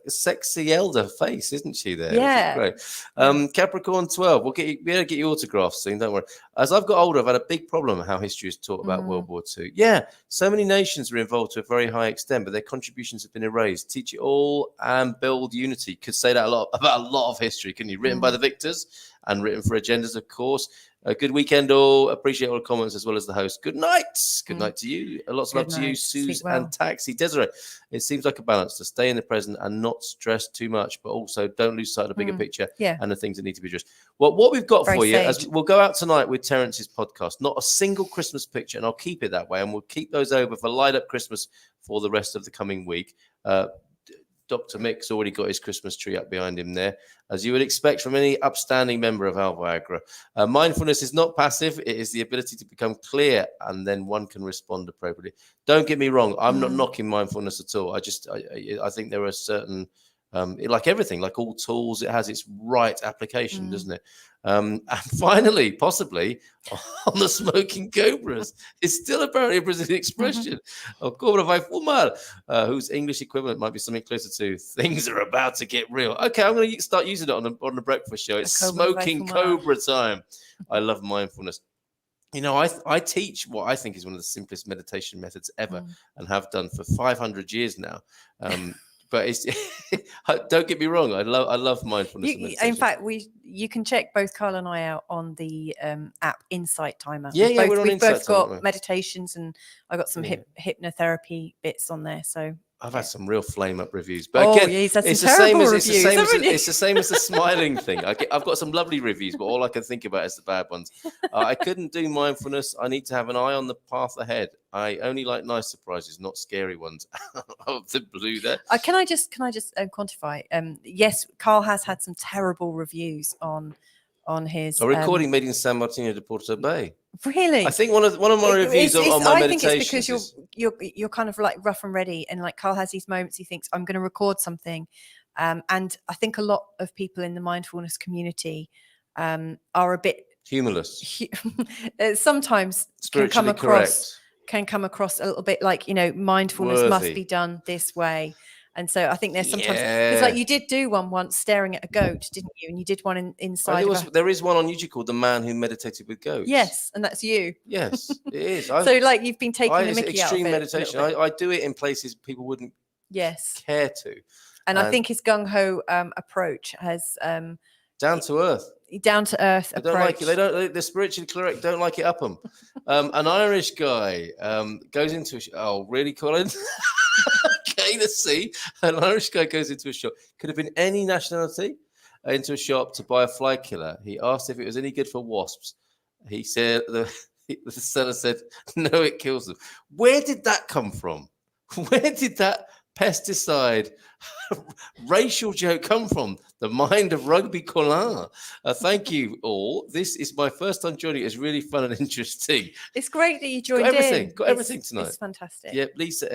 sexy elder face, isn't she, there? Yeah. Great. Capricorn 12, we'll get you autographs soon, don't worry. As I've got older, I've had a big problem with how history is taught about World War II. Yeah, so many nations were involved to a very high extent, but their contributions have been erased. Teach it all and build unity. Could say that about a lot of history, couldn't you? Written by the victors and written for agendas, of course. A good weekend all. Appreciate all the comments as well as the host. Good night. Good night to you. Lots of love to you, Suze and Taxi. Desiree, it seems like a balance to stay in the present and not stress too much, but also don't lose sight of the bigger picture and the things that need to be addressed. Well, what we've got for you, as we'll go out tonight with Terence's podcast, not a single Christmas picture, and I'll keep it that way, and we'll keep those over for Light Up Christmas for the rest of the coming week. Dr. Mick's already got his Christmas tree up behind him there, as you would expect from any upstanding member of Al Viagra. Mindfulness is not passive. It is the ability to become clear, and then one can respond appropriately. Don't get me wrong. I'm not knocking mindfulness at all. I think there are certain, like everything, like all tools, it has its right application, doesn't it? And finally, possibly, on the smoking cobras, it's still apparently a Brazilian expression. Cobra vai fumar, whose English equivalent might be something closer to "things are about to get real." Okay, I'm going to start using it on the breakfast show. It's smoking cobra time. I love mindfulness. You know, I teach what I think is one of the simplest meditation methods ever, and have done for 500 years now. But it's don't get me wrong. I love mindfulness. In fact, you can check both Carl and I out on the app Insight Timer. We've both got meditations, and I got some hypnotherapy bits on there. So I've had some real flame up reviews, but Oh, again, yeah, he's had some it's the same terrible as reviews, haven't you? it's the same as the smiling thing. I've got some lovely reviews, but all I can think about is the bad ones. I couldn't do mindfulness. I need to have an eye on the path ahead. I only like nice surprises, not scary ones. Of the blue there. Can I just quantify? Yes, Carl has had some terrible reviews on his A recording made in San Martino de Porto Bay. Really? I think one of my reviews on my I meditations. think it's because you're kind of like rough and ready, and like Carl has these moments. He thinks I'm going to record something, and I think a lot of people in the mindfulness community are a bit humorless. Sometimes can come across a little bit like, mindfulness must be done this way. And so I think there's sometimes it's like you did do one once staring at a goat, didn't you? And you did one inside. There is one on YouTube called "The Man Who Meditated with Goats." Yes, and that's you. Yes, it is. So like you've been taking the mickey out of it. Extreme meditation. I do it in places people wouldn't care to. And I think his gung ho approach has down to earth. Approach. Don't like it. The spiritually correct don't like it up them. An Irish guy goes into really, Colin? Okay, let's see. An Irish guy goes into a shop. Could have been any nationality. Into a shop to buy a fly killer. He asked if it was any good for wasps. He said the seller said no, it kills them. Where did that come from? Where did that pesticide racial joke come from? The mind of Rugby Colin. Thank you all. This is my first time joining. It's really fun and interesting. It's great that you joined Got everything tonight. It's fantastic. Yeah, Lisa,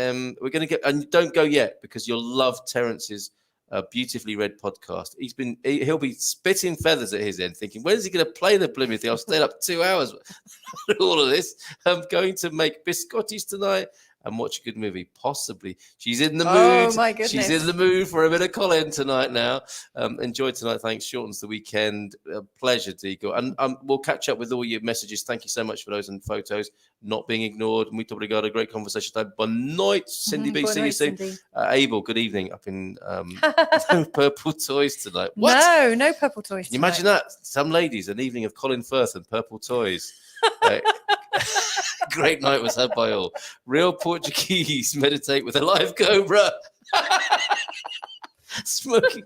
we're going to get, and don't go yet because you'll love Terence's beautifully read podcast. He'll be spitting feathers at his end thinking, when is he going to play the blooming thing? I'll stay up 2 hours for all of this. I'm going to make biscottis tonight and watch a good movie, possibly. She's in the mood. Oh, my goodness. She's in the mood for a bit of Colin tonight now. Enjoy tonight. Thanks. Shortens the weekend. Pleasure, Diego. And we'll catch up with all your messages. Thank you so much for those and photos not being ignored. Muito obrigado. A great conversation. Bonne noite, Cindy B. See you soon. Abel, good evening up in Purple Toys tonight. What? No Purple Toys. Can you imagine that? Some ladies, an evening of Colin Firth and Purple Toys. Great night was had by all. Real Portuguese meditate with a live cobra. Smoking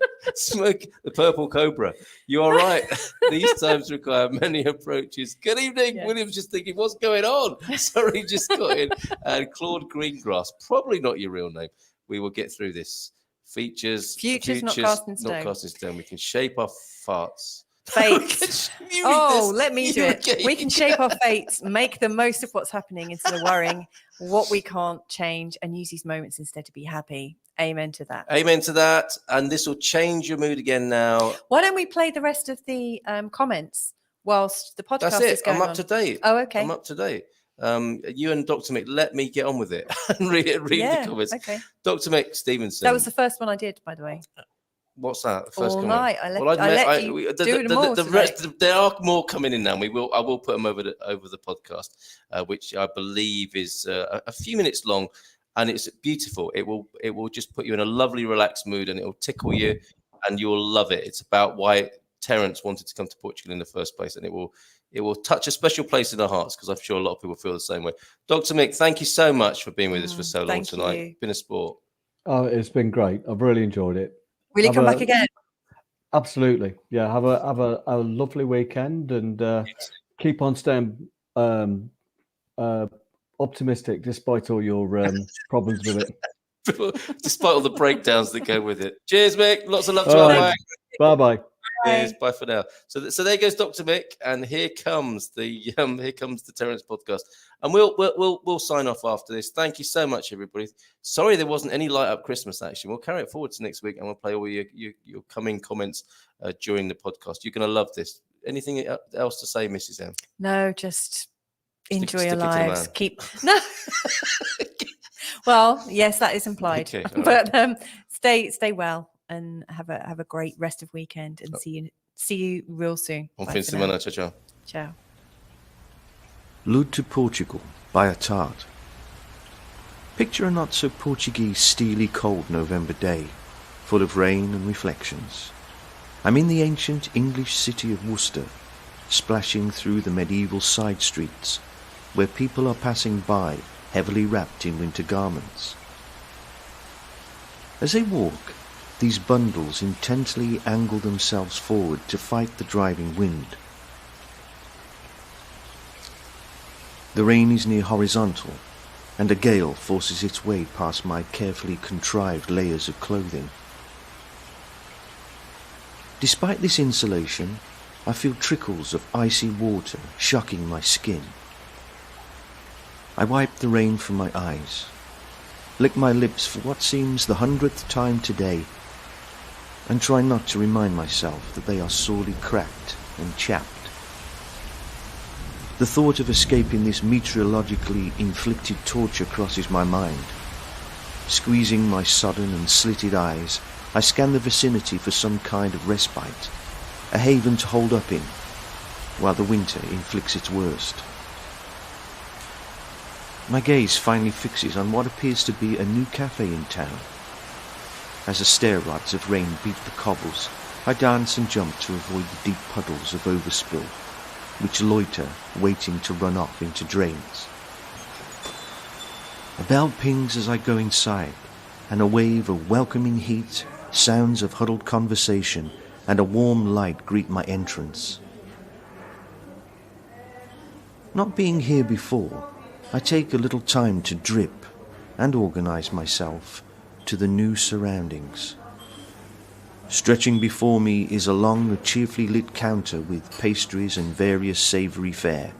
the purple cobra. You are right. These times require many approaches. Good evening. Yes. William's just thinking, what's going on? Sorry, just got in. And Claude Greengrass, probably not your real name. We will get through this. Futures not cast in stone. Not cast in stone. We can shape our farts. Fates. Let me do it. We can shape our fates, make the most of what's happening instead of worrying what we can't change, and use these moments instead to be happy. Amen to that. Amen to that. And this will change your mood again now. Why don't we play the rest of the comments whilst the podcast is going on? I'm up to date. Oh, okay. I'm up to date. You and Dr. Mick, let me get on with it and read the comments. Okay. Dr. Mick Stephenson. That was the first one I did, by the way. What's that? The first all comment? night. I let you do them all. The rest, there are more coming in now. I will put them over the podcast, which I believe is a few minutes long, and it's beautiful. It will just put you in a lovely, relaxed mood, and it will tickle you, and you will love it. It's about why Terence wanted to come to Portugal in the first place, and it will touch a special place in our hearts because I'm sure a lot of people feel the same way. Dr. Mick, thank you so much for being with us for so long tonight. It's been a sport. Oh, it's been great. I've really enjoyed it. Will you come back again? Absolutely. Yeah. Have a lovely weekend and keep on staying optimistic despite all your problems with it. Despite all the breakdowns that go with it. Cheers, Mick. Lots of love to our back. Bye-bye. Cheers. Bye for now. So there goes Dr. Mick, and here comes the Terence podcast, and we'll sign off after this. Thank you so much, everybody. Sorry there wasn't any light up Christmas action. We'll carry it forward to next week, and we'll play all your coming comments during the podcast. You're going to love this. Anything else to say, Mrs. M? No, just enjoy your lives. Well, yes, that is implied. Okay, but stay well. And have a great rest of weekend, and see you real soon. Bon fin de semana. Ciao. Ciao. Lude to Portugal by a tart. Picture a not so Portuguese steely cold November day, full of rain and reflections. I'm in the ancient English city of Worcester, splashing through the medieval side streets, where people are passing by heavily wrapped in winter garments. As they walk, these bundles intently angle themselves forward to fight the driving wind. The rain is near horizontal, and a gale forces its way past my carefully contrived layers of clothing. Despite this insulation, I feel trickles of icy water shocking my skin. I wipe the rain from my eyes, lick my lips for what seems the 100th time today, and try not to remind myself that they are sorely cracked and chapped. The thought of escaping this meteorologically inflicted torture crosses my mind. Squeezing my sodden and slitted eyes, I scan the vicinity for some kind of respite, a haven to hold up in, while the winter inflicts its worst. My gaze finally fixes on what appears to be a new cafe in town. As the stair rods of rain beat the cobbles, I dance and jump to avoid the deep puddles of overspill, which loiter, waiting to run off into drains. A bell pings as I go inside, and a wave of welcoming heat, sounds of huddled conversation, and a warm light greet my entrance. Not being here before, I take a little time to drip and organize myself to the new surroundings. Stretching before me is a long, cheerfully lit counter with pastries and various savoury fare.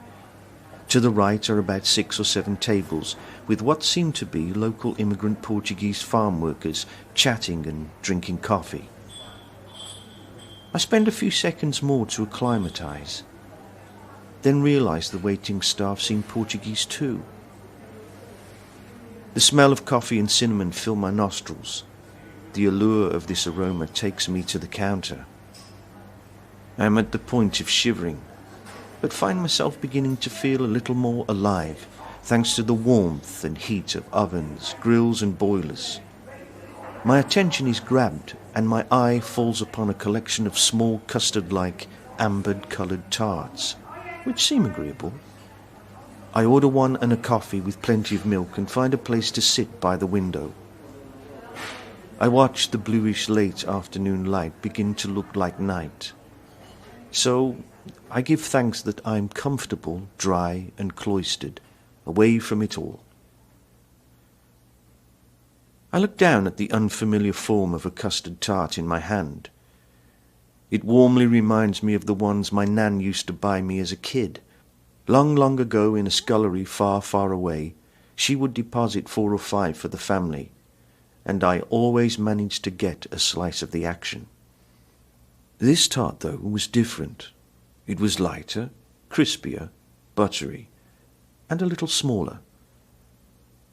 To the right are about 6 or 7 tables with what seem to be local immigrant Portuguese farm workers chatting and drinking coffee. I spend a few seconds more to acclimatise, then realise the waiting staff seem Portuguese too. The smell of coffee and cinnamon fill my nostrils. The allure of this aroma takes me to the counter. I am at the point of shivering, but find myself beginning to feel a little more alive, thanks to the warmth and heat of ovens, grills and boilers. My attention is grabbed, and my eye falls upon a collection of small custard-like, ambered-coloured tarts, which seem agreeable. I order one and a coffee with plenty of milk and find a place to sit by the window. I watch the bluish late afternoon light begin to look like night. So I give thanks that I'm comfortable, dry and cloistered, away from it all. I look down at the unfamiliar form of a custard tart in my hand. It warmly reminds me of the ones my nan used to buy me as a kid. Long, long ago in a scullery far, far away, she would deposit 4 or 5 for the family, and I always managed to get a slice of the action. This tart, though, was different. It was lighter, crispier, buttery, and a little smaller.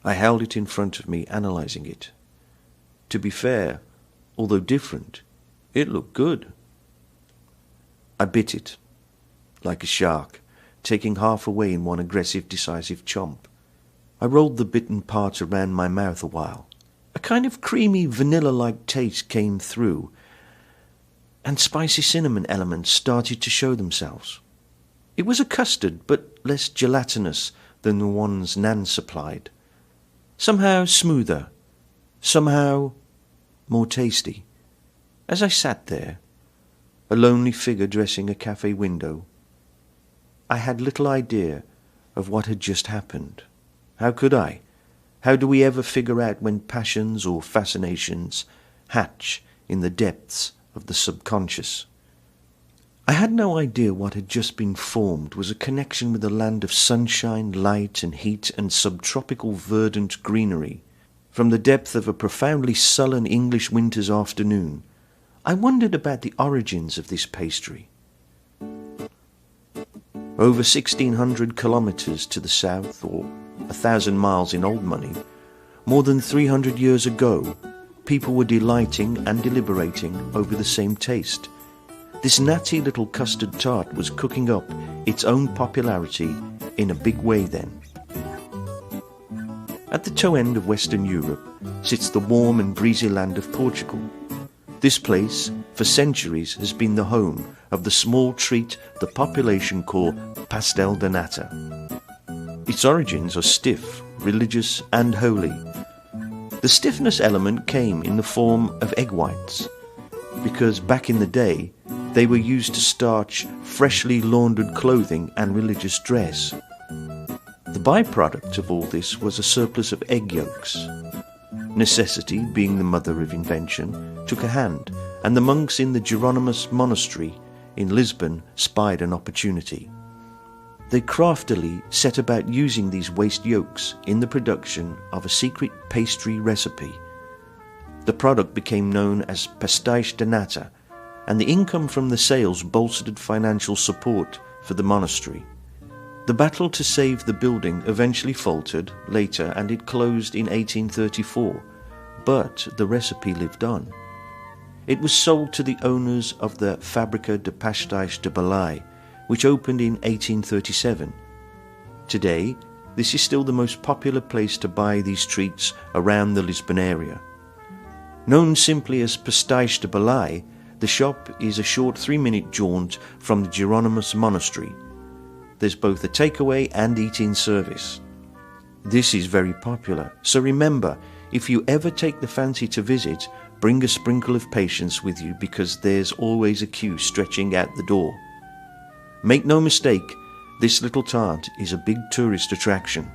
I held it in front of me, analysing it. To be fair, although different, it looked good. I bit it, like a shark, taking half away in one aggressive, decisive chomp. I rolled the bitten part around my mouth a while. A kind of creamy, vanilla-like taste came through, and spicy cinnamon elements started to show themselves. It was a custard, but less gelatinous than the ones Nan supplied. Somehow smoother, somehow more tasty. As I sat there, a lonely figure dressing a cafe window, I had little idea of what had just happened. How could I? How do we ever figure out when passions or fascinations hatch in the depths of the subconscious? I had no idea what had just been formed was a connection with a land of sunshine, light and heat and subtropical verdant greenery. From the depth of a profoundly sullen English winter's afternoon, I wondered about the origins of this pastry. Over 1,600 kilometres to the south, or 1,000 miles in old money, more than 300 years ago, people were delighting and deliberating over the same taste. This natty little custard tart was cooking up its own popularity in a big way then. At the toe end of Western Europe sits the warm and breezy land of Portugal. This place, for centuries, has been the home of the small treat the population call pastel de nata. Its origins are stiff, religious and holy. The stiffness element came in the form of egg whites, because back in the day they were used to starch freshly laundered clothing and religious dress. The byproduct of all this was a surplus of egg yolks. Necessity, being the mother of invention, took a hand, and the monks in the Hieronymus monastery in Lisbon spied an opportunity. They craftily set about using these waste yolks in the production of a secret pastry recipe. The product became known as pastéis de nata, and the income from the sales bolstered financial support for the monastery. The battle to save the building eventually faltered later, and it closed in 1834, but the recipe lived on. It was sold to the owners of the Fábrica de Pastéis de Belém, which opened in 1837. Today, this is still the most popular place to buy these treats around the Lisbon area. Known simply as Pastéis de Belém, the shop is a short 3-minute jaunt from the Hieronymus monastery. There's both a takeaway and eat-in service. This is very popular, so remember, if you ever take the fancy to visit, bring a sprinkle of patience with you, because there's always a queue stretching out the door. Make no mistake, this little tart is a big tourist attraction.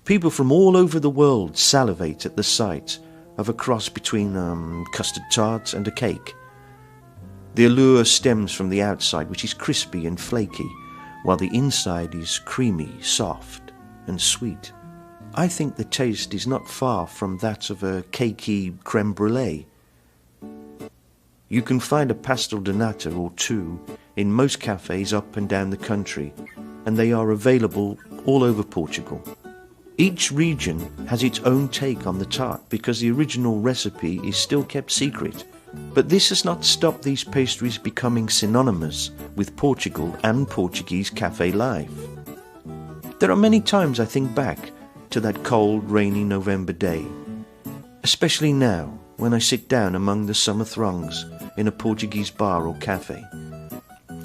People from all over the world salivate at the sight of a cross between custard tart and a cake. The allure stems from the outside, which is crispy and flaky, while the inside is creamy, soft and sweet. I think the taste is not far from that of a cakey creme brulee. You can find a pastel de nata or two in most cafes up and down the country, and they are available all over Portugal. Each region has its own take on the tart because the original recipe is still kept secret, but this has not stopped these pastries becoming synonymous with Portugal and Portuguese cafe life. There are many times I think back to that cold, rainy November day, especially now when I sit down among the summer throngs in a Portuguese bar or cafe.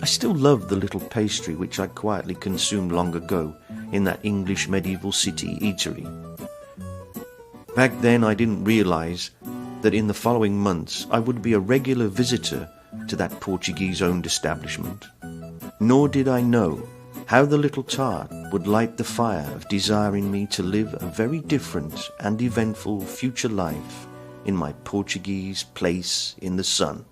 I still love the little pastry which I quietly consumed long ago in that English medieval city eatery. Back then I didn't realize that in the following months I would be a regular visitor to that Portuguese-owned establishment. Nor did I know how the little tart would light the fire of desire in me to live a very different and eventful future life in my Portuguese place in the sun.